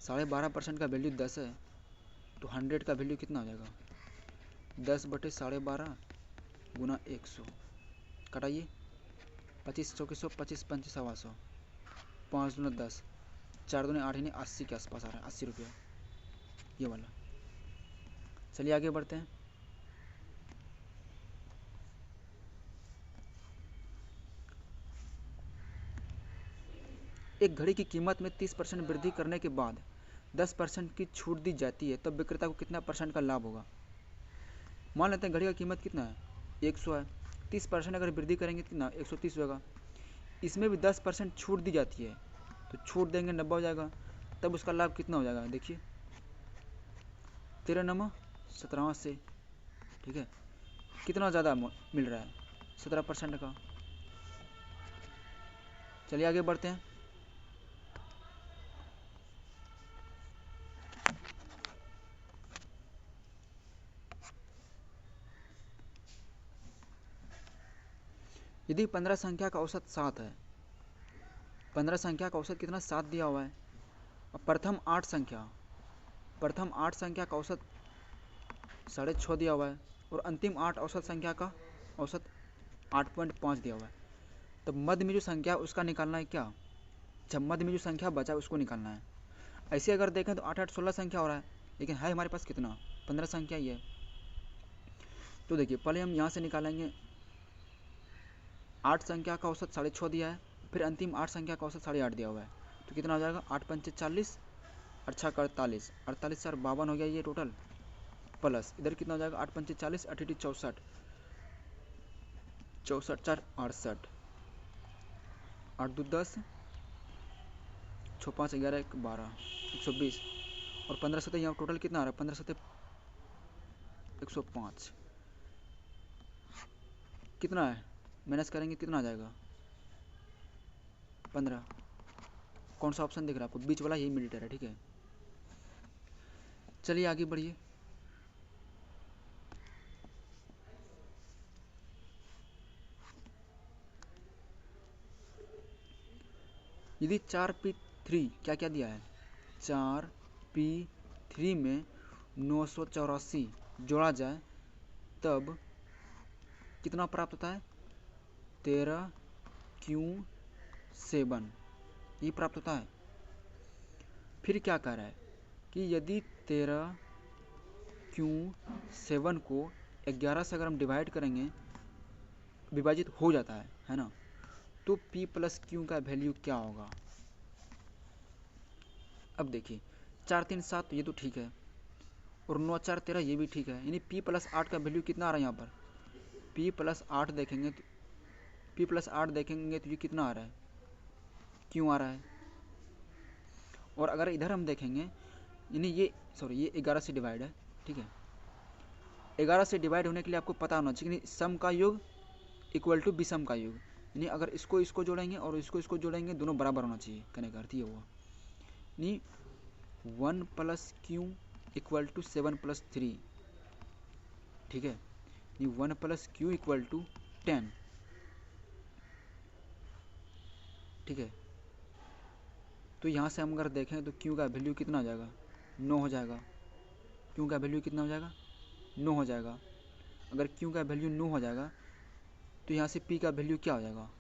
12.5% का वैल्यू 10 है, तो 100 का वैल्यू कितना हो जाएगा, 10/12.5 गुना 100। कटाइए, 25 100 100, 25 5 100, 5 दूना 10, 4 दूने 8, यानी 80 के आसपास आ रहा है, 80 रुपया ये वाला। चलिए आगे बढ़ते हैं। एक घड़ी की कीमत में 30% वृद्धि करने के बाद 10% की छूट दी जाती है, तब विक्रेता को कितना परसेंट का लाभ होगा। मान लेते हैं घड़ी का कीमत कितना है, 100 है, 30% अगर वृद्धि करेंगे कितना, 130 होगा। इसमें भी 10% छूट दी जाती है, तो छूट देंगे 90 हो जाएगा, तब उसका लाभ कितना हो जाएगा देखिए, 13 9 17 से, ठीक है, कितना ज़्यादा मिल रहा है, 17% का। चलिए आगे बढ़ते हैं। यदि 15 संख्या का औसत 7 है, 15 संख्या का औसत कितना, 7 दिया हुआ है। अब प्रथम 8 संख्या का औसत 6.5 दिया हुआ है, और अंतिम 8 औसत संख्या का औसत 8.5 दिया हुआ है। तो मध्य में जो संख्या उसका निकालना है क्या, जब मध्य में जो संख्या बचा उसको निकालना है। ऐसे अगर देखें तो 8 8 16 संख्या हो रहा है, लेकिन है हमारे पास कितना, 15 संख्या ही है। तो देखिए पहले हम यहाँ से निकालेंगे, 8 संख्या का औसत 6.5 दिया है, फिर अंतिम 8 संख्या का औसत 8.5 दिया हुआ है, तो कितना हो जाएगा, 8 पंचे 40, 8 48, 48 4 52 हो गया ये टोटल, प्लस इधर कितना हो जाएगा, 8 पंचे 40, 8 64, 64 4 68, 8 2 10, 6 5 11 1 12, 120, और 15 7 यहाँ टोटल कितना आ रहा है, 15 7 105, कितना है, माइनस करेंगे कितना आ जाएगा, 15। कौन सा ऑप्शन दिख रहा है आपको, बीच वाला यही मिलीमीटर है, ठीक है। चलिए आगे बढ़िए। यदि 4p3 क्या क्या दिया है, 4p3 में 984 जोड़ा जाए तब कितना प्राप्त होता है, 13q7 ये प्राप्त होता है। फिर क्या कह रहा है कि यदि 13q7 को 11 से अगर हम डिवाइड करेंगे, विभाजित हो जाता है ना, तो p प्लस q का वैल्यू क्या होगा। अब देखिए 4 3 7 तो ये तो ठीक है, और 9 4 13 ये भी ठीक है, यानी p प्लस 8 का वैल्यू कितना आ रहा है यहाँ पर, p प्लस 8 देखेंगे तो ये कितना आ रहा है, क्यों आ रहा है। और अगर इधर हम देखेंगे, यानी ये 11 से डिवाइड है, ठीक है। 11 से डिवाइड होने के लिए आपको पता होना चाहिए कि सम का योग इक्वल टू विषम का योग, यानी अगर इसको जोड़ेंगे और इसको जोड़ेंगे दोनों बराबर होना चाहिए, कहने का अर्थ ये हुआ, यानी 1 plus Q equal to 7 plus 3, ठीक है, यानी 1 प्लस क्यू इक्वल टू 10, ठीक है। तो यहाँ से हम अगर देखें तो क्यू का वैल्यू कितना हो जाएगा, 9 हो जाएगा। क्यू का वैल्यू कितना हो जाएगा, 9 हो जाएगा। अगर क्यू का वैल्यू 9 हो जाएगा तो यहाँ से पी का वैल्यू क्या हो जाएगा,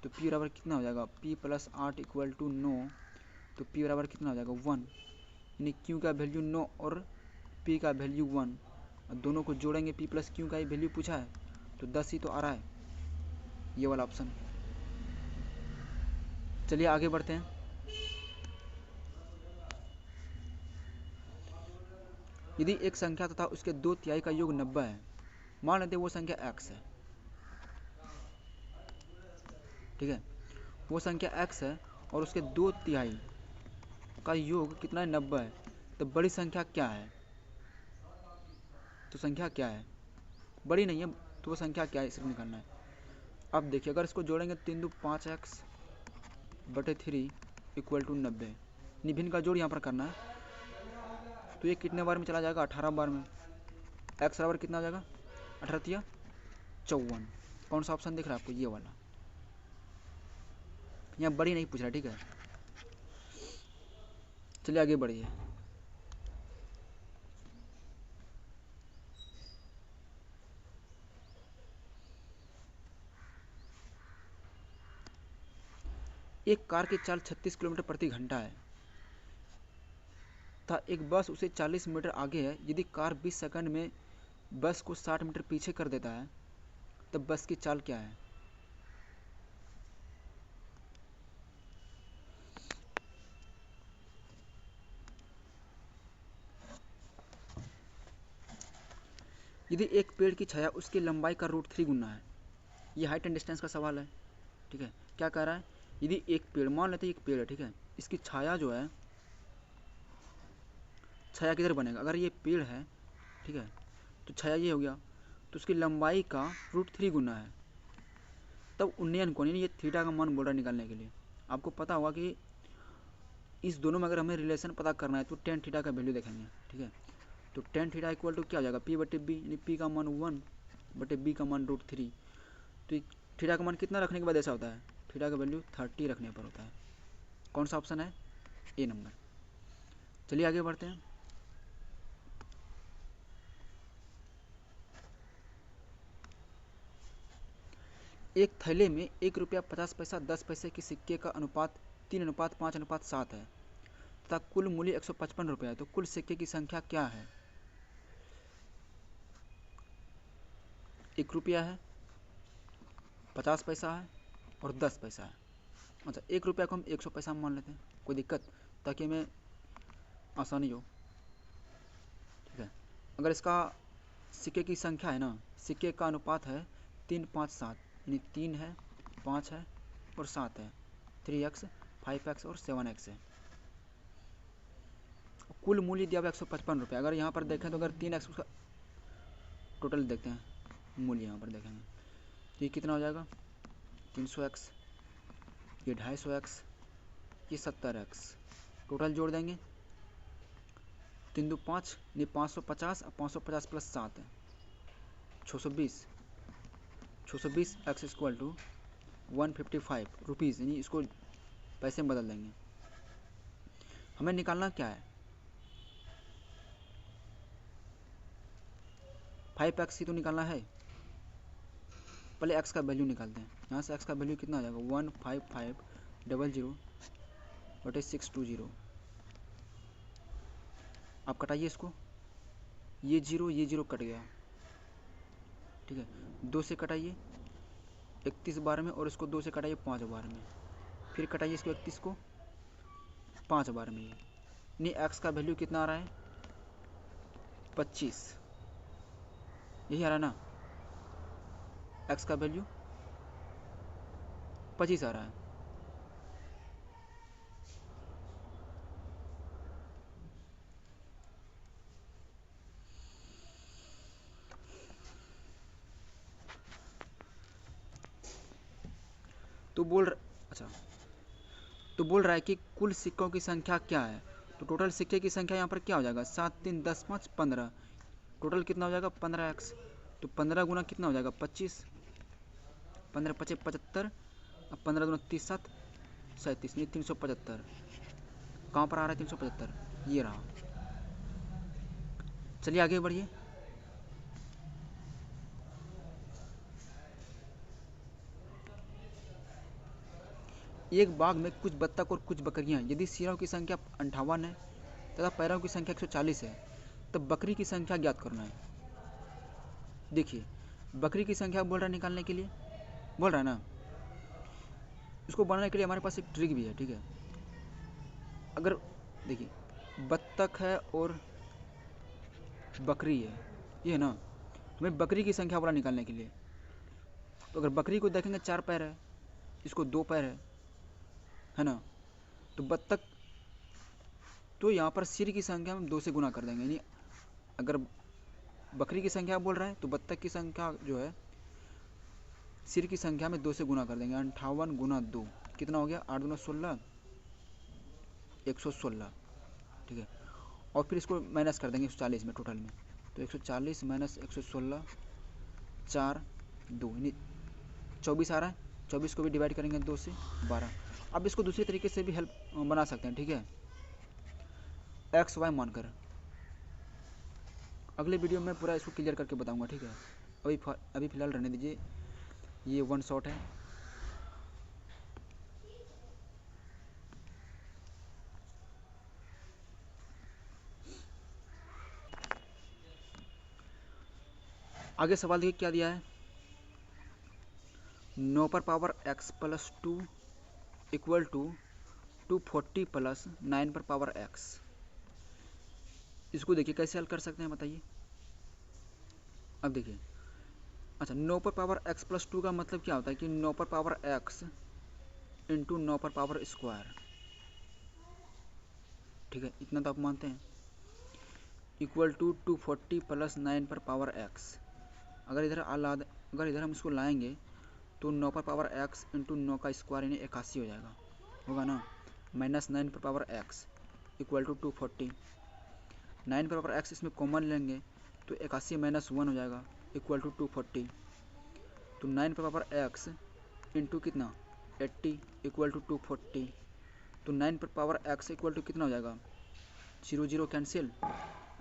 तो पी बराबर कितना हो जाएगा, पी प्लस 8 इक्वल टू 9, तो पी बराबर कितना हो जाएगा 1, यानी क्यू का वैल्यू 9 और पी का वैल्यू 1, और दोनों को जोड़ेंगे, पी प्लस क्यू का ही वैल्यू पूछा है तो 10 ही तो आ रहा है, ये वाला ऑप्शन। चलिए आगे बढ़ते हैं। यदि एक संख्या तथा उसके 2/3 का योग 90 है, मान लेते हैं वो संख्या x है, ठीक है, वो संख्या x है और उसके 2/3 का योग कितना है, 90 है, तो बड़ी संख्या क्या है, तो संख्या क्या है, बड़ी नहीं है तो वो संख्या क्या है, सिर्फ निकालना है। अब देखिए अगर इसको जोड़ेंगे 3 2 5x/3 इक्वल टू 90, निभिन्न का जोड़ यहाँ पर करना है, तो ये कितने बार में चला जाएगा, 18 बार में। x बराबर कितना हो जाएगा, 18 × 54, कौन सा ऑप्शन दिख रहा है आपको? ये वाला। यहाँ बड़ी नहीं पूछ रहा, ठीक है। चलिए आगे बढ़िए। एक कार की चाल 36 किलोमीटर प्रति घंटा है तथा एक बस उसे 40 मीटर आगे है। यदि कार 20 सेकंड में बस को 60 मीटर पीछे कर देता है तब बस की चाल क्या है? यदि एक पेड़ की छाया उसकी लंबाई का √3 गुना है। ये हाइट एंड डिस्टेंस का सवाल है, ठीक है। क्या कह रहा है? यदि एक पेड़, मान लेते हैं एक पेड़ है, ठीक है, इसकी छाया जो है, छाया किधर बनेगा? अगर ये पेड़ है, ठीक है, तो छाया ये हो गया, तो उसकी लंबाई का √3 गुना है। तब उन्नयन कोण, यानी ये थीटा का मान बोल रहा है निकालने के लिए। आपको पता होगा कि इस दोनों में अगर हमें रिलेशन पता करना है तो टेन थीटा का वैल्यू देखेंगे, ठीक है। तो टेन थीटा इक्वल टू क्या हो जाएगा? पी बटे बी, यानी पी का मान 1 बटे बी का मान √3। तो थीटा का मान कितना रखने के बाद ऐसा होता है? थीटा का वैल्यू 30 रखने पर होता है। कौन सा ऑप्शन है? ए नंबर। चलिए आगे बढ़ते हैं। एक थैले में 1 रुपया 50 पैसा 10 पैसे के सिक्के का अनुपात 3:5:7 है तथा कुल मूल्य 155 रुपया है। तो कुल सिक्के की संख्या क्या है? 1 रुपया है, 50 पैसा है और 10 पैसा है। अच्छा, 1 रुपया को हम 100 पैसा मान लेते हैं, कोई दिक्कत? ताकि हमें आसानी हो, ठीक है। अगर इसका सिक्के की संख्या है ना, सिक्के का अनुपात है 3:5:7, यानी 3 है, 5 है और 7 है। 3x, 5x और 7x है। कुल मूल्य दिया हुआ 155 रुपये। अगर यहाँ पर देखें तो अगर 3x उसका टोटल देखते हैं, मूल्य यहाँ पर देखेंगे तो ये कितना हो जाएगा? 300x, ये 250x, ये 70x। टोटल जोड़ देंगे 3 2 5, ये 550 और 550 प्लस 7 है 620। 620 x इक्वल टू 155 रुपीज़, यानी इसको पैसे में बदल देंगे। हमें निकालना क्या है? 5x ही तो निकालना है। पहले x का वैल्यू निकालते हैं। यहाँ से x का वैल्यू कितना आ जाएगा? 15500 बटे 620। आप कटाइए इसको, ये जीरो कट गया, ठीक है। 2 से कटाइए 31 बार में और इसको 2 से कटाइए 5 बार में, फिर कटाइए इसको 31 को 5 बार में। ये नहीं, x का वैल्यू कितना आ रहा है? 25, यही आ रहा है ना? x का वैल्यू 25 आ रहा है। अच्छा, तो बोल रहा है कि कुल सिक्कों की संख्या क्या है? तो टोटल सिक्के की संख्या यहाँ पर क्या हो जाएगा? 7 3 10 5 15। टोटल कितना हो जाएगा? 15x। तो 15 गुना कितना हो जाएगा? 25। 15 5 75 और 15 दूना 30 7 37, नहीं 375। कहाँ पर आ रहा है 375? ये रहा। चलिए आगे बढ़िए। एक बाग में कुछ बत्तख और कुछ बकरियां। यदि सिरों की संख्या 58 है तथा पैरों की संख्या 140 है तब बकरी की संख्या ज्ञात करना है। देखिए, बकरी की संख्या बोल रहा है निकालने के लिए, बोल रहा है ना। इसको बनाने के लिए हमारे पास एक ट्रिक भी है, ठीक है। अगर देखिए बत्तख है और बकरी है, ये है ना, हमें बकरी की संख्या बोला निकालने के लिए। तो अगर बकरी को देखेंगे 4 पैर है, इसको 2 पैर है ना। तो बत्तख, तो यहाँ पर सिर की संख्या हम 2 से गुना कर देंगे, यानी अगर बकरी की संख्या बोल रहा है तो बत्तख की संख्या जो है सिर की संख्या में 2 से गुना कर देंगे। 58 गुना 2 कितना हो गया? 8 दूना 16, 116, ठीक है। और फिर इसको माइनस कर देंगे 140 में टोटल में। तो 140 माइनस 116, 4 2, यानी 24 आ रहा है, 24 को भी डिवाइड करेंगे 2 से 12। अब इसको दूसरी तरीके से भी हेल्प बना सकते हैं, ठीक है, एक्स वाई मानकर। अगले वीडियो में पूरा इसको क्लियर करके बताऊंगा, ठीक है। अभी फ़िलहाल रहने दीजिए, ये वन शॉट है। आगे सवाल देखिए क्या दिया है, 9 पर power x plus 2 equal to 240 plus 9 पर पावर x। इसको देखिए कैसे हल कर सकते हैं बताइए। अब देखिए, अच्छा 9 पर पावर x प्लस 2 का मतलब क्या होता है कि 9 पर पावर x इंटू 9 पर पावर स्क्वायर, ठीक है, इतना तो आप मानते हैं, इक्वल टू 240 प्लस 9 पर पावर x। अगर इधर हम इसको लाएंगे तो 9 पर पावर x इंटू 9 का स्क्वायर यानी 81 हो जाएगा, होगा ना, माइनस 9 पर पावर x इक्वल टू 240। 9 पर पावर x इसमें कॉमन लेंगे तो 81 माइनस 1 हो जाएगा इक्वल टू 240। तो 9 पर पावर x इंटू कितना 80 इक्वल टू 240। तो 9 पर पावर x इक्वल टू कितना हो जाएगा, 0 0 कैंसिल,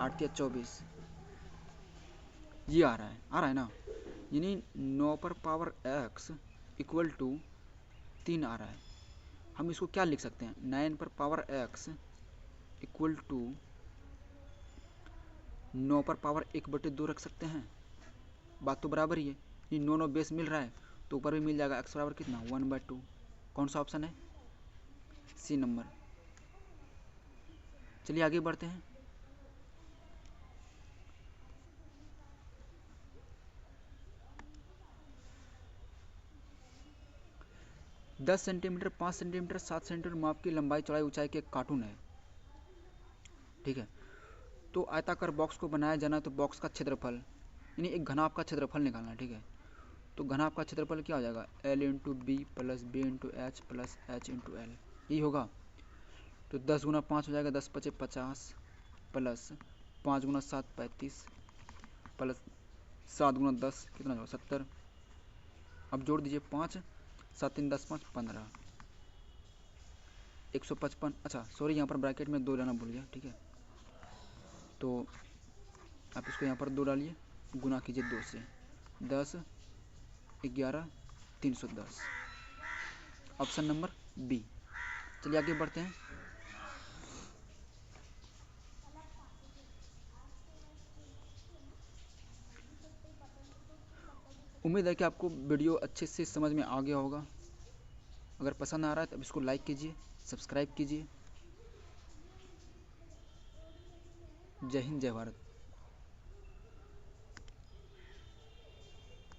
8 या 24, ये आ रहा है ना, यानी 9 पर पावर x इक्वल टू 3 आ रहा है। हम इसको क्या लिख सकते हैं, 9 पर पावर x इक्वल टू 9 पर पावर 1/2 रख सकते हैं, बात तो बराबर ही है, ये 9 9 बेस मिल रहा है तो ऊपर भी मिल जाएगा, x बराबर कितना 1/2। कौन सा ऑप्शन है, सी नंबर। चलिए आगे बढ़ते हैं। दस सेंटीमीटर, 5 सेंटीमीटर, 7 सेंटीमीटर माप की लंबाई चौड़ाई ऊंचाई के एक कार्टून है, ठीक है। तो आयताकार बॉक्स को बनाया जाना है तो बॉक्स का क्षेत्रफल यानी एक घनाभ का क्षेत्रफल निकालना है, ठीक है। तो घनाभ का क्षेत्रफल क्या हो जाएगा, L into B plus B into H plus H into L, यही होगा। तो 10 गुना 5 हो जाएगा, 10 पचे 50 प्लस 5 गुना 7 35 प्लस 7 गुना 10 कितना होगा 70। अब जोड़ दीजिए 5 7 3 10 5 15 155। अच्छा सॉरी, यहाँ पर ब्रैकेट में 2 लेना भूल गया, ठीक है। तो आप इसको यहाँ पर 2 डालिए, गुना कीजिए 2 से, 10 11 310, ऑप्शन नंबर बी। चलिए आगे बढ़ते हैं। उम्मीद है कि आपको वीडियो अच्छे से समझ में आ गया होगा। अगर पसंद आ रहा है तो इसको लाइक कीजिए, सब्सक्राइब कीजिए। जय हिंद, जय भारत।